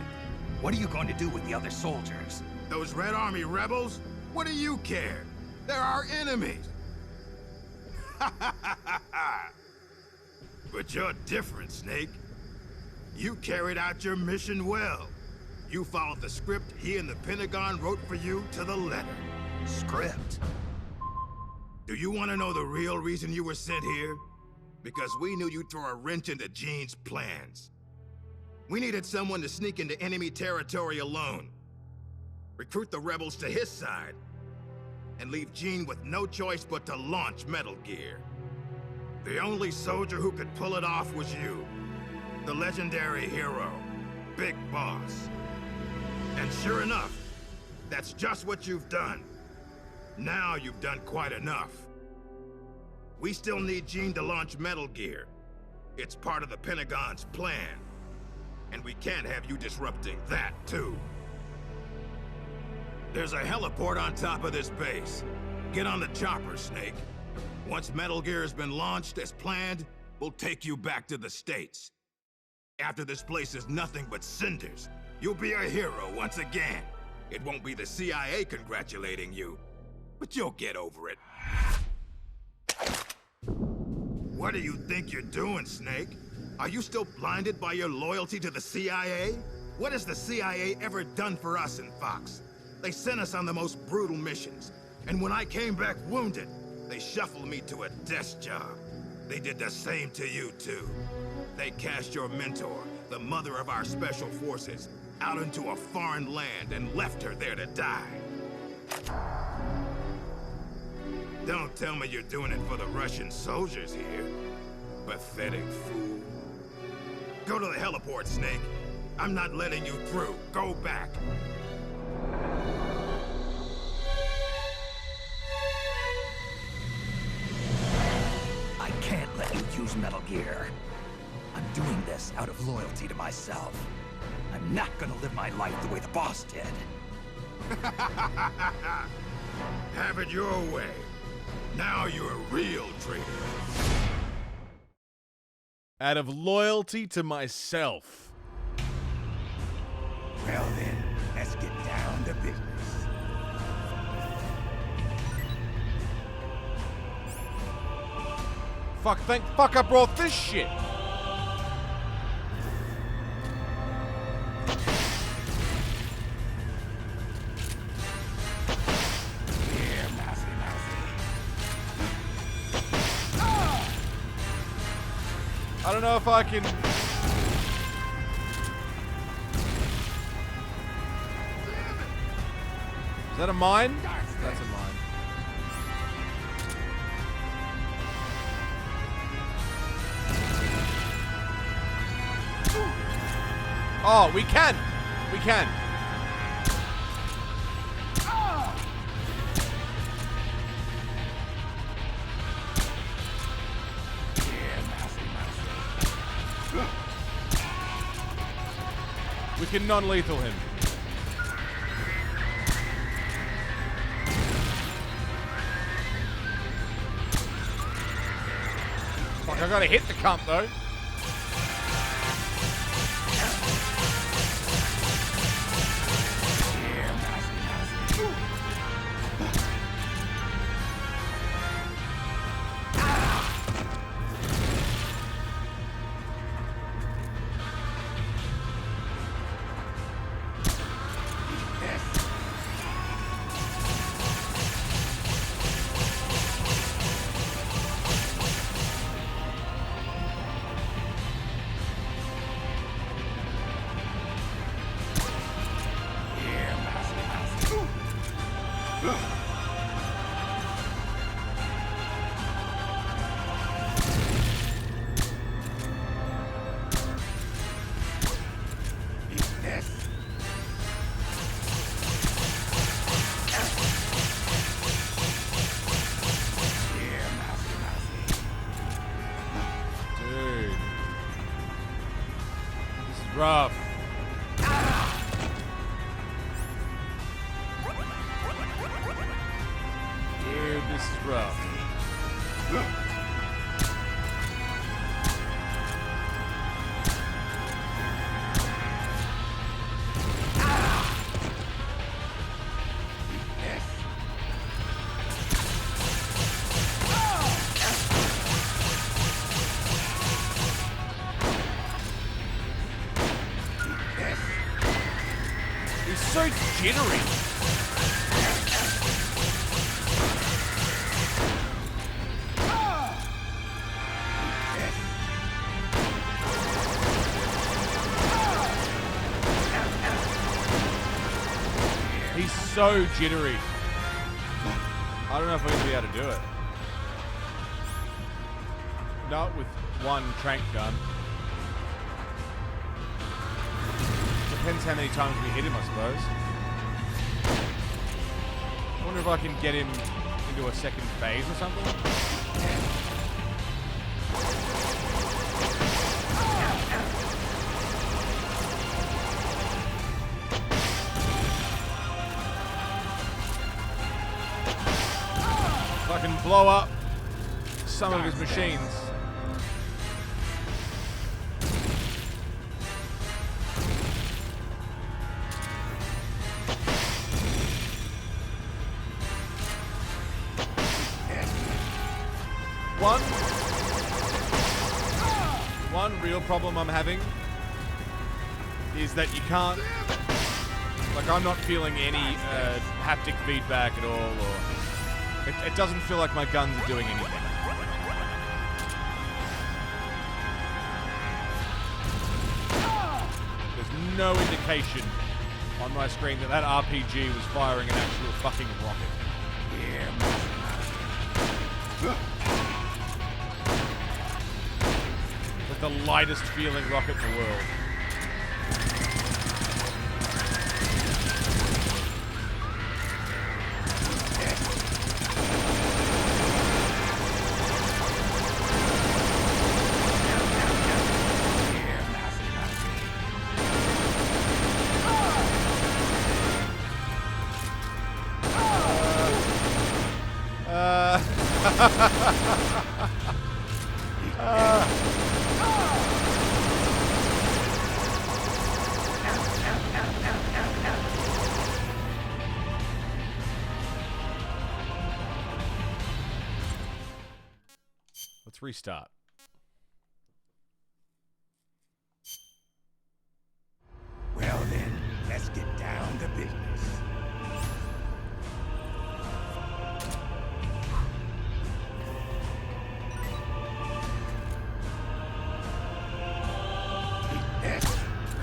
What are you going to do with the other soldiers? Those Red Army rebels? What do you care? They're our enemies. But you're different, Snake. You carried out your mission well. You followed the script he and the Pentagon wrote for you to the letter. Script? Do you want to know the real reason you were sent here? Because we knew you'd throw a wrench into Gene's plans. We needed someone to sneak into enemy territory alone, recruit the rebels to his side, and leave Gene with no choice but to launch Metal Gear. The only soldier who could pull it off was you, the legendary hero, Big Boss. And sure enough, that's just what you've done. Now you've done quite enough. We still need Gene to launch Metal Gear. It's part of the Pentagon's plan. And we can't have you disrupting that, too. There's a heliport on top of this base. Get on the chopper, Snake. Once Metal Gear has been launched as planned, we'll take you back to the States. After this place is nothing but cinders, you'll be a hero once again. It won't be the CIA congratulating you, but you'll get over it. What do you think you're doing, Snake? Are you still blinded by your loyalty to the CIA? What has the CIA ever done for us in Fox? They sent us on the most brutal missions, and when I came back wounded, they shuffled me to a desk job. They did the same to you, too. They cast your mentor, the mother of our special forces, out into a foreign land and left her there to die. Don't tell me you're doing it for the Russian soldiers here. Pathetic fool. Go to the heliport, Snake. I'm not letting you through. Go back. I can't let you use Metal Gear. I'm doing this out of loyalty to myself. I'm not gonna live my life the way the boss did. Have it your way. Now you're a real traitor. Out of loyalty to myself. Well then, let's get down to business. Fuck, I brought this shit. I don't know if I can... Is that a mine? That's a mine. Oh, we can! We can. can non-lethal him. Fuck, I gotta hit the cunt though. Rough. Dude, this is rough. So jittery. He's so jittery. I don't know if we're going to be able to do it. Not with one trank gun. Depends how many times we hit him, I suppose. I wonder if I can get him into a second phase or something. If I can blow up some of his machines. One real problem I'm having is that you can't, like, I'm not feeling any haptic feedback at all, or it doesn't feel like my guns are doing anything. There's no indication on my screen that that RPG was firing an actual fucking rocket. The lightest feeling rocket in the world. Let's restart. Well then, let's get down to business.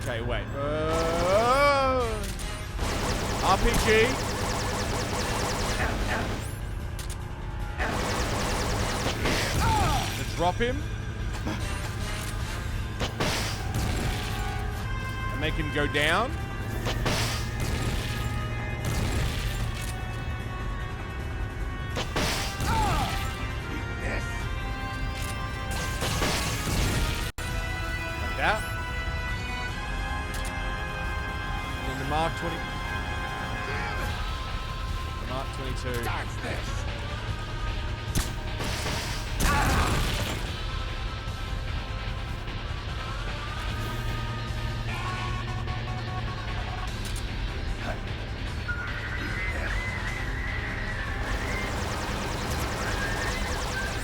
Okay, wait. RPG. Drop him. And make him go down. Like that. 22.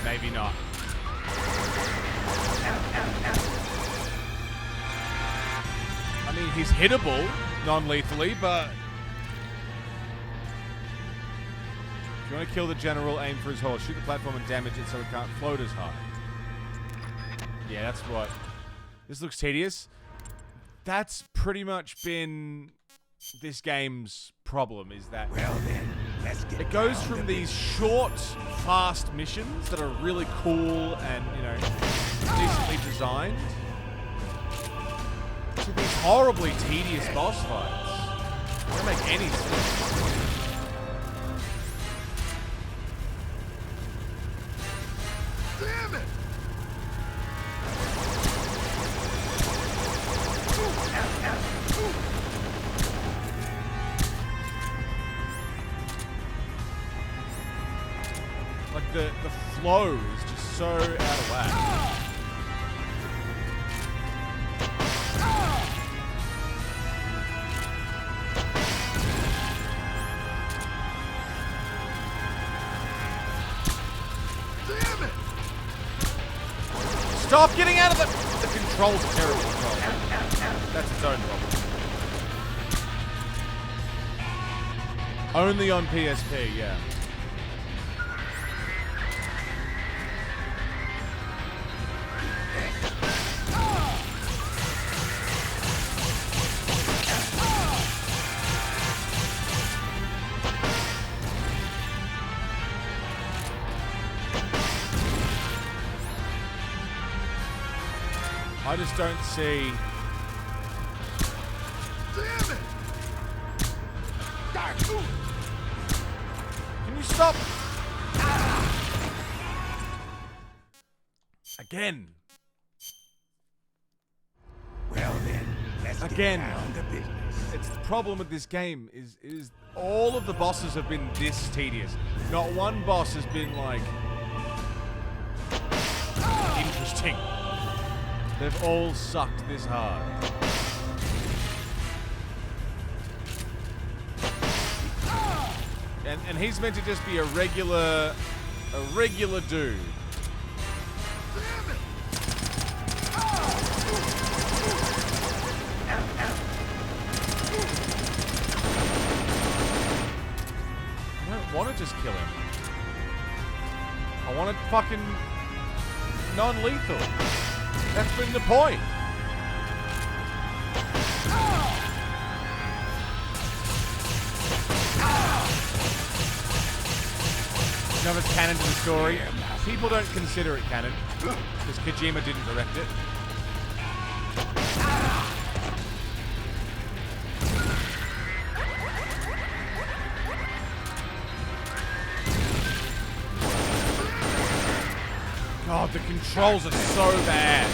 Maybe not. I mean, he's hittable non-lethally, but if you want to kill the general, aim for his horse. Shoot the platform and damage it so it can't float as high. Yeah, that's what. This looks tedious. That's pretty much been this game's problem, is that it goes from these short, fast missions that are really cool and, you know, decently designed to these horribly tedious boss fights. They don't make any sense. Damn it! Like the flow is just so out of whack. Damn it! Stop getting out of the controls are terrible control. That's its own problem. Only on PSP, yeah. I just don't see. Damn it! Can you stop? Again. Well then, let's Again. get down to business. It's the problem with this game is all of the bosses have been this tedious. Not one boss has been like interesting. They've all sucked this hard. And he's meant to just be a regular dude. I don't want to just kill him. I want it fucking non-lethal. That's been the point. You know, it's canon to the story. People don't consider it canon because Kojima didn't direct it. God, the controls are so bad.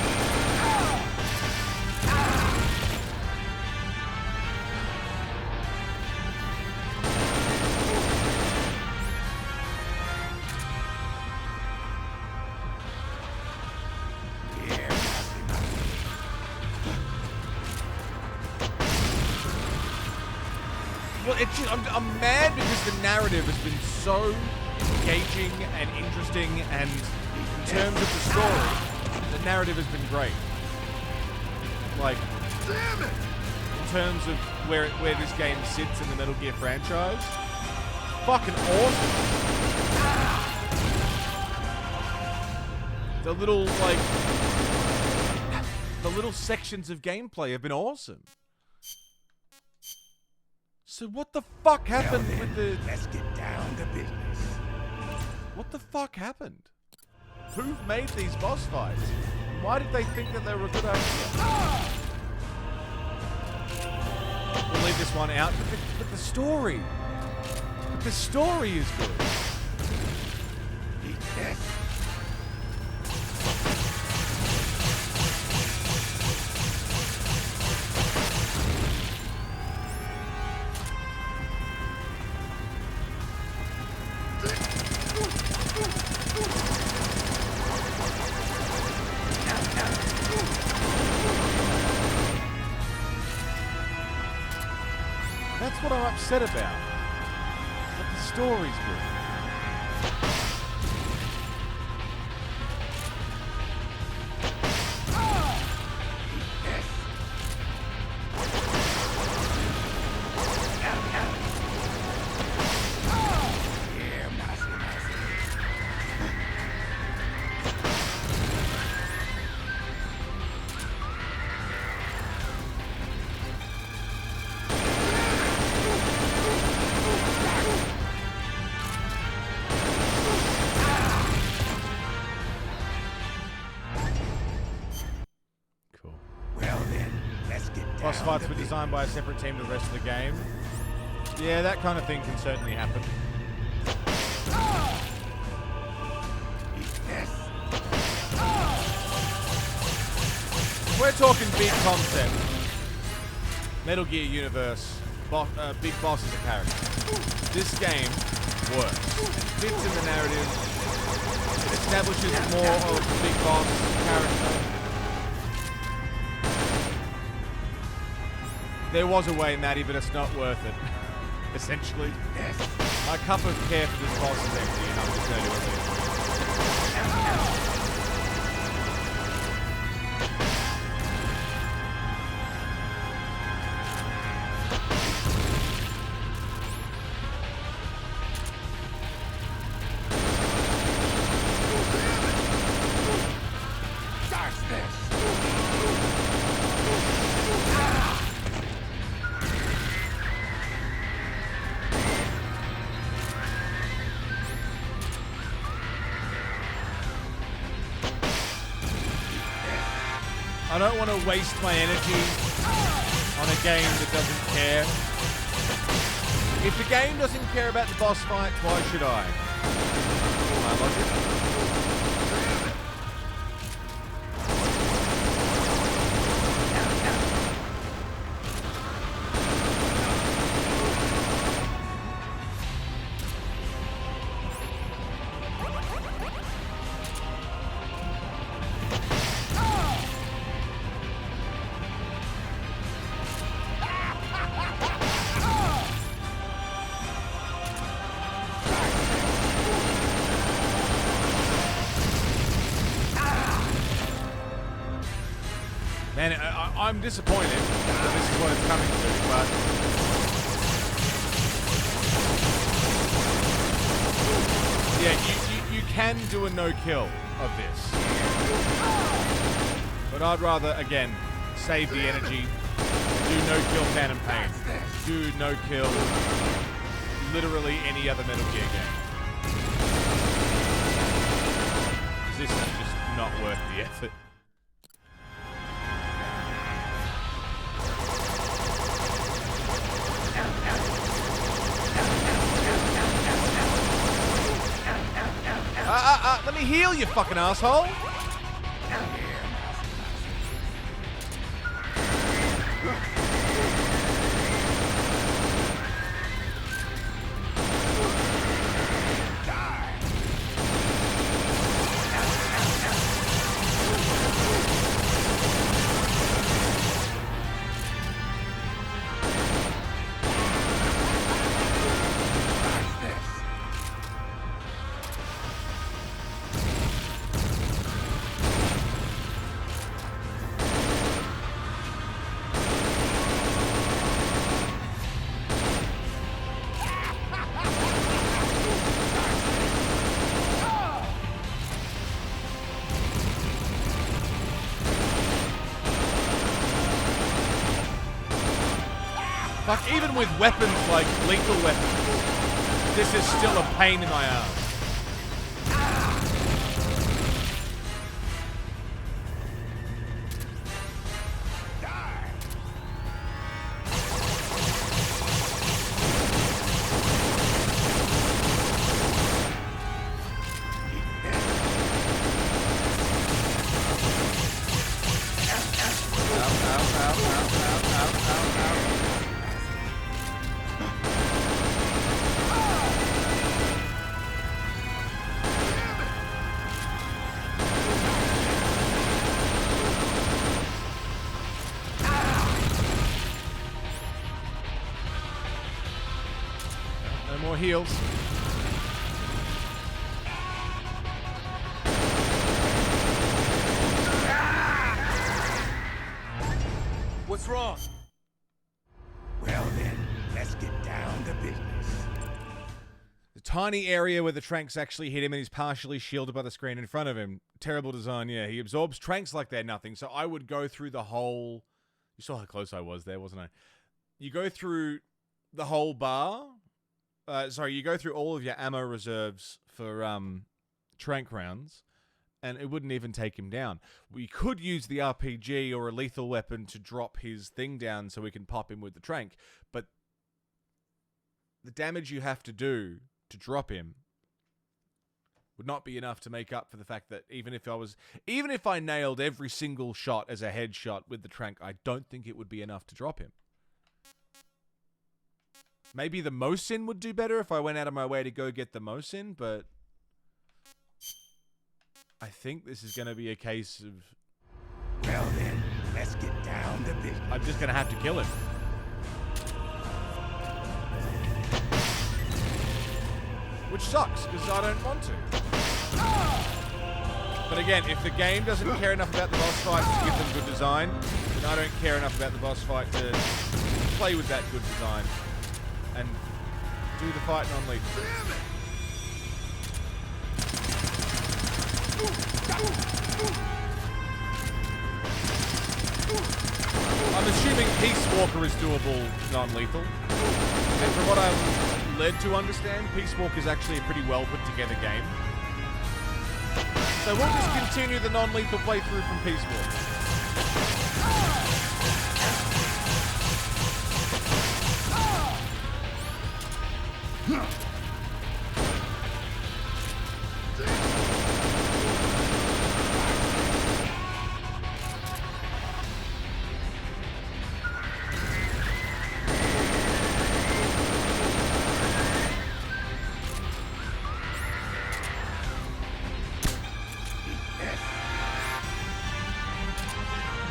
Well, it's just, I'm mad because the narrative has been so engaging and interesting, and in terms of the story, the narrative has been great. Like, Damn it! in terms of where this game sits in the Metal Gear franchise, fucking awesome. The little sections of gameplay have been awesome. So what the fuck happened with the... Let's get down to business. What the fuck happened? Who made these boss fights? Why did they think that they were a good idea? We'll leave this one out, but the story... But the story is good. upset about. But the story's good. Boss fights were designed by a separate team to the rest of the game. Yeah, that kind of thing can certainly happen. We're talking big concept. Metal Gear universe. Big boss is a character. This game works. It fits in the narrative. It establishes more of the big boss character. There was a way, Maddie, but it's not worth it. Essentially. My cup of care for this boss is empty, and I'm just going to do it. I don't want to waste my energy on a game that doesn't care. If the game doesn't care about the boss fights, why should I? My logic. Man, I'm disappointed that this is what it's coming to, but yeah, you can do a no-kill of this, but I'd rather, again, save the energy, do no-kill Phantom Pain, do no-kill literally any other Metal Gear game. This is just not worth the effort. Let me heal you, fucking asshole. Fuck, even with weapons like lethal weapons, this is still a pain in my ass. heals. What's wrong? Well then, let's get down to business. The tiny area where the tranks actually hit him and he's partially shielded by the screen in front of him. Terrible design, yeah. He absorbs tranks like they're nothing, so I would go through the whole... You saw how close I was there, wasn't I? You go through the whole bar. Sorry, you go through all of your ammo reserves for trank rounds, and it wouldn't even take him down. We could use the RPG or a lethal weapon to drop his thing down so we can pop him with the trank, but the damage you have to do to drop him would not be enough to make up for the fact that even if I nailed every single shot as a headshot with the trank, I don't think it would be enough to drop him. Maybe the Mosin would do better if I went out of my way to go get the Mosin, but I think this is going to be a case of... Well then, let's get down to business. I'm just going to have to kill him. Which sucks, because I don't want to. But again, if the game doesn't care enough about the boss fights to give them good design, then I don't care enough about the boss fight to play with that good design and do the fight non-lethal. I'm assuming Peace Walker is doable non-lethal. And from what I'm led to understand, Peace Walker is actually a pretty well put together game. So we'll just continue the non-lethal playthrough from Peace Walker.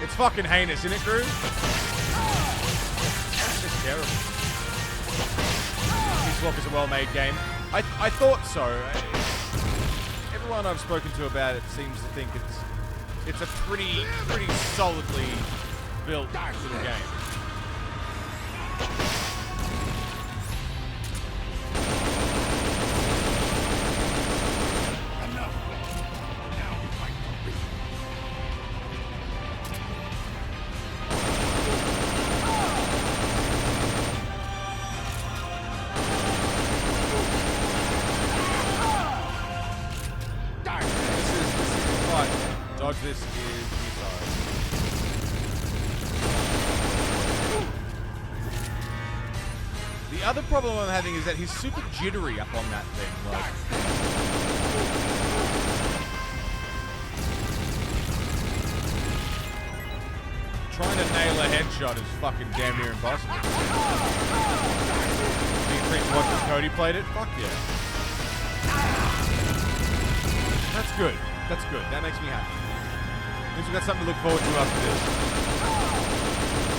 It's fucking heinous, isn't it, Drew? It's terrible. Peace Walker's a well-made game. I thought so. Everyone I've spoken to about it seems to think it's a pretty solidly built little game. This is the other problem I'm having is that he's super jittery up on that thing. Like, trying to nail a headshot is fucking damn near impossible. Do you think watching Cody played it? Fuck yeah. That's good. That's good. That makes me happy. Means we've got something to look forward to after this.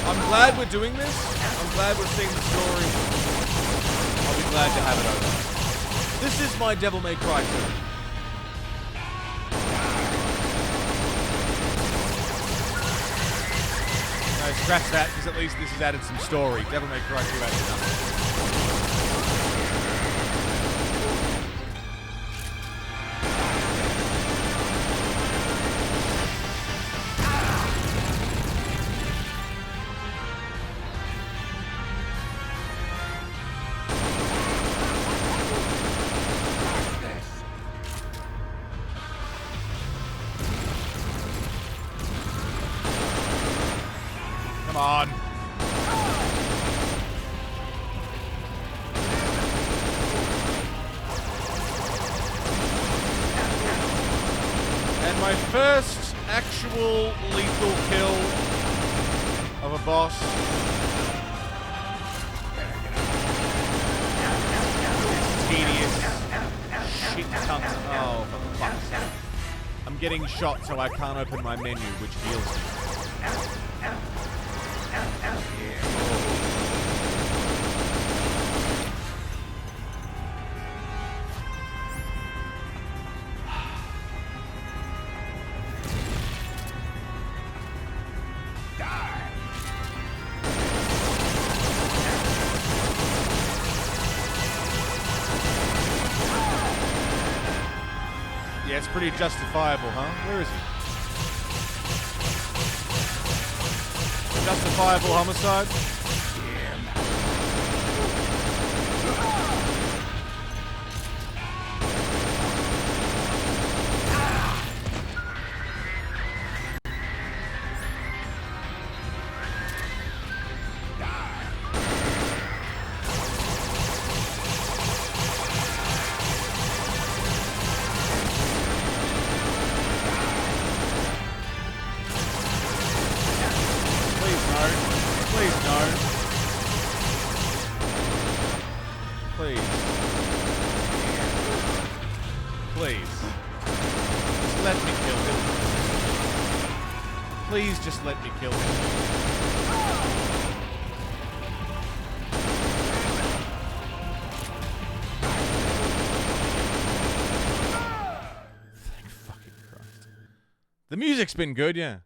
I'm glad we're doing this. I'm glad we're seeing the story. I'll be glad to have it over. This is my Devil May Cry 2. No, scratch that, because at least this has added some story. Devil May Cry 2 added nothing. Come on. And my first actual lethal kill of a boss. Tedious. Shit cunt. Oh, for fuck's sake. I'm getting shot so I can't open my menu, which heals me. Yeah, it's pretty justifiable, huh? Where is he? Justifiable homicide? Please just let me kill him. Thank fucking Christ. The music's been good, yeah.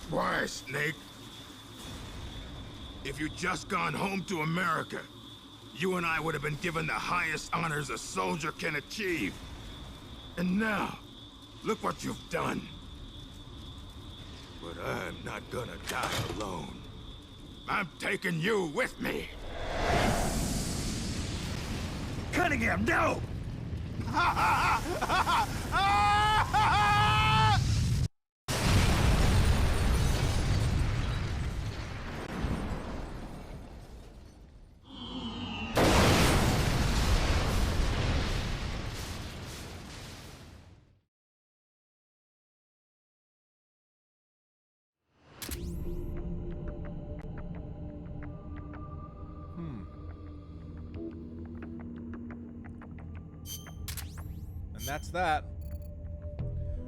Why, Snake? If you'd just gone home to America, you and I would have been given the highest honors a soldier can achieve. And now, look what you've done. But I'm not gonna die alone. I'm taking you with me. Cunningham, no! And that's that.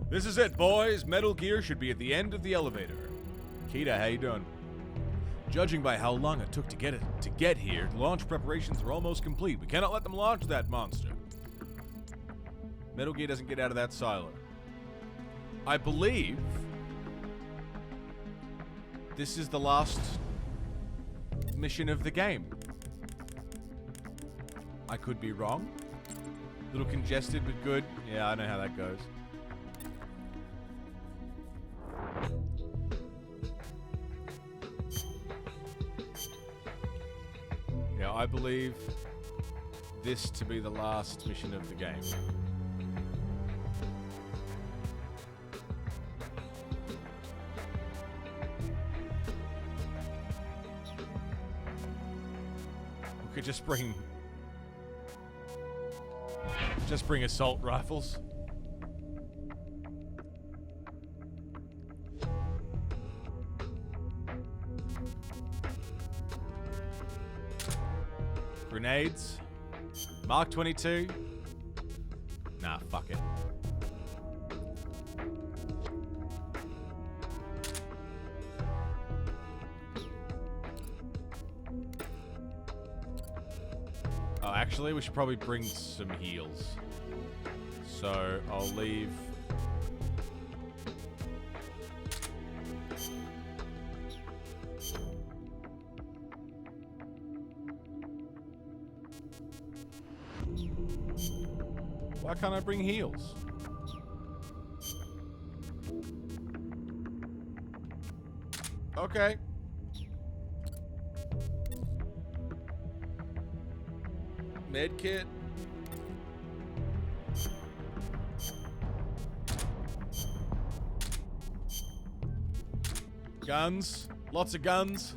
This is it, boys. Metal Gear should be at the end of the elevator. Kita, how you doing? Judging by how long it took to get here, launch preparations are almost complete. We cannot let them launch that monster. Metal Gear doesn't get out of that silo. I believe this is the last mission of the game. I could be wrong. A little congested, but good. Yeah, I know how that goes. Yeah, I believe this to be the last mission of the game. We could just bring assault rifles. Grenades. Mark 22. Nah, fuck it. Oh, actually, we should probably bring some heals. So, I'll leave... Why can't I bring heals? Okay. Medkit. Guns. Lots of guns.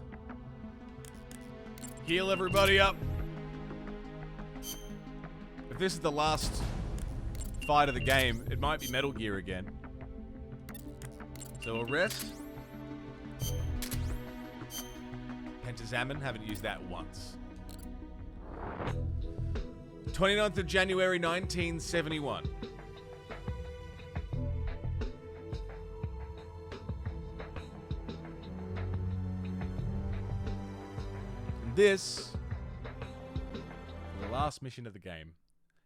Heal everybody up. If this is the last fight of the game, it might be Metal Gear again. So we'll rest. Pentazamin, haven't used that once. 29th of January 1971. And this, the last mission of the game,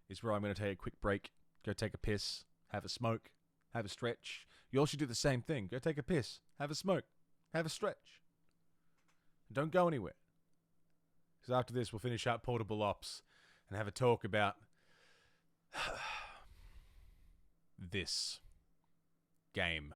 is where I'm going to take a quick break, go take a piss, have a smoke, have a stretch. You all should do the same thing. Go take a piss, have a smoke, have a stretch. And don't go anywhere. Because after this, we'll finish up Portable Ops and have a talk about This game.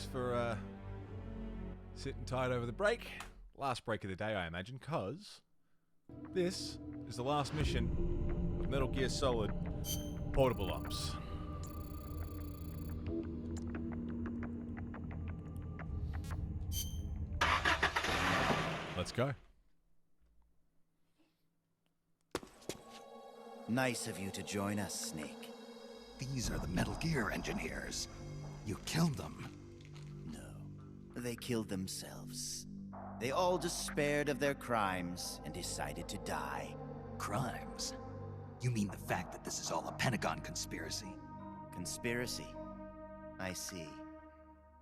Thanks for sitting tight over the break. Last break of the day, I imagine, because this is the last mission of Metal Gear Solid Portable Ops. Let's go. Nice of you to join us, Snake. These are the Metal Gear engineers. You killed them. No, they killed themselves. They all despaired of their crimes and decided to die. Crimes? You mean the fact that this is all a Pentagon conspiracy? Conspiracy? I see.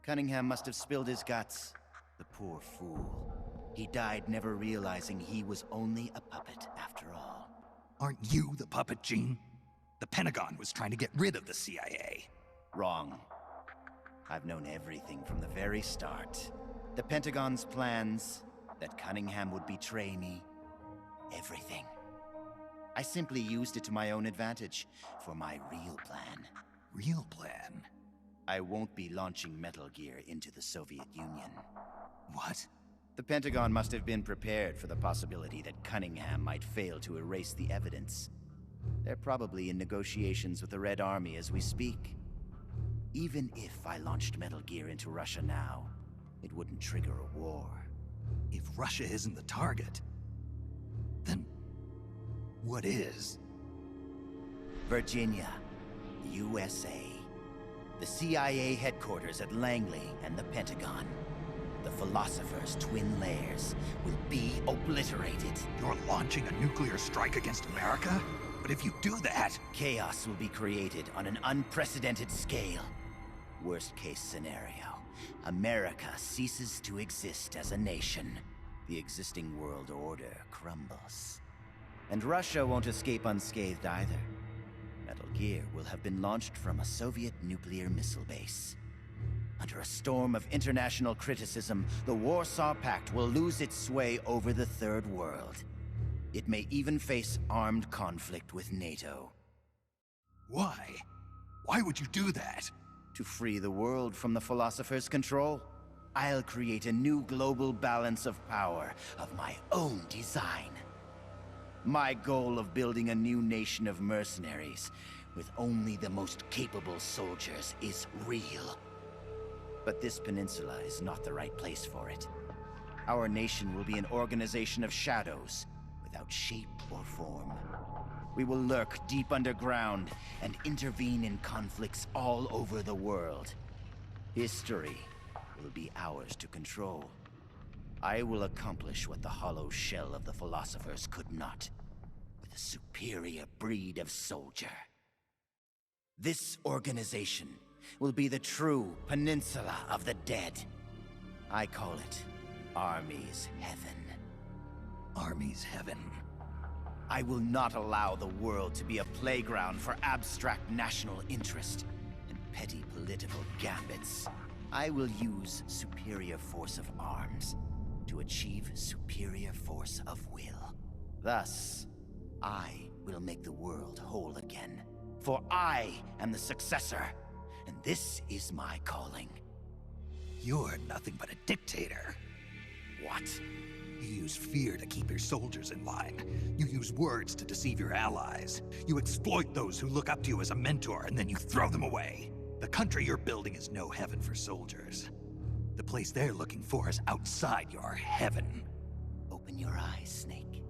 Cunningham must have spilled his guts. The poor fool. He died never realizing he was only a puppet after all. Aren't you the puppet, Gene? The Pentagon was trying to get rid of the CIA. Wrong. I've known everything from the very start. The Pentagon's plans, that Cunningham would betray me. Everything. I simply used it to my own advantage, for my real plan. Real plan? I won't be launching Metal Gear into the Soviet Union. What? The Pentagon must have been prepared for the possibility that Cunningham might fail to erase the evidence. They're probably in negotiations with the Red Army as we speak. Even if I launched Metal Gear into Russia now, it wouldn't trigger a war. If Russia isn't the target, then what is? Virginia, USA. The CIA headquarters at Langley and the Pentagon. The Philosopher's twin lairs will be obliterated. You're launching a nuclear strike against America? But if you do that... Chaos will be created on an unprecedented scale. Worst case scenario. America ceases to exist as a nation. The existing world order crumbles. And Russia won't escape unscathed either. Metal Gear will have been launched from a Soviet nuclear missile base. Under a storm of international criticism, the Warsaw Pact will lose its sway over the Third World. It may even face armed conflict with NATO. Why? Why would you do that? To free the world from the Philosopher's control, I'll create a new global balance of power of my own design. My goal of building a new nation of mercenaries with only the most capable soldiers is real. But this peninsula is not the right place for it. Our nation will be an organization of shadows, without shape or form. We will lurk deep underground and intervene in conflicts all over the world. History will be ours to control. I will accomplish what the hollow shell of the Philosophers could not, with a superior breed of soldier. This organization will be the true Peninsula of the Dead. I call it Army's Heaven. Army's Heaven. I will not allow the world to be a playground for abstract national interest and petty political gambits. I will use superior force of arms to achieve superior force of will. Thus, I will make the world whole again. For I am the successor, and this is my calling. You're nothing but a dictator. What? You use fear to keep your soldiers in line. You use words to deceive your allies. You exploit those who look up to you as a mentor, and then you throw them away. The country you're building is no heaven for soldiers. The place they're looking for is outside your heaven. Open your eyes, Snake.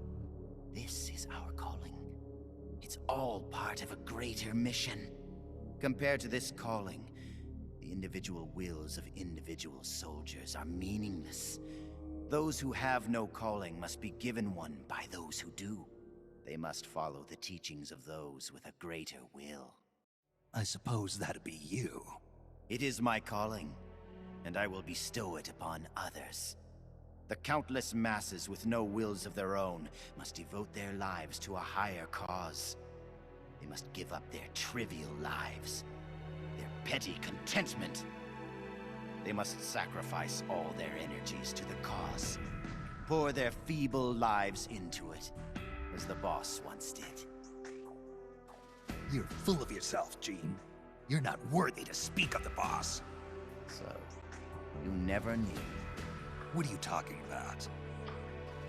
This is our calling. It's all part of a greater mission. Compared to this calling, the individual wills of individual soldiers are meaningless. Those who have no calling must be given one by those who do. They must follow the teachings of those with a greater will. I suppose that'd be you. It is my calling, and I will bestow it upon others. The countless masses with no wills of their own must devote their lives to a higher cause. They must give up their trivial lives, their petty contentment. They must sacrifice all their energies to the cause, pour their feeble lives into it, as the boss once did. You're full of yourself, Gene. You're not worthy to speak of the boss. So, You never knew. What are you talking about?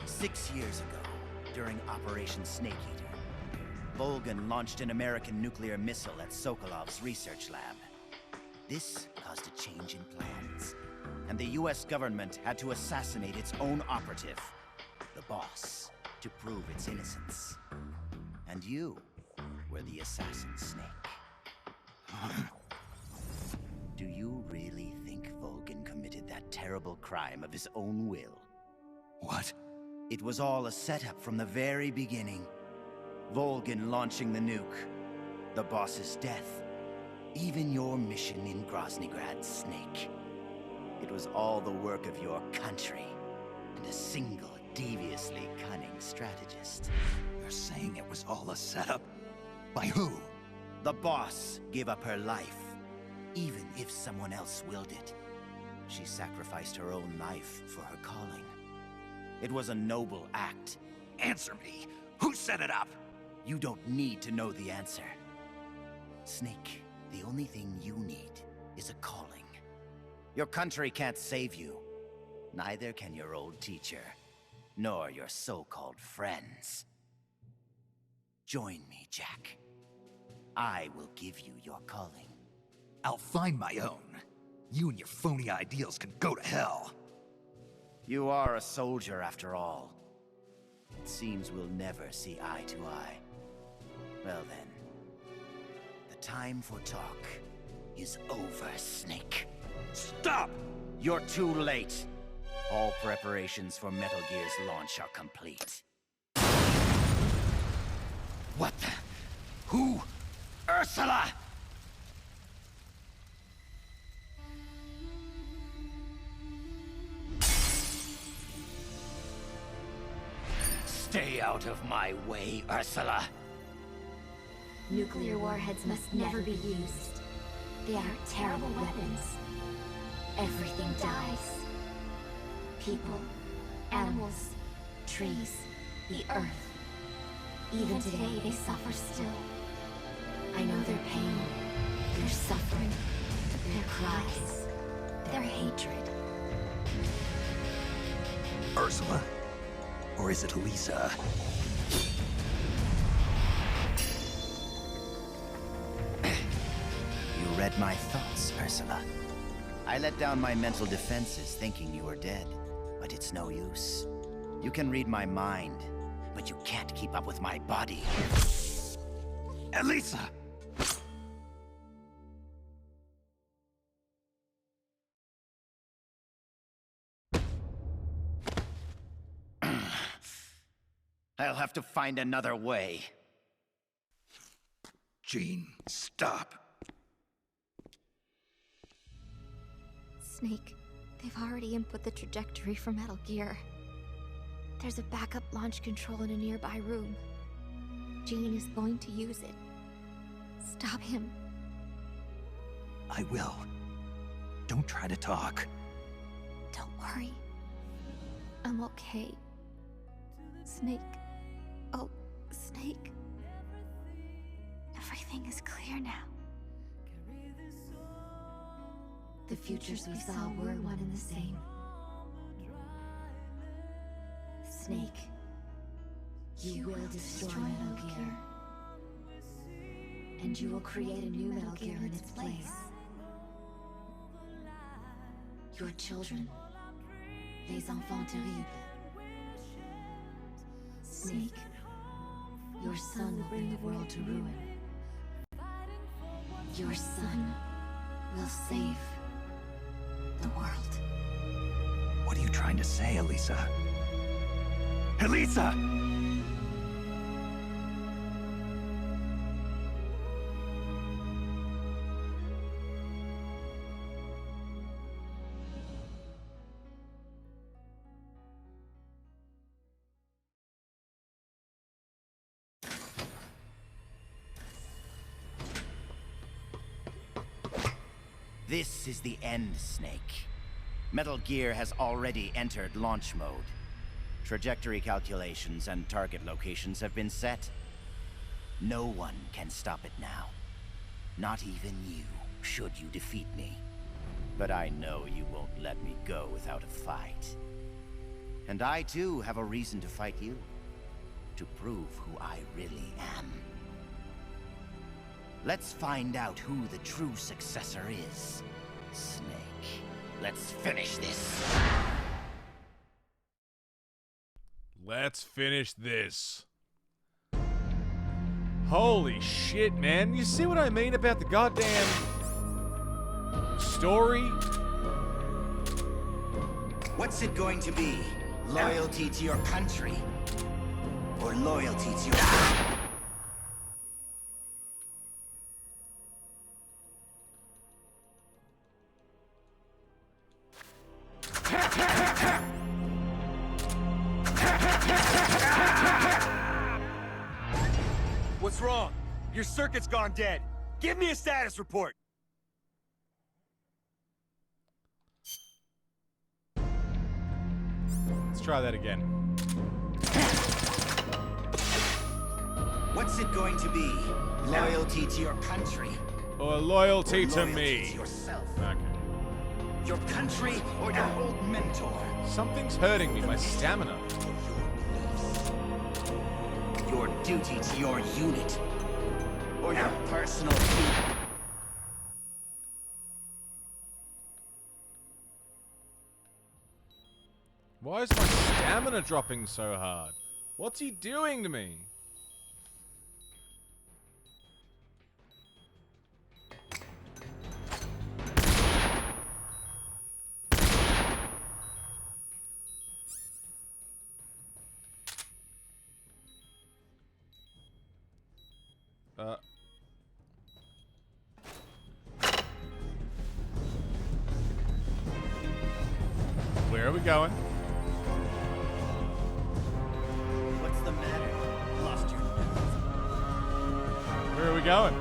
6 years ago, during Operation Snake Eater, Volgan launched an American nuclear missile at Sokolov's research lab. This caused a change in plans, and the US government had to assassinate its own operative, the boss, to prove its innocence. And you were the assassin, Snake. Do you really think Volgan committed that terrible crime of his own will? What? It was all a setup from the very beginning. Volgan launching the nuke, the boss's death, even your mission in Groznygrad, Snake. It was all the work of your country, and a single, deviously cunning strategist. You're saying it was all a setup? By who? The boss gave up her life, even if someone else willed it. She sacrificed her own life for her calling. It was a noble act. Answer me! Who set it up? You don't need to know the answer. Snake, the only thing you need is a calling. Your country can't save you. Neither can your old teacher, nor your so-called friends. Join me, Jack. I will give you your calling. I'll find my own. You and your phony ideals can go to hell. You are a soldier after all. It seems we'll never see eye to eye. Well then, the time for talk is over, Snake. Stop! You're too late. All preparations for Metal Gear's launch are complete. What the? Who? Ursula! Stay out of my way, Ursula. Nuclear warheads must never be used. They are terrible weapons. Everything dies. People, animals, trees, the earth. Even today, they suffer still. I know their pain, their suffering, their cries, their hatred. Ursula? Or is it Lisa? You read my thoughts, Ursula. I let down my mental defenses thinking you were dead, but it's no use. You can read my mind, but you can't keep up with my body. Elisa! I'll have to find another way. Jean, stop. Snake, they've already input the trajectory for Metal Gear. There's a backup launch control in a nearby room. Jean is going to use it. Stop him. I will. Don't try to talk. Don't worry. I'm okay. Snake. Oh, Snake. Everything is clear now. The futures we saw were one and the same. Snake, you will destroy Metal Gear. And you will create a new Metal Gear in its place. Your children, les enfants terribles. Snake, your son will bring the world to ruin. Your son will save the world. What are you trying to say, Elisa? Elisa! This is the end, Snake. Metal Gear has already entered launch mode. Trajectory calculations and target locations have been set. No one can stop it now. Not even you, should you defeat me. But I know you won't let me go without a fight. And I too have a reason to fight you. To prove who I really am. Let's find out who the true successor is. Snake, let's finish this. Let's finish this. Holy shit, man. You see what I mean about the goddamn story? What's it going to be? Loyalty to your country? Or loyalty to your... What's wrong? Your circuit's gone dead. Give me a status report. Let's try that again. What's it going to be? Loyalty to your country? Or loyalty to loyalty me? To yourself? Okay. Your country or your old mentor? Something's hurting me, my stamina. Your duty to your unit? Or your personal duty? Why is my stamina dropping so hard? What's he doing to me? Where are we going? What's the matter? Lost your nerve. Where are we going?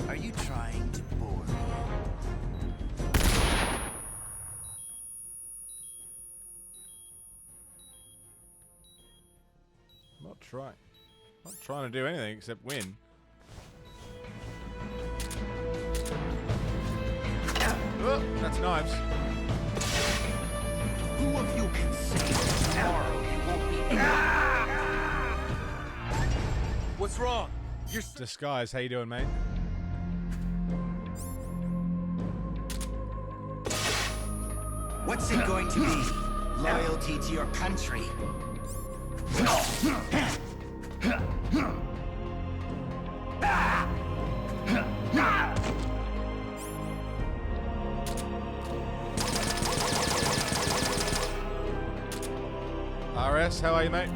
Are you trying to bore me? Not trying to do anything except win. Oh, that's knives. Who of you can say tomorrow you won't be What's wrong? Disguise, how you doing, mate? What's it going to be? Loyalty to your country? RS, how are you, mate?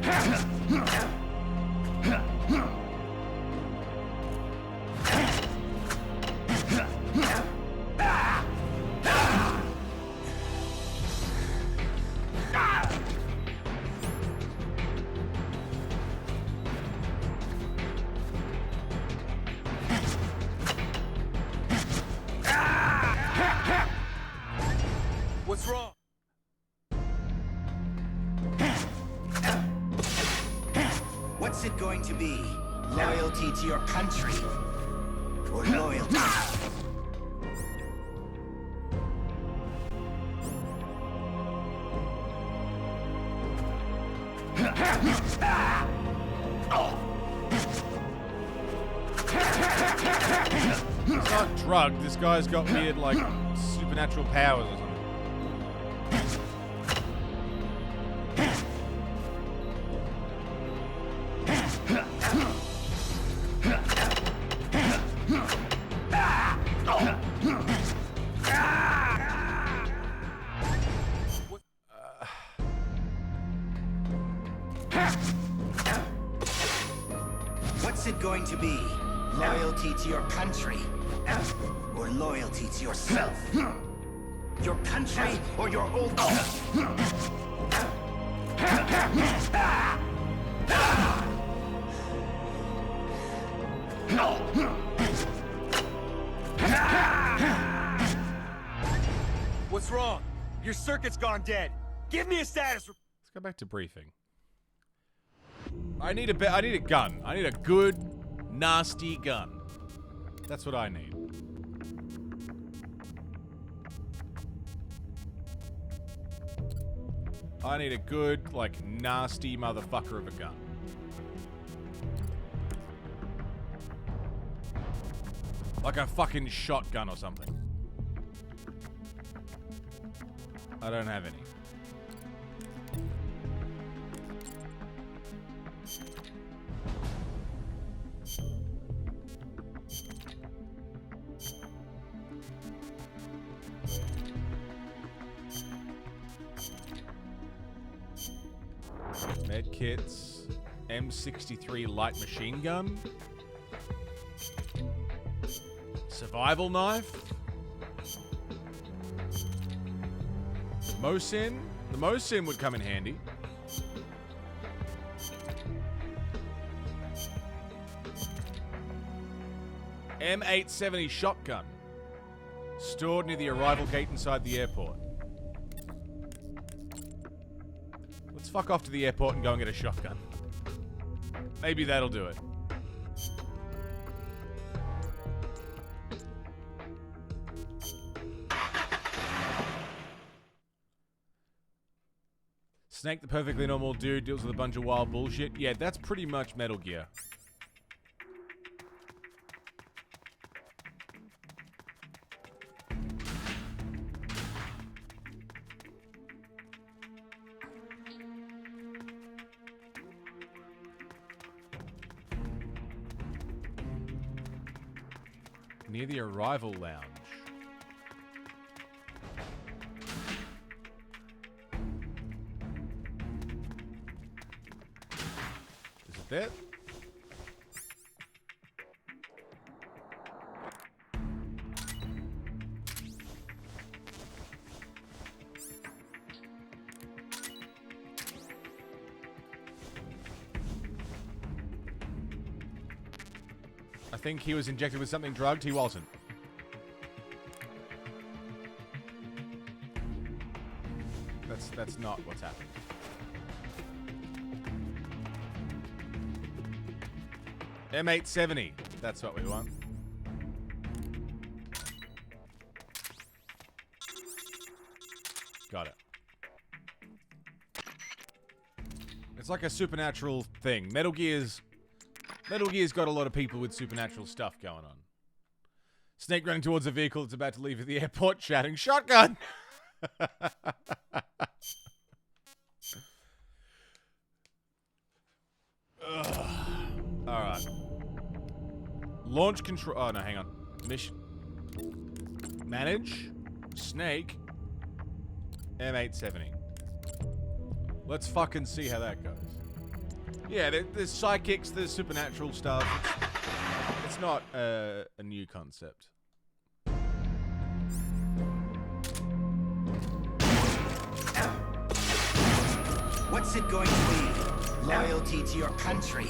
What's wrong? What's it going to be? Loyalty to your country? Or loyalty? He's not drugged. This guy's got weird, like, supernatural powers or something. What's it going to be? Loyalty to your country? Or loyalty to yourself? Your country or your old... What's wrong? Your circuit's gone dead. Give me a status report. Let's go back to briefing. I need a gun. I need a good, nasty gun. That's what I need. I need a good, like, nasty motherfucker of a gun. Like a fucking shotgun or something. I don't have any. Med kits, M63 light machine gun, survival knife, Mosin. The Mosin would come in handy. M870 shotgun, stored near the arrival gate inside the airport. Let's fuck off to the airport and go and get a shotgun. Maybe that'll do it. Snake, the perfectly normal dude, deals with a bunch of wild bullshit. Yeah, that's pretty much Metal Gear. Near the arrival lounge. Is it there? I think he was injected with something drugged. He wasn't. That's not what's happened. M870. That's what we want. Got it. It's like a supernatural thing. Metal Gear's got a lot of people with supernatural stuff going on. Snake running towards a vehicle that's about to leave at the airport, shouting, "Shotgun!" Alright. Launch control. Oh, no, hang on. Mission. Manage. Snake. M870. Let's fucking see how that goes. Yeah, there's psychics, there's supernatural stuff. It's not a new concept. What's it going to be? Loyalty to your country?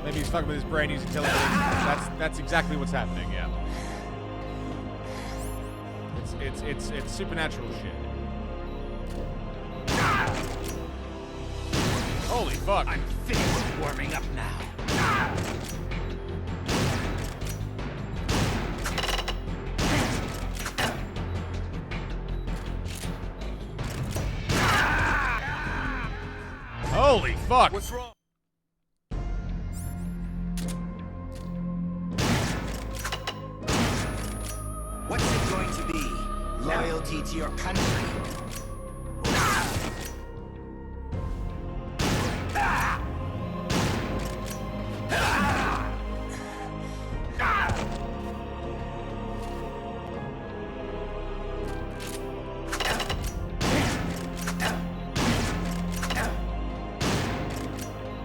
Maybe he's fucking with his brain using television. That's exactly what's happening, yeah. It's supernatural shit. Holy fuck. I'm finished warming up now. Holy fuck. What's wrong? What's it going to be? Loyalty to your country?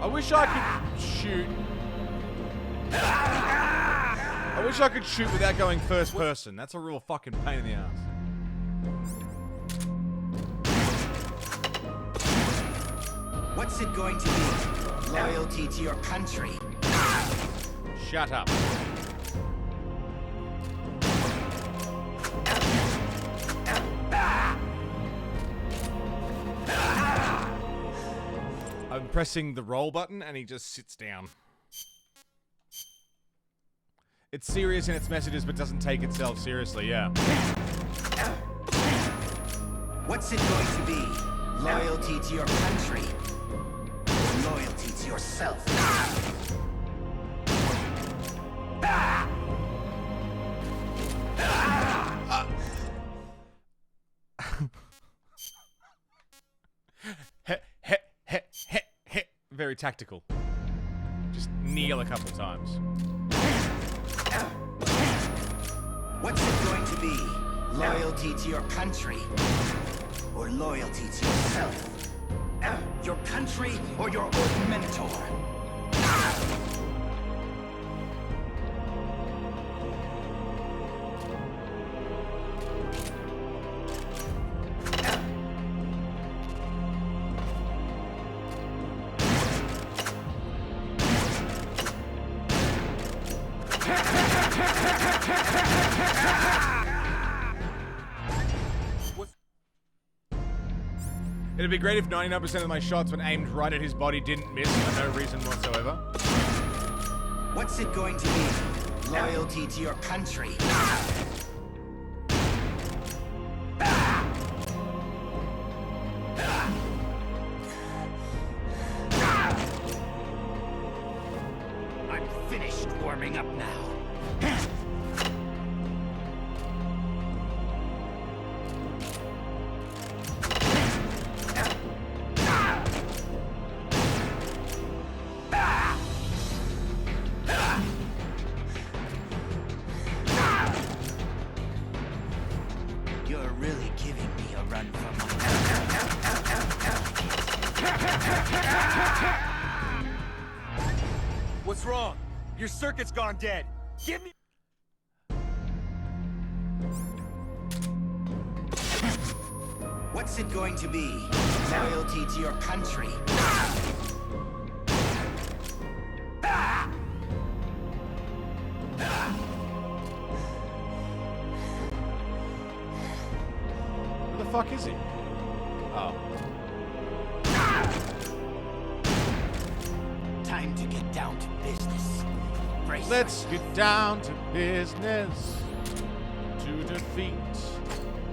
I wish I could shoot. I wish I could shoot without going first person. That's a real fucking pain in the ass. What's it going to be? Loyalty to your country. Shut up. I'm pressing the roll button and he just sits down. It's serious in its messages but doesn't take itself seriously, yeah. What's it going to be? Loyalty to your country. Loyalty to yourself. Very tactical. Just kneel a couple times. What's it going to be? Loyalty to your country? Or loyalty to yourself? Your country or your old mentor? It'd be great if 99% of my shots when aimed right at his body didn't miss for no reason whatsoever. What's it going to be? Loyalty to your country? I'm finished warming up now. You're really giving me a run for my What's wrong? Your circuit's gone dead. Give me... What's it going to be? Loyalty to your country? Where the fuck is he? Oh. Time to get down to business. Brace Let's get down to business to defeat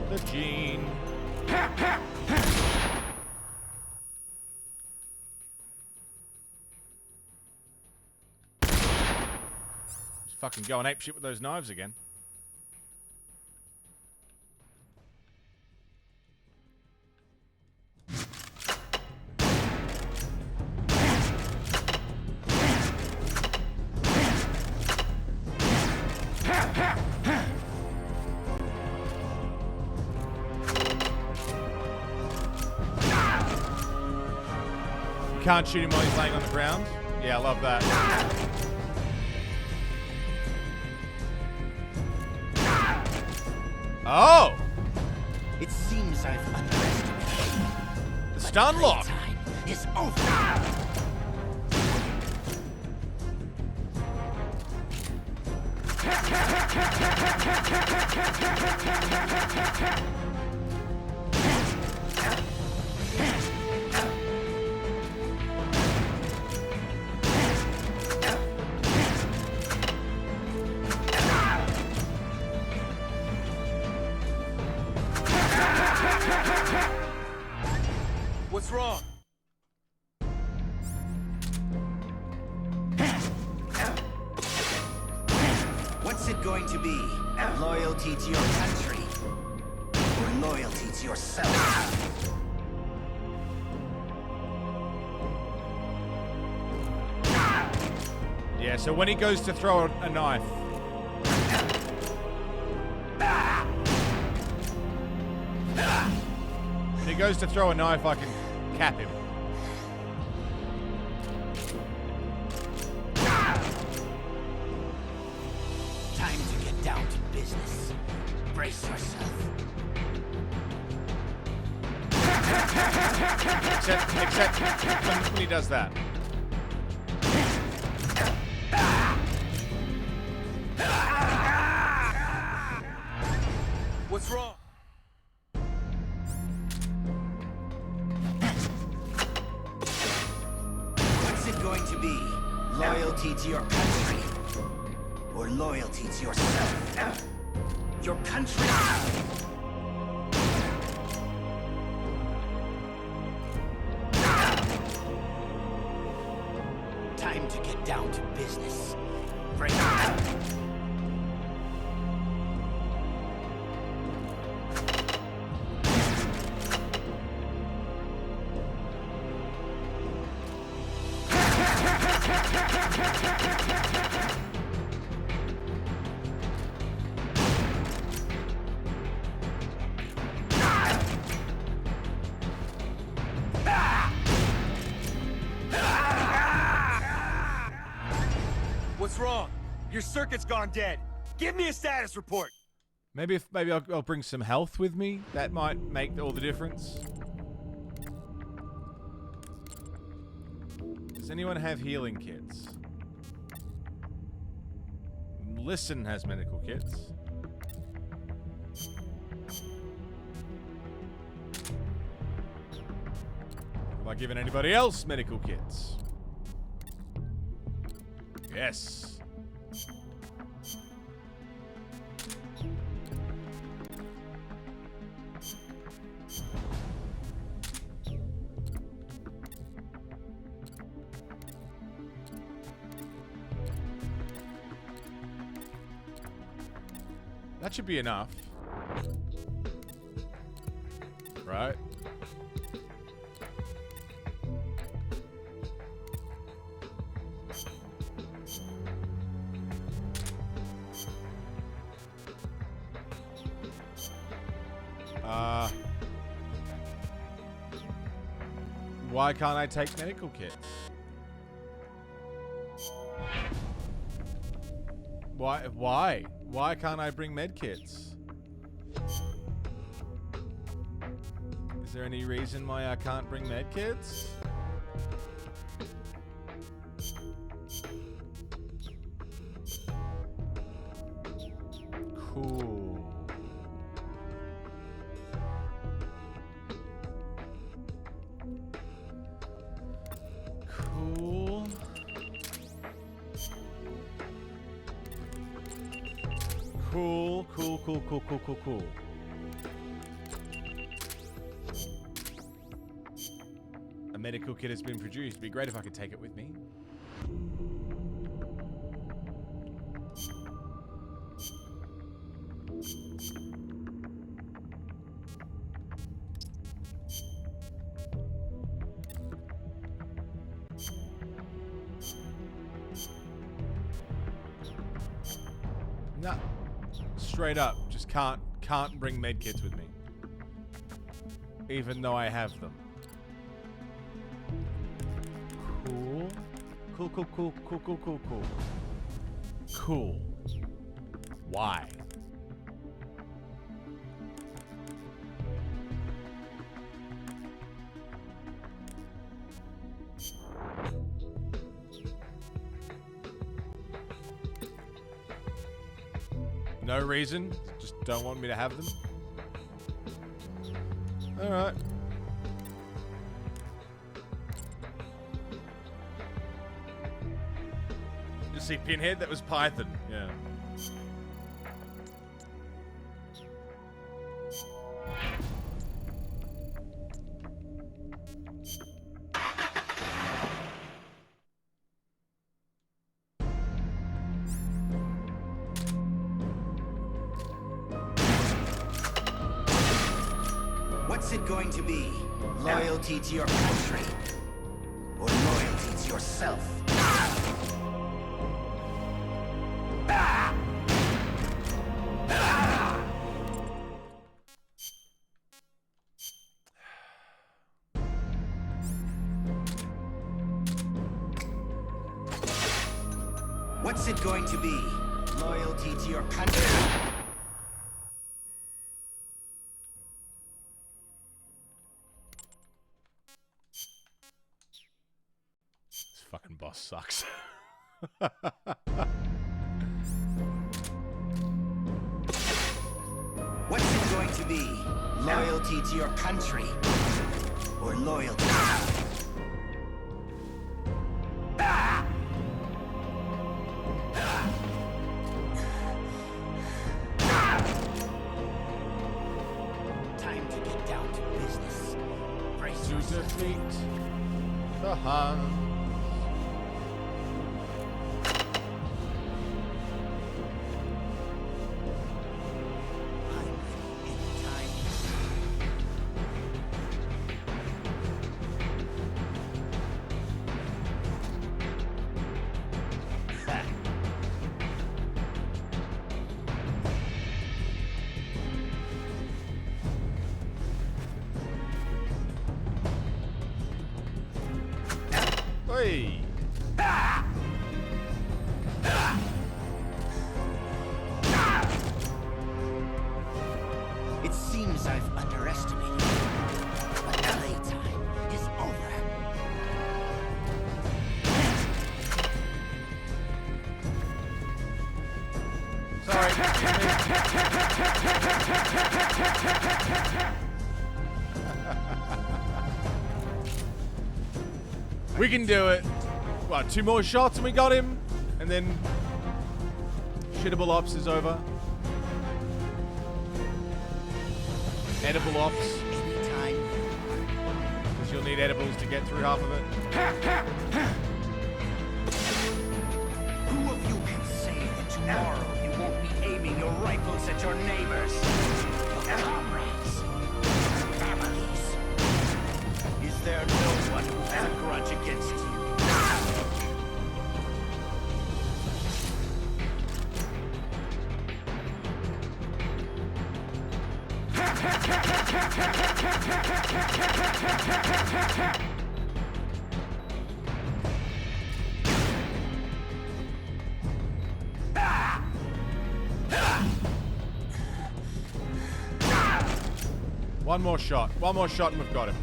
the gene. Just fucking going apeshit with those knives again. You can't shoot him while he's laying on the ground? Yeah, I love that. Oh! It seems I've underestimated you. The stun lock! Time is over. What's wrong? What's it going to be? Loyalty to your country? Or loyalty to yourself? Yeah, so when he goes to throw a knife. When he goes to throw a knife, I can cap him. Time to get down to business. Brace yourself. Except when he does that. What's wrong? What's it going to be? Loyalty to your country? Or loyalty to yourself? Your country? Time to get down to business. Bring it up. What's wrong? Your circuit's gone dead. Give me a status report. Maybe I'll bring some health with me. That might make all the difference. Does anyone have healing kits? Listen has medical kits. Have I given anybody else medical kits? Yes. That should be enough. Right? Why can't I take medical kits? Why? Why can't I bring med kits? Is there any reason why I can't bring med kits? Cool. Cool. Cool. A medical kit has been produced. It'd be great if I could take it with me. No. Straight up, just can't bring medkits with me. Even though I have them. Cool. Why? No reason? Just don't want me to have them? Alright. You see Pinhead? That was Python. Yeah. What's it going to be? Loyalty to your country? Or loyalty to yourself? What's it going to be? Loyalty to your country? fucking boss sucks. What's it going to be? Loyalty to your country? Or loyalty to... Time to get down to business. Brace To yourself. defeat the Hun. Hey. It seems I've underestimated you, but LA time is over. Sorry. We can do it. What, 2 more shots and we got him? And then shittable ops is over. Edible ops. Anytime. Because you'll need edibles to get through half of it. Who of you can say that tomorrow you won't be aiming your rifles at your neighbors, your comrades, your families? Is there no one who has a grudge against you? One more shot and we've got him.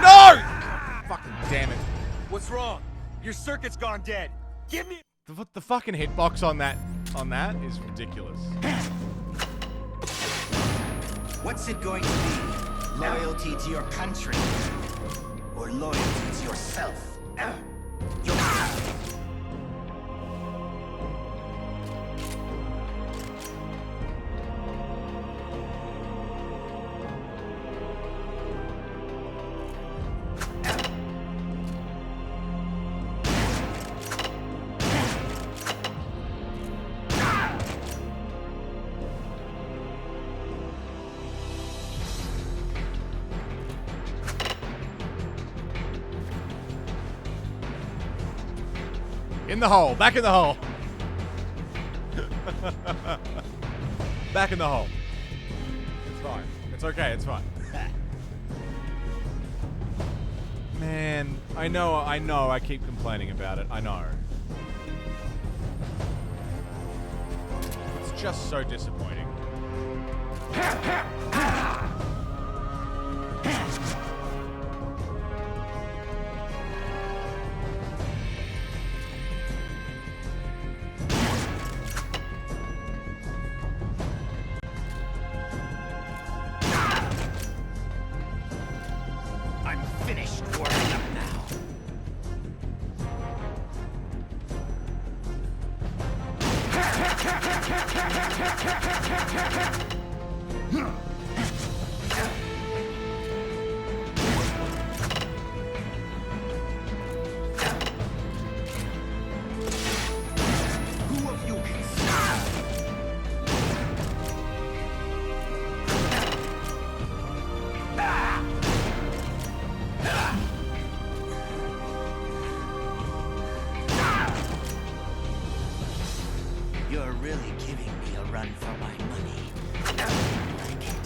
No! Fucking damn it. What's wrong? Your circuit's gone dead. Give me... The fucking hitbox on that is ridiculous. What's it going to be? Loyalty to your country? Or loyalty to yourself? In the hole. Back in the hole. Back in the hole. It's fine. It's okay. It's fine. Man, I know. I keep complaining about it. I know. It's just so disappointing. I'm finished warming up now. Who of you can stop? You're really giving me a run for my money. I like it.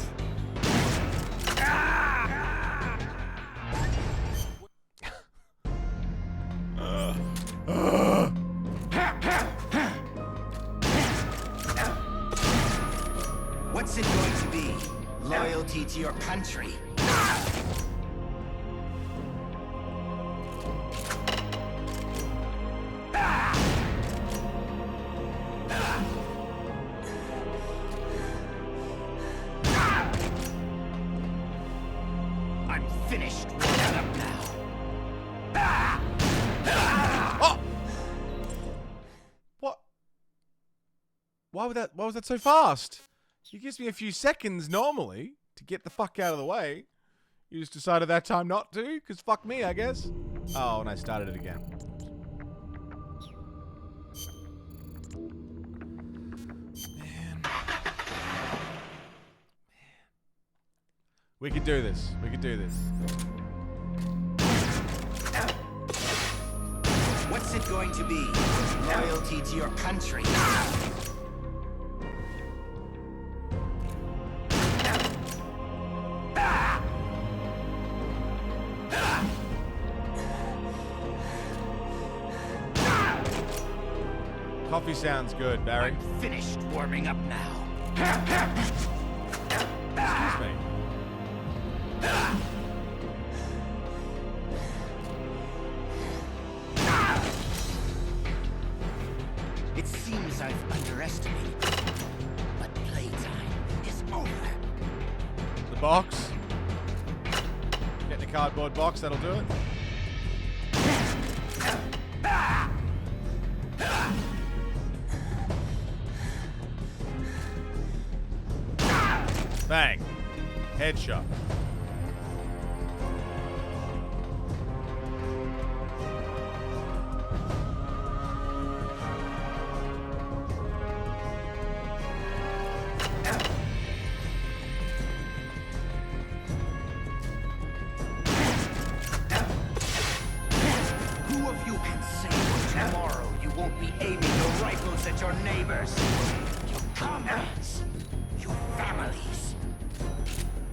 What's it going to be? Loyalty to your country? I'm finished warming up now. Oh! What? Why was that so fast? He gives me a few seconds normally to get the fuck out of the way. You just decided that time not to? Because fuck me, I guess. Oh, and I started it again. Man. We could do this. We could do this. What's it going to be? Loyalty to your country? Coffee sounds good, Barry. I'm finished warming up now. Excuse me. It seems I've underestimated, but playtime is over. The box. Get the cardboard box, that'll do it. Bang. Headshot. Who of you can say that tomorrow you won't be aiming your rifles at your neighbors, your comrades, your families?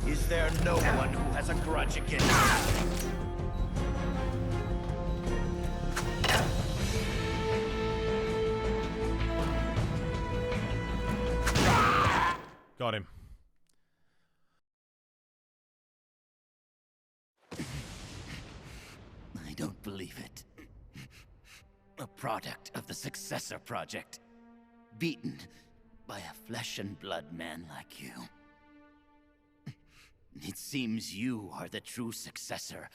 Is there no one who has a grudge against you? Got him. I don't believe it. A product of the Successor Project. Beaten by a flesh and blood man like you. It seems you are the true successor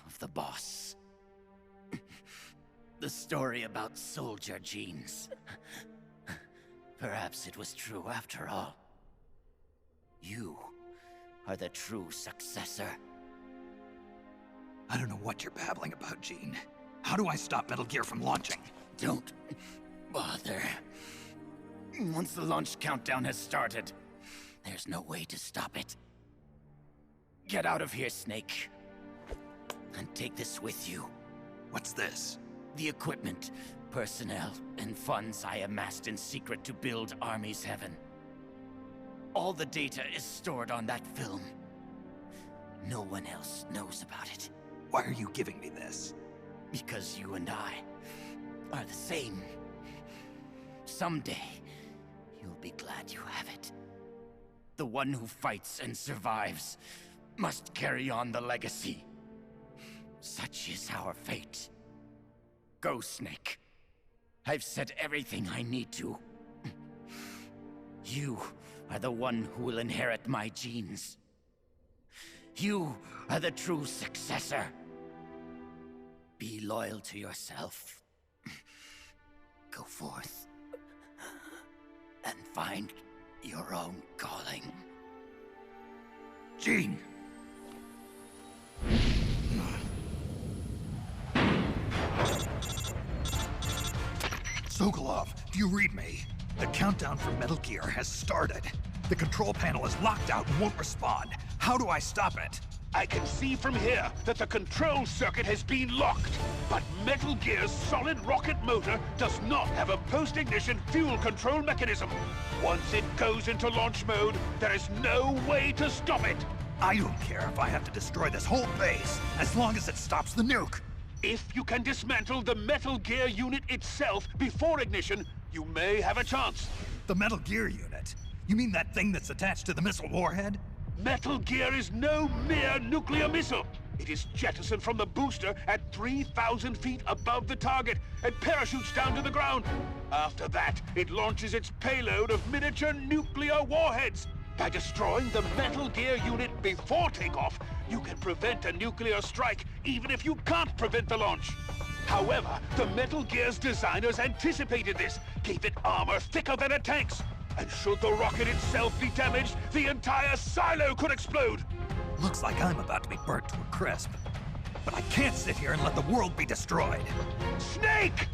of the boss. The story about soldier genes. Perhaps it was true after all. You are the true successor. I don't know what you're babbling about, Gene. How do I stop Metal Gear from launching? Don't bother. Once the launch countdown has started, there's no way to stop it. Get out of here, Snake. And take this with you. What's this? The equipment, personnel, and funds I amassed in secret to build Army's Heaven. All the data is stored on that film. No one else knows about it. Why are you giving me this? Because you and I are the same. Someday, you'll be glad you have it. The one who fights and survives must carry on the legacy. Such is our fate. Go, Snake. I've said everything I need to. You are the one who will inherit my genes. You are the true successor. Be loyal to yourself. Go forth and find your own calling. Gene! Sokolov, do you read me? The countdown for Metal Gear has started. The control panel is locked out and won't respond. How do I stop it? I can see from here that the control circuit has been locked. But Metal Gear's solid rocket motor does not have a post-ignition fuel control mechanism. Once it goes into launch mode, there is no way to stop it. I don't care if I have to destroy this whole base, as long as it stops the nuke. If you can dismantle the Metal Gear unit itself before ignition, you may have a chance. The Metal Gear unit? You mean that thing that's attached to the missile warhead? Metal Gear is no mere nuclear missile. It is jettisoned from the booster at 3,000 feet above the target and parachutes down to the ground. After that, it launches its payload of miniature nuclear warheads. By destroying the Metal Gear unit before takeoff, you can prevent a nuclear strike even if you can't prevent the launch. However, the Metal Gear's designers anticipated this, gave it armor thicker than a tank's. And should the rocket itself be damaged, the entire silo could explode! Looks like I'm about to be burnt to a crisp. But I can't sit here and let the world be destroyed. Snake!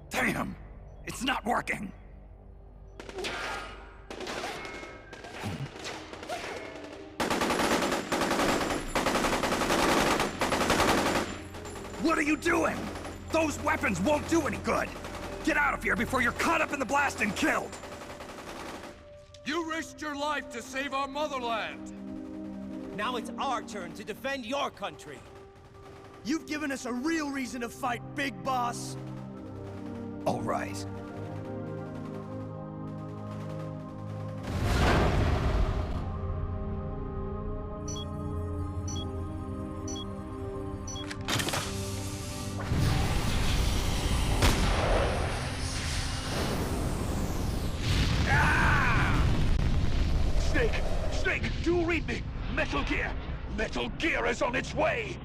Damn! It's not working! What are you doing? Those weapons won't do any good! Get out of here before you're caught up in the blast and killed! You risked your life to save our motherland! Now it's our turn to defend your country. You've given us a real reason to fight, Big Boss. All right. Snake, do read me! Metal Gear! Metal Gear is on its way!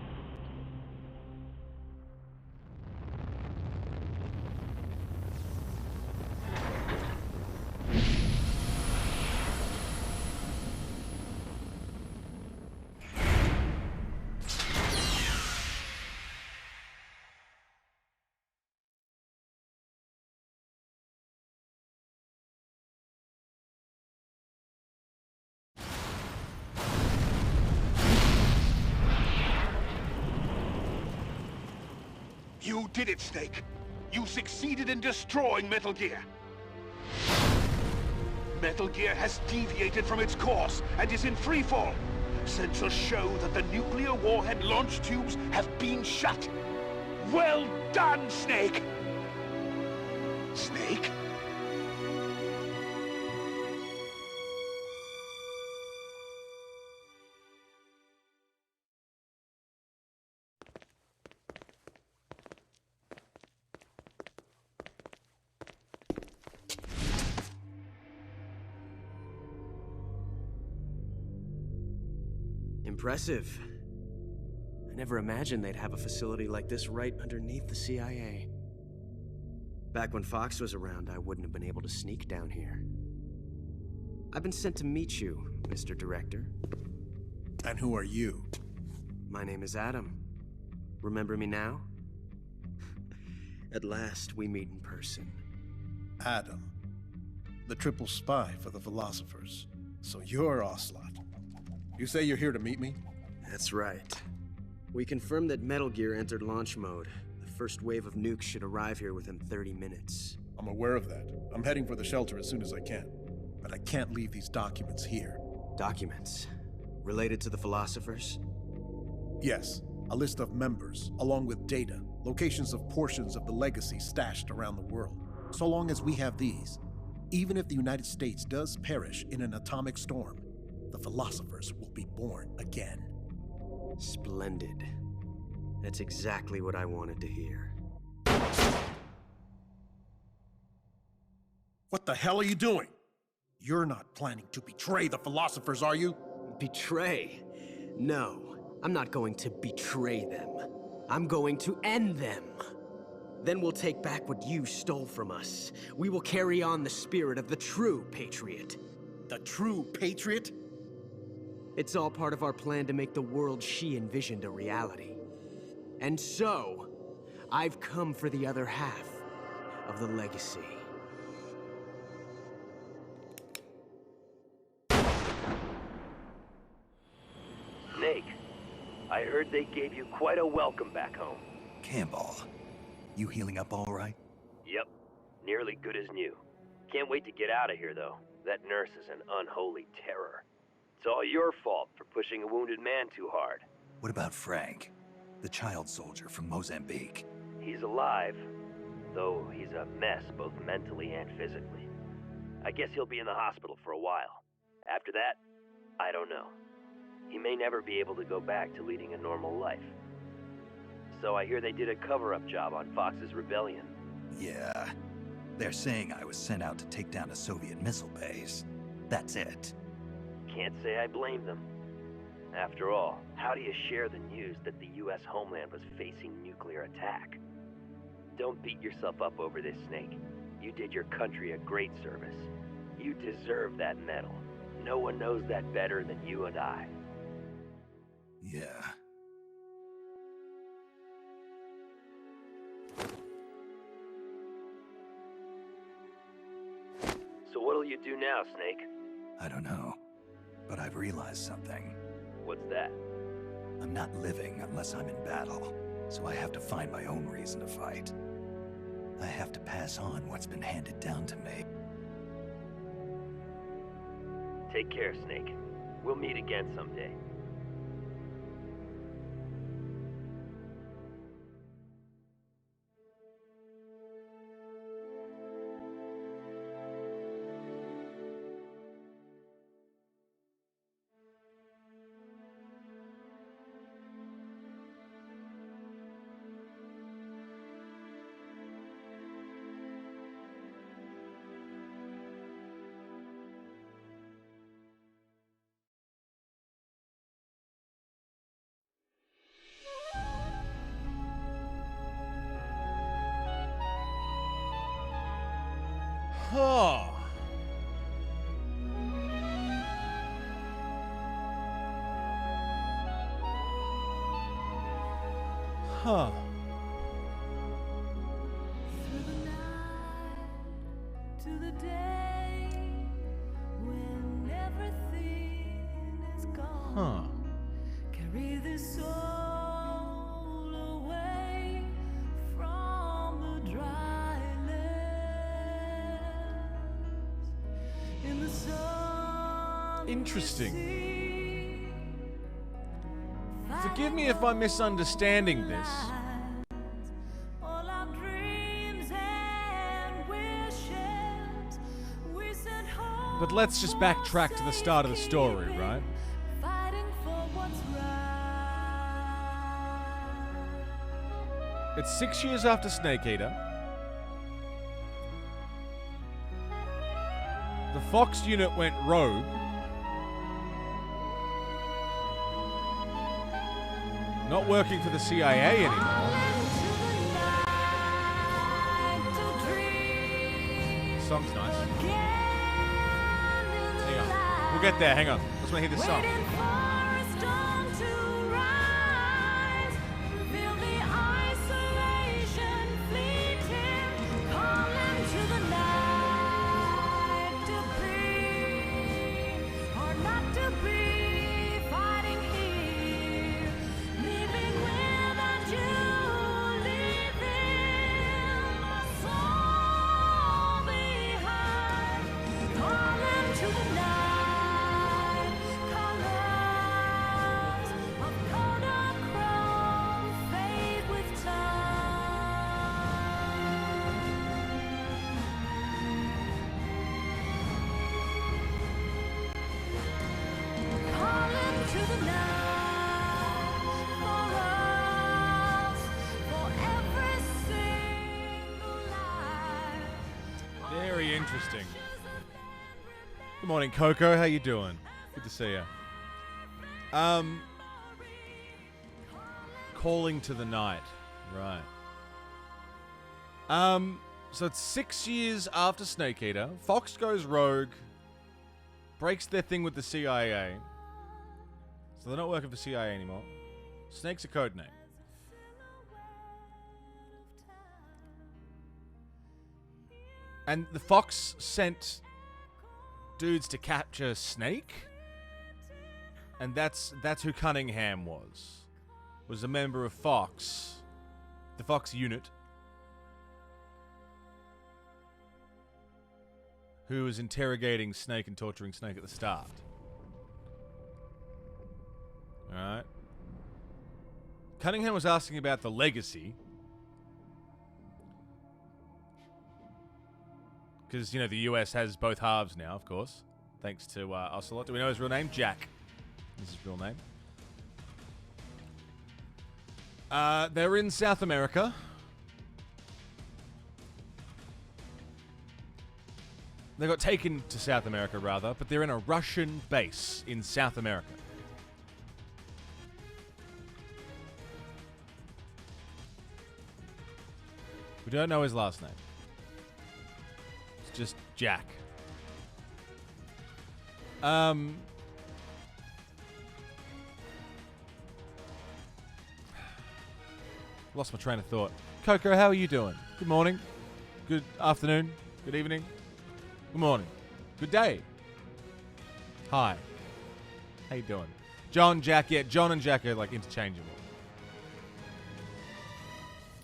You did it, Snake. You succeeded in destroying Metal Gear. Metal Gear has deviated from its course and is in free fall. Sensors show that the nuclear warhead launch tubes have been shut. Well done, Snake! Snake? Impressive. I never imagined they'd have a facility like this right underneath the CIA. Back when Fox was around, I wouldn't have been able to sneak down here. I've been sent to meet you, Mr. Director. And who are you? My name is Adam. Remember me now? At last, we meet in person. Adam. The triple spy for the philosophers. So you're Ocelot. You say you're here to meet me? That's right. We confirmed that Metal Gear entered launch mode. The first wave of nukes should arrive here within 30 minutes. I'm aware of that. I'm heading for the shelter as soon as I can. But I can't leave these documents here. Documents? Related to the philosophers? Yes. A list of members, along with data, locations of portions of the legacy stashed around the world. So long as we have these, even if the United States does perish in an atomic storm, the philosophers will be born again. Splendid. That's exactly what I wanted to hear. What the hell are you doing? You're not planning to betray the philosophers, are you? Betray? No, I'm not going to betray them. I'm going to end them. Then we'll take back what you stole from us. We will carry on the spirit of the true patriot. The true patriot? It's all part of our plan to make the world she envisioned a reality. And so, I've come for the other half of the legacy. Snake, I heard they gave you quite a welcome back home. Campbell, you healing up all right? Yep, nearly good as new. Can't wait to get out of here, though. That nurse is an unholy terror. It's all your fault for pushing a wounded man too hard. What about Frank, the child soldier from Mozambique? He's alive, though he's a mess both mentally and physically. I guess he'll be in the hospital for a while. After that, I don't know. He may never be able to go back to leading a normal life. So I hear they did a cover-up job on Fox's rebellion. Yeah. They're saying I was sent out to take down a Soviet missile base. That's it. Can't say I blame them. After all, how do you share the news that the U.S. homeland was facing nuclear attack? Don't beat yourself up over this, Snake. You did your country a great service. You deserve that medal. No one knows that better than you and I. Yeah. So what'll you do now, Snake? I don't know. But I've realized something. What's that? I'm not living unless I'm in battle, so I have to find my own reason to fight. I have to pass on what's been handed down to me. Take care, Snake. We'll meet again someday. Huh. Huh. Through the night to the day when everything is gone. Huh. Carry this soul away from the dry lands. In the sun. Interesting. Forgive me if I'm misunderstanding this. All our dreams and wishes we sent home. But let's just backtrack to the start of the story, right? Fighting for what's right. It's 6 years after Snake Eater. The Fox unit went rogue. Not working for the CIA anymore. Song's nice. Hang on. We'll get there, hang on. I just want to hear this song. Very interesting. Good morning, Coco. How you doing? Good to see you. Calling to the night. Right. So it's 6 years after Snake Eater. Fox goes rogue, breaks their thing with the CIA. So they're not working for CIA anymore. Snake's a code name. And the Fox sent dudes to capture Snake? And that's who Cunningham was. Was a member of Fox. The Fox unit. Who was interrogating Snake and torturing Snake at the start. Alright. Cunningham was asking about the legacy. Because, you know, the US has both halves now, of course. Thanks to Ocelot. Do we know his real name? Jack. This is his real name. They're in South America. They got taken to South America, rather, but they're in a Russian base in South America. We don't know his last name. It's just Jack. Lost my train of thought. Coco, how are you doing? Good morning. Good afternoon. Good evening. Good morning. Good day. Hi. How you doing? John, Jack. Yeah, John and Jack are like interchangeable.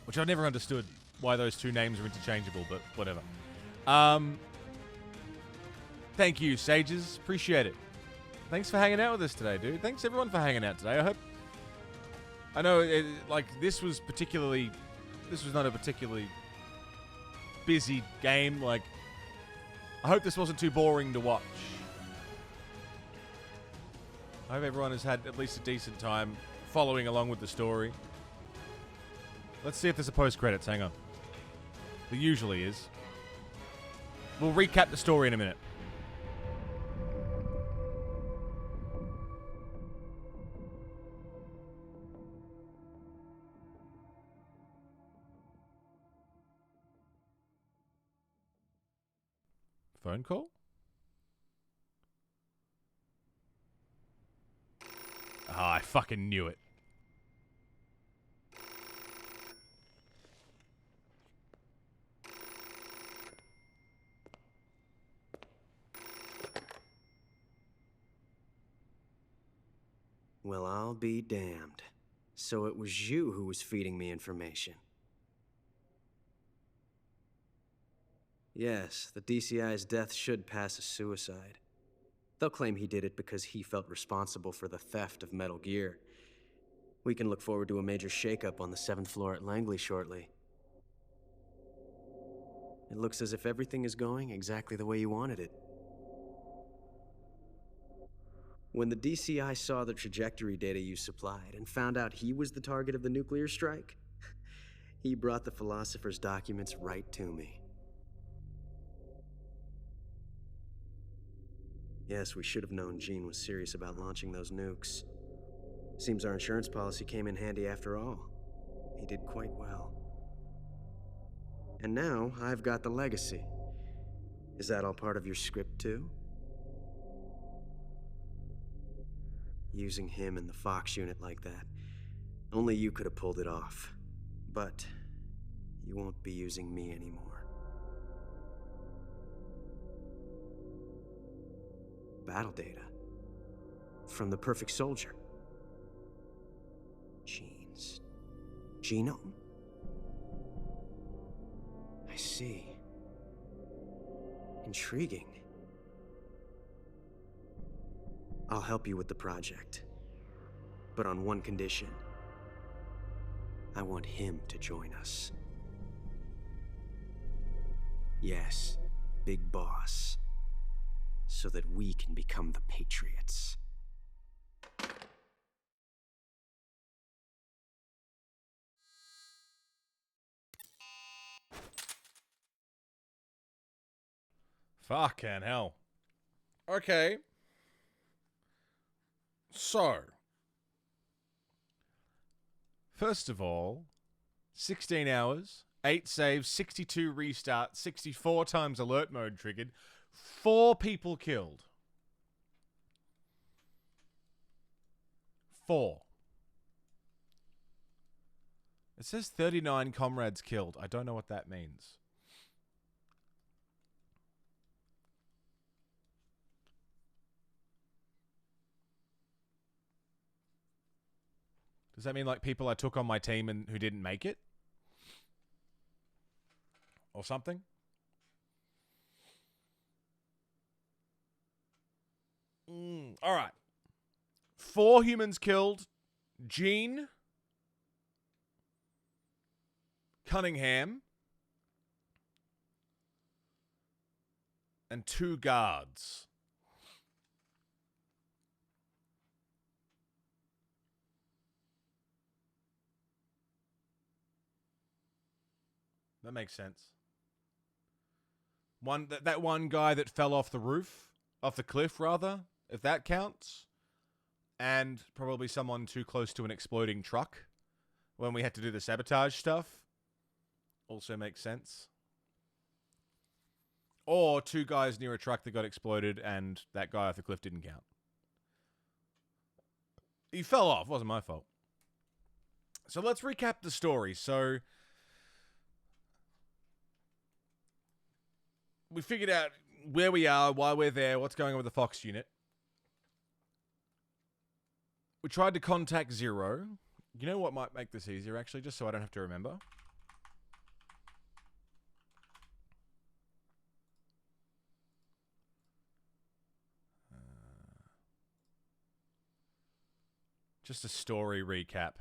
Which I've never understood why those two names are interchangeable, but whatever. Thank you, Sages. Appreciate it. Thanks for hanging out with us today, dude. Thanks everyone for hanging out today. I know, this was not a particularly busy game. Like, I hope this wasn't too boring to watch. I hope everyone has had at least a decent time following along with the story. Let's see if there's a post-credits. Hang on. There usually is. We'll recap the story in a minute. Phone call? Ah, I fucking knew it. Well, I'll be damned. So it was you who was feeding me information. Yes, the DCI's death should pass as suicide. They'll claim he did it because he felt responsible for the theft of Metal Gear. We can look forward to a major shakeup on the 7th floor at Langley shortly. It looks as if everything is going exactly the way you wanted it. When the DCI saw the trajectory data you supplied and found out he was the target of the nuclear strike, he brought the Philosopher's documents right to me. Yes, we should have known Gene was serious about launching those nukes. Seems our insurance policy came in handy after all. He did quite well. And now, I've got the legacy. Is that all part of your script, too? Using him and the Fox unit like that. Only you could have pulled it off. But you won't be using me anymore. Battle data. From the Perfect Soldier. Gene's genome? I see. Intriguing. I'll help you with the project. But on one condition. I want him to join us. Yes, Big Boss. So that we can become the Patriots. Fucking hell. Okay. So. First of all, 16 hours, 8 saves, 62 restarts, 64 times alert mode triggered, 4 people killed. 4. It says 39 comrades killed. I don't know what that means. Does that mean like people I took on my team and who didn't make it? Or something? All right. 4 humans killed. Gene, Cunningham, and 2 guards. That makes sense. That one guy that fell off the roof, off the cliff rather, if that counts, and probably someone too close to an exploding truck when we had to do the sabotage stuff, also makes sense. Or 2 guys near a truck that got exploded and that guy off the cliff didn't count. He fell off, wasn't my fault. So let's recap the story. So we figured out where we are, why we're there, what's going on with the Fox unit. We tried to contact Zero. You know what might make this easier, actually, just so I don't have to remember? Just a story recap.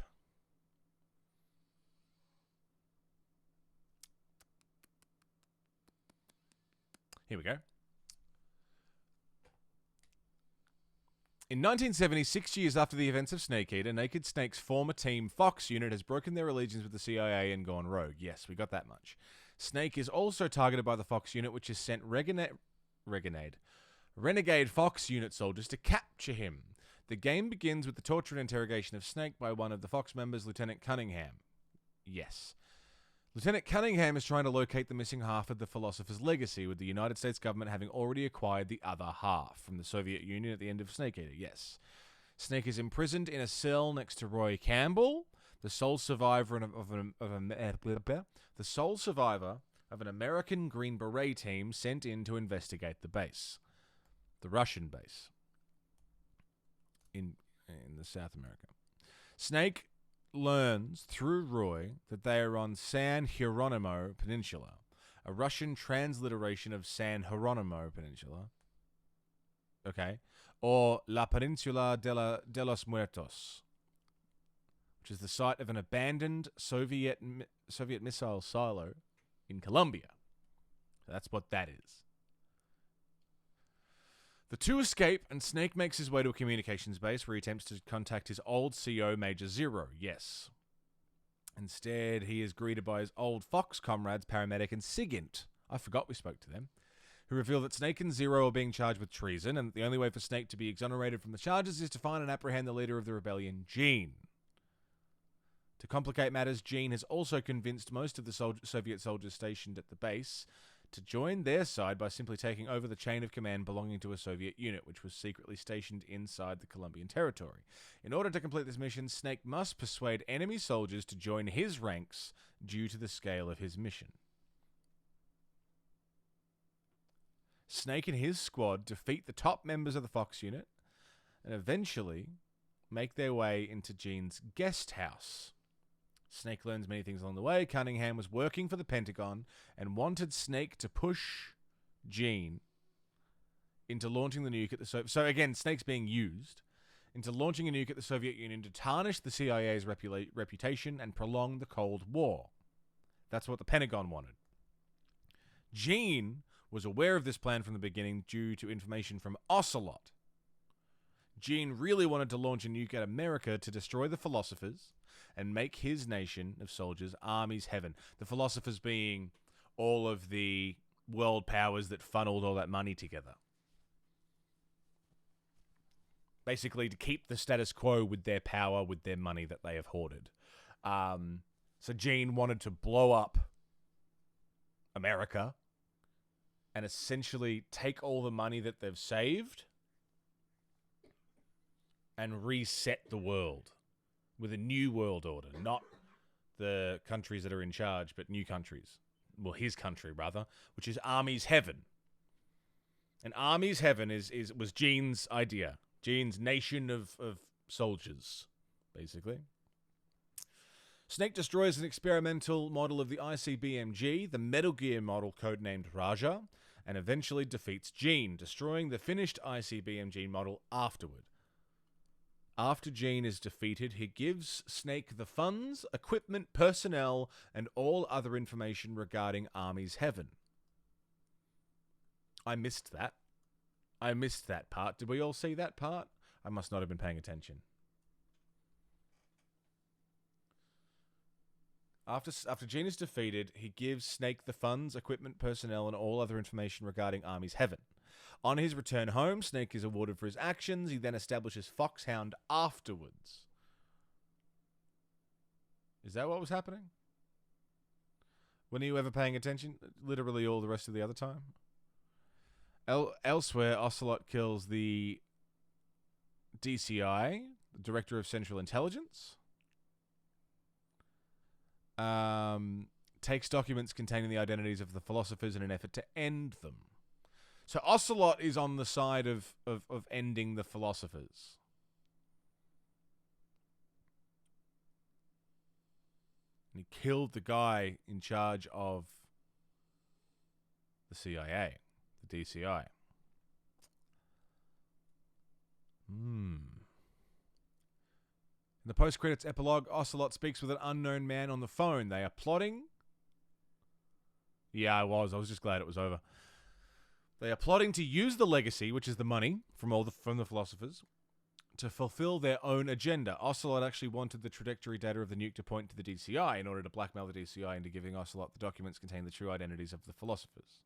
Here we go. In 1970, 6 years after the events of Snake Eater, Naked Snake's former team, Fox Unit, has broken their allegiance with the CIA and gone rogue. Yes, we got that much. Snake is also targeted by the Fox Unit, which has sent Renegade Fox Unit soldiers to capture him. The game begins with the torture and interrogation of Snake by one of the Fox members, Lieutenant Cunningham. Yes. Lieutenant Cunningham is trying to locate the missing half of the Philosopher's legacy, with the United States government having already acquired the other half from the Soviet Union at the end of Snake Eater. Yes. Snake is imprisoned in a cell next to Roy Campbell, the sole survivor of an American Green Beret team sent in to investigate the base. The Russian base. In the South America. Snake learns through Roy that they are on San Hieronimo Peninsula, a Russian transliteration of San Hieronimo Peninsula. Okay. Or La Peninsula de los Muertos, which is the site of an abandoned Soviet missile silo in Colombia. That's what that is. The 2 escape, and Snake makes his way to a communications base where he attempts to contact his old CO, Major Zero. Yes. Instead, he is greeted by his old Fox comrades, Paramedic and Sigint. I forgot we spoke to them. Who reveal that Snake and Zero are being charged with treason, and that the only way for Snake to be exonerated from the charges is to find and apprehend the leader of the rebellion, Gene. To complicate matters, Gene has also convinced most of the Soviet soldiers stationed at the base to join their side by simply taking over the chain of command belonging to a Soviet unit, which was secretly stationed inside the Colombian territory. In order to complete this mission, Snake must persuade enemy soldiers to join his ranks due to the scale of his mission. Snake and his squad defeat the top members of the Fox unit and eventually make their way into Gene's guest house. Snake learns many things along the way. Cunningham was working for the Pentagon and wanted Snake to push Gene into launching the nuke at the So again, Snake's being used into launching a nuke at the Soviet Union to tarnish the CIA's reputation and prolong the Cold War. That's what the Pentagon wanted. Gene was aware of this plan from the beginning due to information from Ocelot. Gene really wanted to launch a nuke at America to destroy the Philosophers and make his nation of soldiers armies heaven. The Philosophers being all of the world powers that funneled all that money together. Basically, to keep the status quo with their power, with their money that they have hoarded. So Gene wanted to blow up America and essentially take all the money that they've saved and reset the world with a new world order, not the countries that are in charge, but new countries. Well, his country, rather, which is Army's Heaven. And Army's Heaven was Gene's idea. Gene's nation of soldiers, basically. Snake destroys an experimental model of the ICBMG, the Metal Gear model codenamed Raja, and eventually defeats Gene, destroying the finished ICBMG model afterward. After Gene is defeated, he gives Snake the funds, equipment, personnel, and all other information regarding Army's Heaven. I missed that. I missed that part. Did we all see that part? I must not have been paying attention. After Gene is defeated, he gives Snake the funds, equipment, personnel, and all other information regarding Army's Heaven. On his return home, Snake is awarded for his actions. He then establishes Foxhound afterwards. Is that what was happening? Were you ever paying attention? Literally all the rest of the other time? Elsewhere, Ocelot kills the DCI, the Director of Central Intelligence. Takes documents containing the identities of the philosophers in an effort to end them. So Ocelot is on the side of ending the philosophers. And he killed the guy in charge of the CIA, the DCI. In the post-credits epilogue, Ocelot speaks with an unknown man on the phone. They are plotting. Yeah, I was just glad it was over. They are plotting to use the legacy, which is the money from the philosophers, to fulfill their own agenda. Ocelot actually wanted the trajectory data of the nuke to point to the DCI in order to blackmail the DCI into giving Ocelot the documents containing the true identities of the philosophers.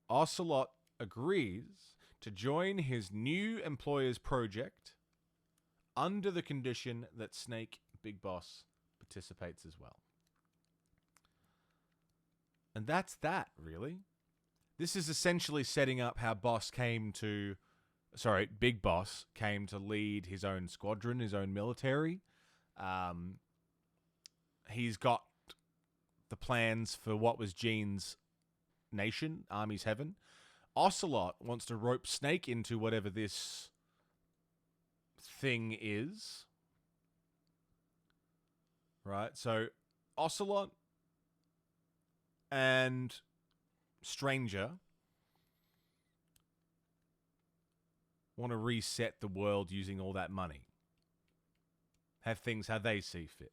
Ocelot agrees to join his new employer's project under the condition that Snake, Big Boss, participates as well. And that's that, really. This is essentially setting up how Big Boss came to lead his own squadron, his own military. He's got the plans for what was Gene's nation, Army's Heaven. Ocelot wants to rope Snake into whatever this thing is. Right? So, Ocelot and Stranger want to reset the world using all that money. Have things how they see fit.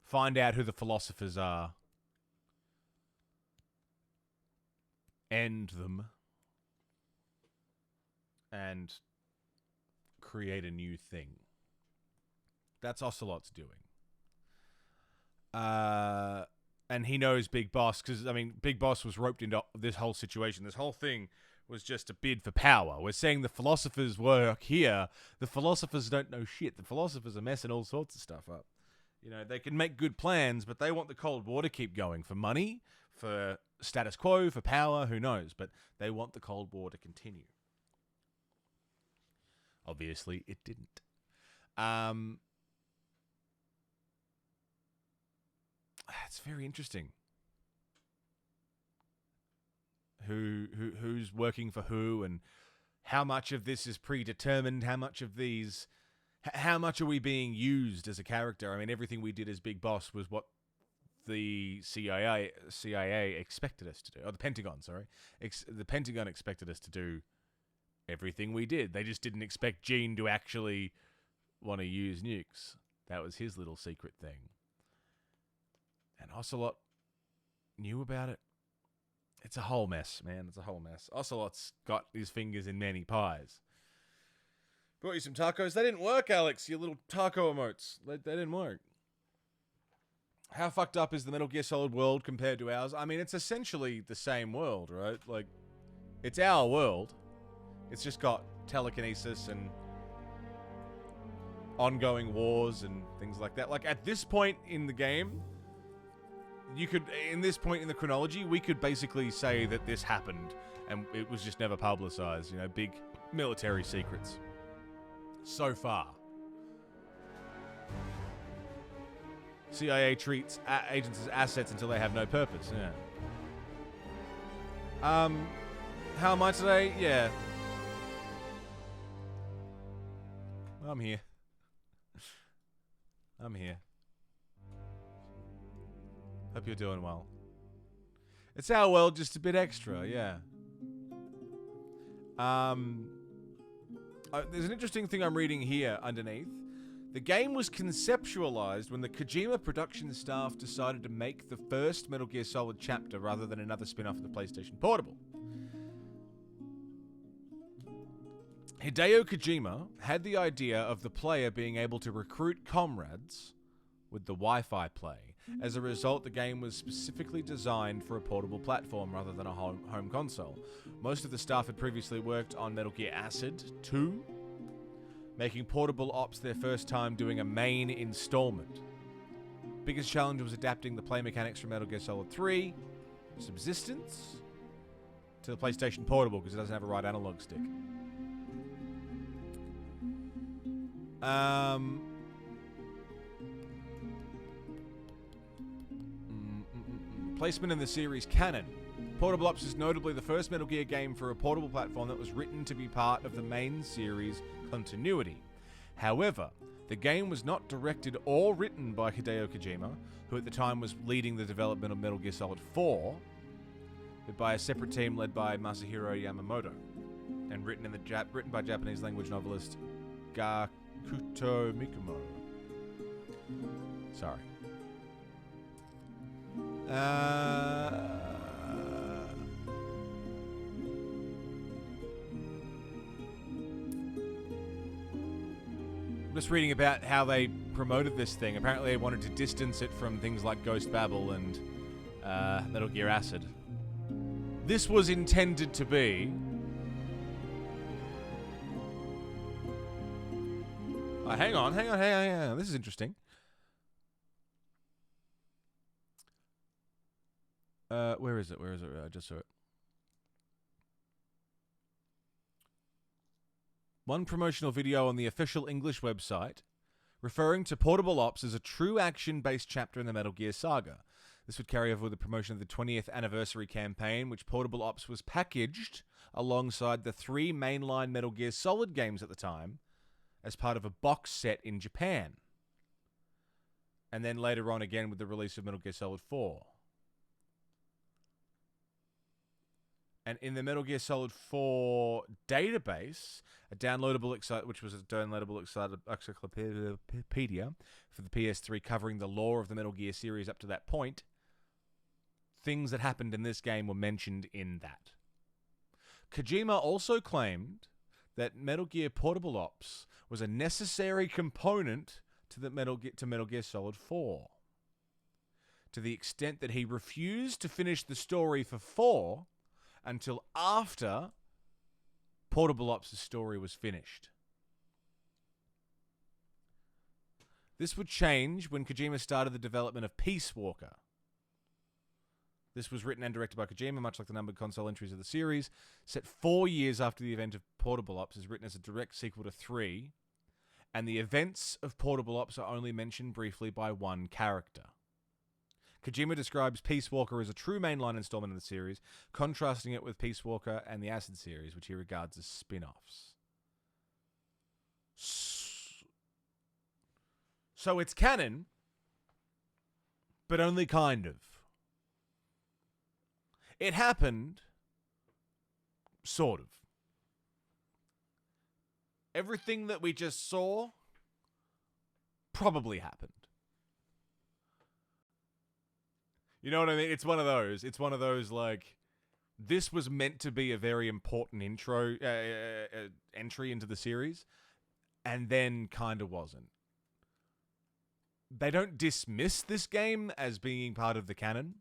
Find out who the philosophers are. End them. And create a new thing. That's Ocelot's doing. And he knows Big Boss, because, I mean, Big Boss was roped into this whole situation. This whole thing was just a bid for power. We're saying the philosophers work here. The philosophers don't know shit. The philosophers are messing all sorts of stuff up. You know, they can make good plans, but they want the Cold War to keep going for money, for status quo, for power, who knows. But they want the Cold War to continue. Obviously, it didn't. It's very interesting. Who's working for who, and how much of this is predetermined? How much are we being used as a character? I mean, everything we did as Big Boss was what the CIA expected us to do. Oh, the Pentagon, sorry. The Pentagon expected us to do everything we did. They just didn't expect Gene to actually want to use nukes. That was his little secret thing. And Ocelot knew about it. It's a whole mess, man. It's a whole mess. Ocelot's got his fingers in many pies. Brought you some tacos. They didn't work, Alex. Your little taco emotes. They didn't work. How fucked up is the Metal Gear Solid world compared to ours? I mean, it's essentially the same world, right? Like, it's our world. It's just got telekinesis and ongoing wars and things like that. Like, at this point in the game, you could, in this point in the chronology, we could basically say that this happened and it was just never publicized, you know, big military secrets. So far. CIA treats agents as assets until they have no purpose, yeah. How am I today? Yeah. I'm here. I'm here. Hope you're doing well. It's our world, just a bit extra, yeah. There's an interesting thing I'm reading here underneath. The game was conceptualized when the Kojima production staff decided to make the first Metal Gear Solid chapter rather than another spin-off of the PlayStation Portable. Hideo Kojima had the idea of the player being able to recruit comrades with the Wi-Fi play. As a result, the game was specifically designed for a portable platform rather than a home console. Most of the staff had previously worked on Metal Gear Acid 2, making portable ops their first time doing a main installment. Biggest challenge was adapting the play mechanics from Metal Gear Solid 3, Subsistence, to the PlayStation Portable because it doesn't have a right analog stick. Placement in the series canon. Portable Ops is notably the first Metal Gear game for a portable platform that was written to be part of the main series continuity. However, the game was not directed or written by Hideo Kojima, who at the time was leading the development of Metal Gear Solid 4, but by a separate team led by Masahiro Yamamoto, and written by Japanese language novelist Gakuto Mikumo. Sorry. I'm just reading about how they promoted this thing. Apparently they wanted to distance it from things like Ghost Babel and Metal Gear Acid. This was intended to be... hang on. This is interesting. Where is it? I just saw it. One promotional video on the official English website referring to Portable Ops as a true action-based chapter in the Metal Gear saga. This would carry over with the promotion of the 20th anniversary campaign, which Portable Ops was packaged alongside the 3 mainline Metal Gear Solid games at the time as part of a box set in Japan. And then later on again with the release of Metal Gear Solid 4. And in the Metal Gear Solid 4 database, which was a downloadable encyclopedia for the PS3 covering the lore of the Metal Gear series up to that point, things that happened in this game were mentioned in that. Kojima also claimed that Metal Gear Portable Ops was a necessary component to Metal Gear Solid 4. To the extent that he refused to finish the story for 4 until after Portable Ops' story was finished. This would change when Kojima started the development of Peace Walker. This was written and directed by Kojima, much like the numbered console entries of the series. Set 4 years after the event of Portable Ops, is written as a direct sequel to 3, and the events of Portable Ops are only mentioned briefly by one character. Kojima describes Peace Walker as a true mainline installment of the series, contrasting it with Peace Walker and the Acid series, which he regards as spin-offs. So it's canon, but only kind of. It happened, sort of. Everything that we just saw probably happened. You know what I mean? It's one of those, like, this was meant to be a very important entry into the series, and then kind of wasn't. They don't dismiss this game as being part of the canon,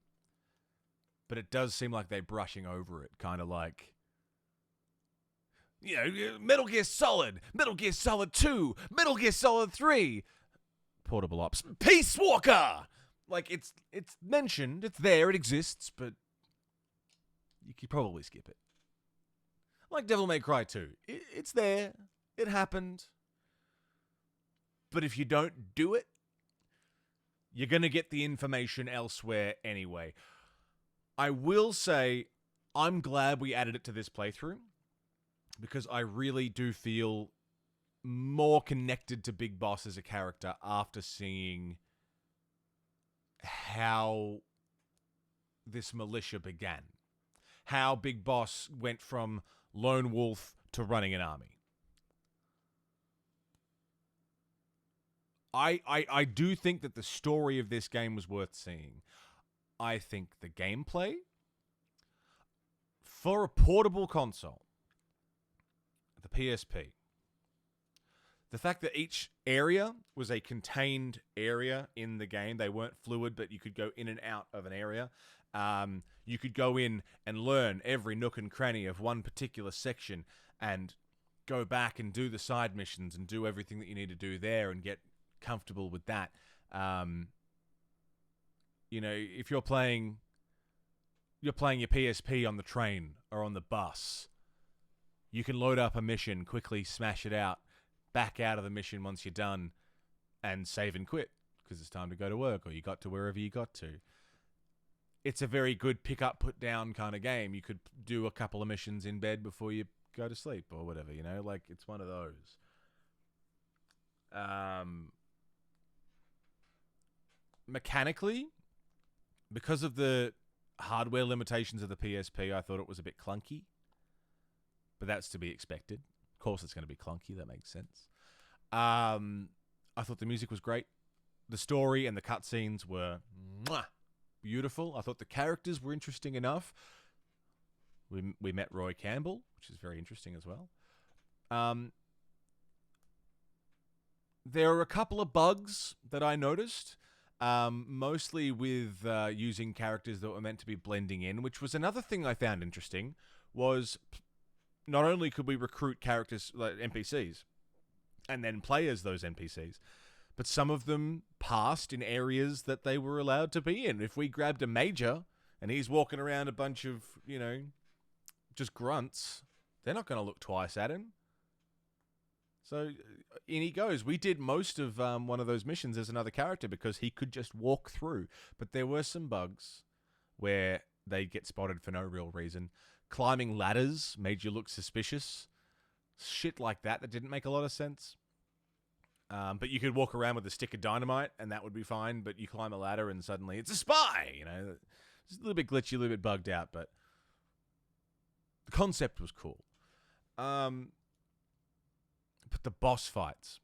but it does seem like they're brushing over it, kind of like, you know, Metal Gear Solid 2, Metal Gear Solid 3, Portable Ops, Peace Walker! Like, it's mentioned, it's there, it exists, but you could probably skip it. Like Devil May Cry 2. It's there, it happened, but if you don't do it, you're going to get the information elsewhere anyway. I will say, I'm glad we added it to this playthrough, because I really do feel more connected to Big Boss as a character after seeing how this militia began. How Big Boss went from lone wolf to running an army. I do think that the story of this game was worth seeing. I think the gameplay, for a portable console, the PSP, the fact that each area was a contained area in the game, they weren't fluid, but you could go in and out of an area. You could go in and learn every nook and cranny of one particular section and go back and do the side missions and do everything that you need to do there and get comfortable with that. You know, if you're playing your PSP on the train or on the bus, you can load up a mission, quickly smash it out, back out of the mission once you're done, and save and quit because it's time to go to work or you got to wherever you got to. It's a very good pick up, put down kind of game. You could do a couple of missions in bed before you go to sleep or whatever, you know? Like, it's one of those. Mechanically, because of the hardware limitations of the PSP, I thought it was a bit clunky. But that's to be expected. Of course it's going to be clunky. That makes sense. I thought the music was great. The story and the cutscenes were beautiful. I thought the characters were interesting enough. We met Roy Campbell, which is very interesting as well. There are a couple of bugs that I noticed. Mostly with using characters that were meant to be blending in, which was another thing I found interesting, was not only could we recruit characters like NPCs and then play as those NPCs, but some of them passed in areas that they were allowed to be in. If we grabbed a major and he's walking around a bunch of, you know, just grunts, they're not going to look twice at him. So in he goes. We did most of one of those missions as another character because he could just walk through. But there were some bugs where they get spotted for no real reason. Climbing ladders made you look suspicious. Shit like that didn't make a lot of sense. But you could walk around with a stick of dynamite and that would be fine. But you climb a ladder and suddenly it's a spy. You know, it's a little bit glitchy, a little bit bugged out. But the concept was cool. But the boss fights,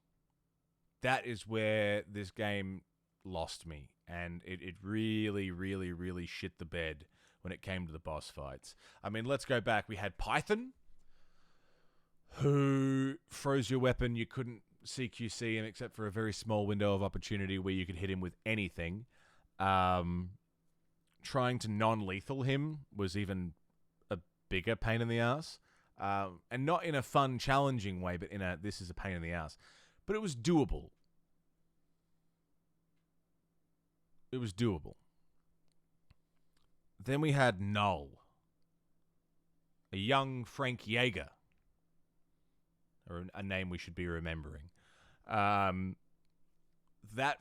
that is where this game lost me. And it really, really, really shit the bed when it came to the boss fights. I mean, let's go back. We had Python, who froze your weapon. You couldn't CQC him except for a very small window of opportunity where you could hit him with anything. Trying to non-lethal him was even a bigger pain in the ass. And not in a fun, challenging way, but in a this is a pain in the ass. But it was doable. It was doable. Then we had Null, a young Frank Yeager, or a name we should be remembering. That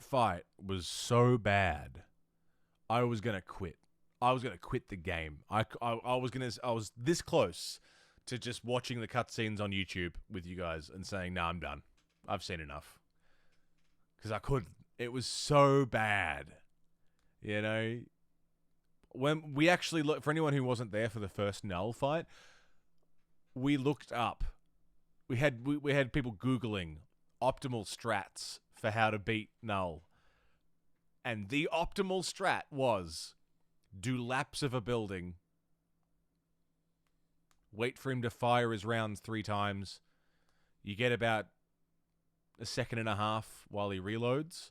fight was so bad, I was gonna quit. I was gonna quit the game. I was this close to just watching the cutscenes on YouTube with you guys and saying, "No, I'm done. I've seen enough." Because I couldn't. It was so bad. You know? When we actually looked, for anyone who wasn't there for the first Null fight, we looked up. We had people Googling optimal strats for how to beat Null. And the optimal strat was do laps of a building, wait for him to fire his rounds 3 times. You get about a second and a half while he reloads,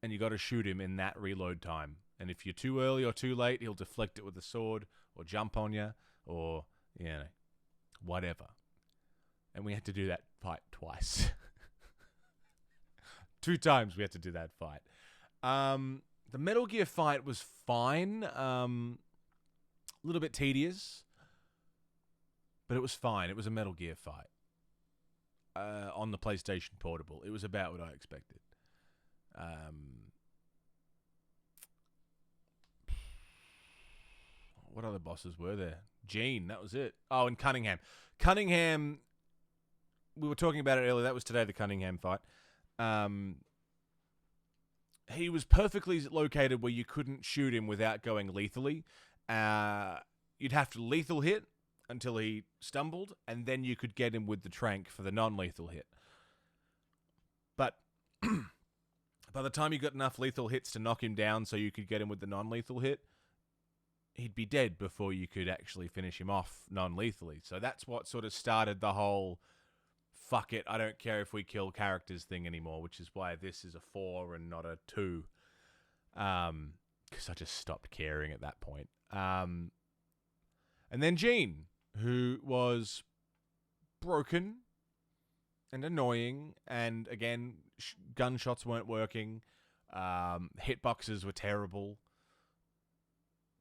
and you got to shoot him in that reload time. And if you're too early or too late, he'll deflect it with a sword or jump on you or, you know, whatever. And we had to do that fight twice. 2 times we had to do that fight. The Metal Gear fight was fine. A little bit tedious. But it was fine. It was a Metal Gear fight. On the PlayStation Portable. It was about what I expected. What other bosses were there? Gene, that was it. Oh, and Cunningham. Cunningham, we were talking about it earlier. That was today, the Cunningham fight. He was perfectly located where you couldn't shoot him without going lethally. You'd have to lethal hit until he stumbled, and then you could get him with the tranq for the non-lethal hit. But by the time you got enough lethal hits to knock him down so you could get him with the non-lethal hit, he'd be dead before you could actually finish him off non-lethally. So that's what sort of started the whole fuck it, I don't care if we kill characters thing anymore, which is why this is a 4 and not a 2. Because I just stopped caring at that point. And then Gene, who was broken and annoying, and again, gunshots weren't working, hitboxes were terrible.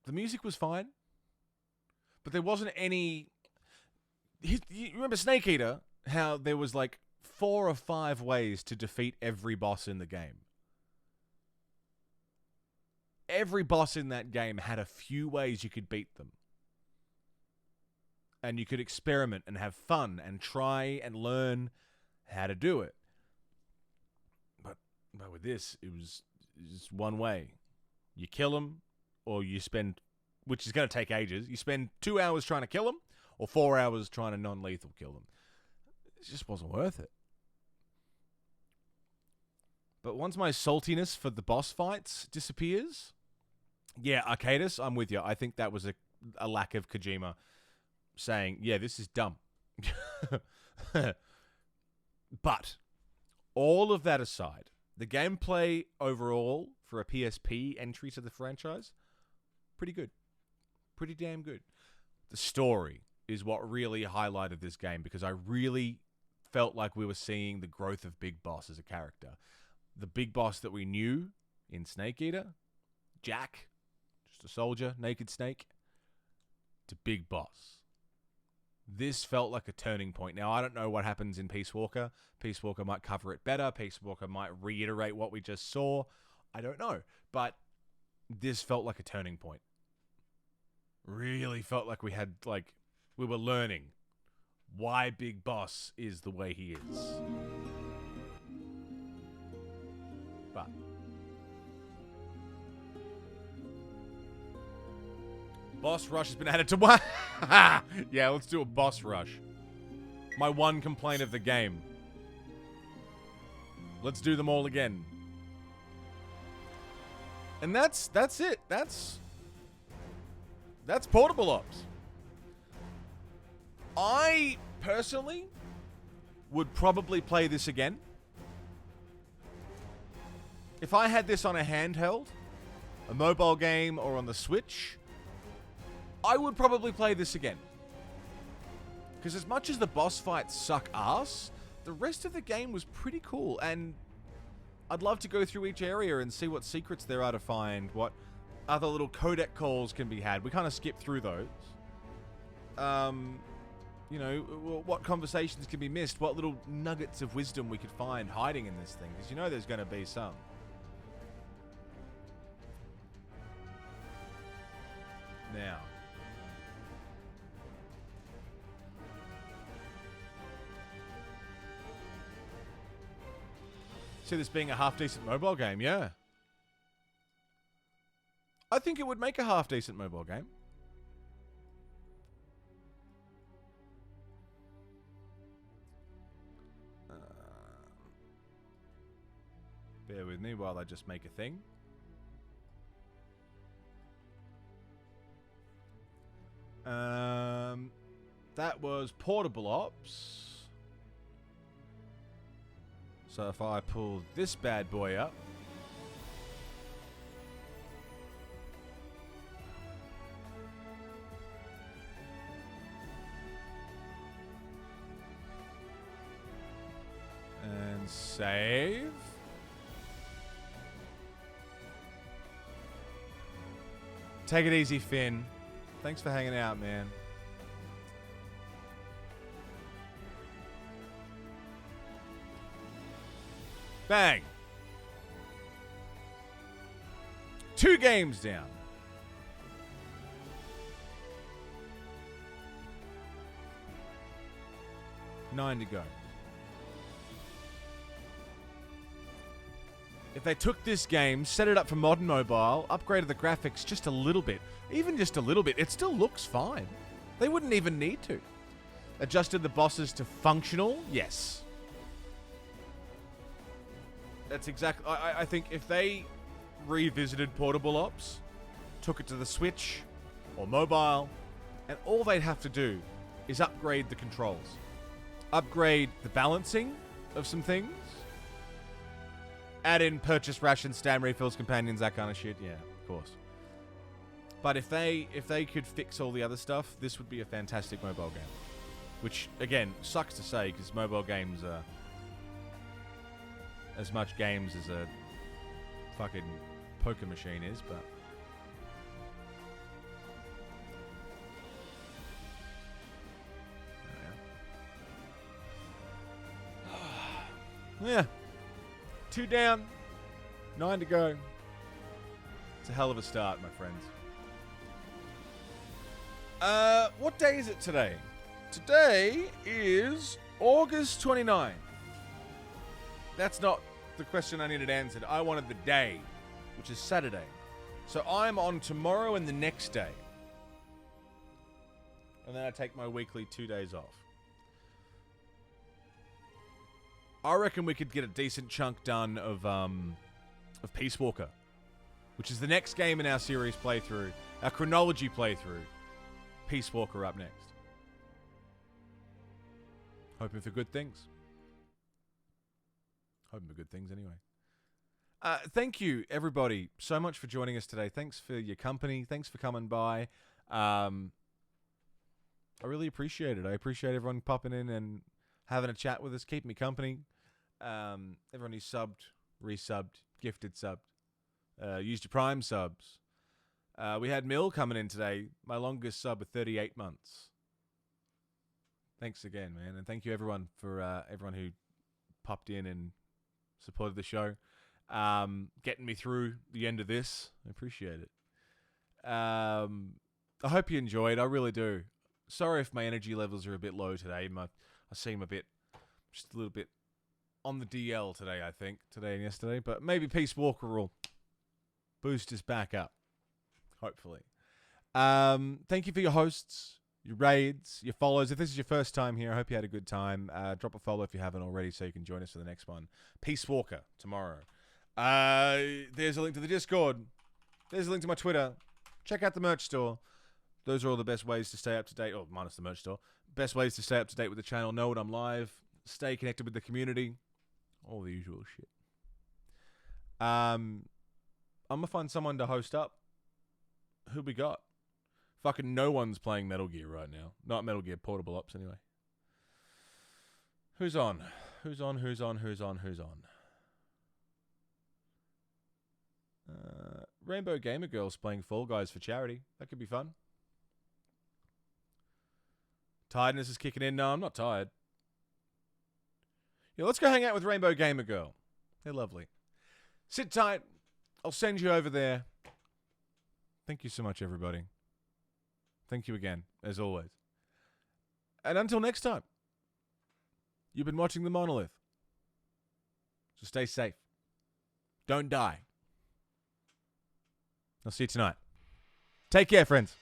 The music was fine, but there wasn't any... You remember Snake Eater? How there was like 4 or 5 ways to defeat every boss in the game. Every boss in that game had a few ways you could beat them. And you could experiment and have fun and try and learn how to do it. But with this, it was just one way. You kill them, or you spend, which is going to take ages, you spend 2 hours trying to kill them, or 4 hours trying to non-lethal kill them. It just wasn't worth it. But once my saltiness for the boss fights disappears, yeah, Arcadis, I'm with you. I think that was a lack of Kojima saying, yeah, this is dumb. But all of that aside, the gameplay overall for a PSP entry to the franchise, pretty good. Pretty damn good. The story is what really highlighted this game, because I really felt like we were seeing the growth of Big Boss as a character. The Big Boss that we knew in Snake Eater, Jack, just a soldier, naked snake, to Big Boss. This felt like a turning point. Now, I don't know what happens in Peace Walker. Peace Walker might cover it better. Peace Walker might reiterate what we just saw. I don't know. But this felt like a turning point. Really felt like we were learning why Big Boss is the way he is. But boss rush has been added to one. Yeah, let's do a boss rush. My one complaint of the game. Let's do them all again. And that's it. That's Portable Ops. I personally would probably play this again. If I had this on a handheld, a mobile game, or on the Switch, I would probably play this again. Because as much as the boss fights suck ass, the rest of the game was pretty cool, and I'd love to go through each area and see what secrets there are to find, what other little codec calls can be had. We kind of skipped through those. You know, what conversations can be missed, what little nuggets of wisdom we could find hiding in this thing, because you know there's going to be some. Now, see this being a half-decent mobile game, yeah. I think it would make a half-decent mobile game. Bear with me while I just make a thing. That was Portable Ops. So if I pull this bad boy up, and save. Take it easy, Finn. Thanks for hanging out, man. Bang. 2 games down. 9 to go. If they took this game, set it up for modern mobile, upgraded the graphics just a little bit, even just a little bit, it still looks fine. They wouldn't even need to. Adjusted the bosses to functional? Yes. That's exactly... I think if they revisited Portable Ops, took it to the Switch or mobile, and all they'd have to do is upgrade the controls. Upgrade the balancing of some things. Add in purchase rations, stand refills, companions, that kind of shit. Yeah, of course. But if they could fix all the other stuff, this would be a fantastic mobile game. Which, again, sucks to say, because mobile games are as much games as a fucking poker machine is, but... Yeah. 2 down, 9 to go. It's a hell of a start, my friends. What day is it today? Today is August 29th. That's not the question I needed answered. I wanted the day, which is Saturday. So I'm on tomorrow and the next day. And then I take my weekly 2 days off. I reckon we could get a decent chunk done of Peace Walker, which is the next game in our series playthrough, our chronology playthrough. Peace Walker up next. Hoping for good things. Hoping for good things anyway. Thank you, everybody, so much for joining us today. Thanks for your company. Thanks for coming by. I really appreciate it. I appreciate everyone popping in and having a chat with us, keeping me company. Everyone who subbed, resubbed, gifted subbed, used your Prime subs. We had Mill coming in today, my longest sub of 38 months. Thanks again, man, and thank you everyone for everyone who popped in and supported the show, getting me through the end of this. I appreciate it. I hope you enjoyed. I really do. Sorry if my energy levels are a bit low today. I seem just a little bit on the DL today, I think, today and yesterday. But maybe Peace Walker will boost us back up, hopefully. Thank you for your hosts, your raids, your follows. If this is your first time here, I hope you had a good time. Drop a follow if you haven't already so you can join us for the next one. Peace Walker tomorrow. There's a link to the Discord. There's a link to my Twitter. Check out the merch store. Those are all the best ways to stay up to date. Oh, minus the merch store. Best ways to stay up to date with the channel. Know when I'm live. Stay connected with the community. All the usual shit. I'm going to find someone to host up. Who we got? Fucking no one's playing Metal Gear right now. Not Metal Gear, Portable Ops anyway. Who's on? Who's on? Rainbow Gamer Girl's playing Fall Guys for charity. That could be fun. Tiredness is kicking in. No, I'm not tired. Yeah, let's go hang out with Rainbow Gamer Girl. They're lovely. Sit tight. I'll send you over there. Thank you so much, everybody. Thank you again, as always. And until next time, you've been watching The Monolith. So stay safe. Don't die. I'll see you tonight. Take care, friends.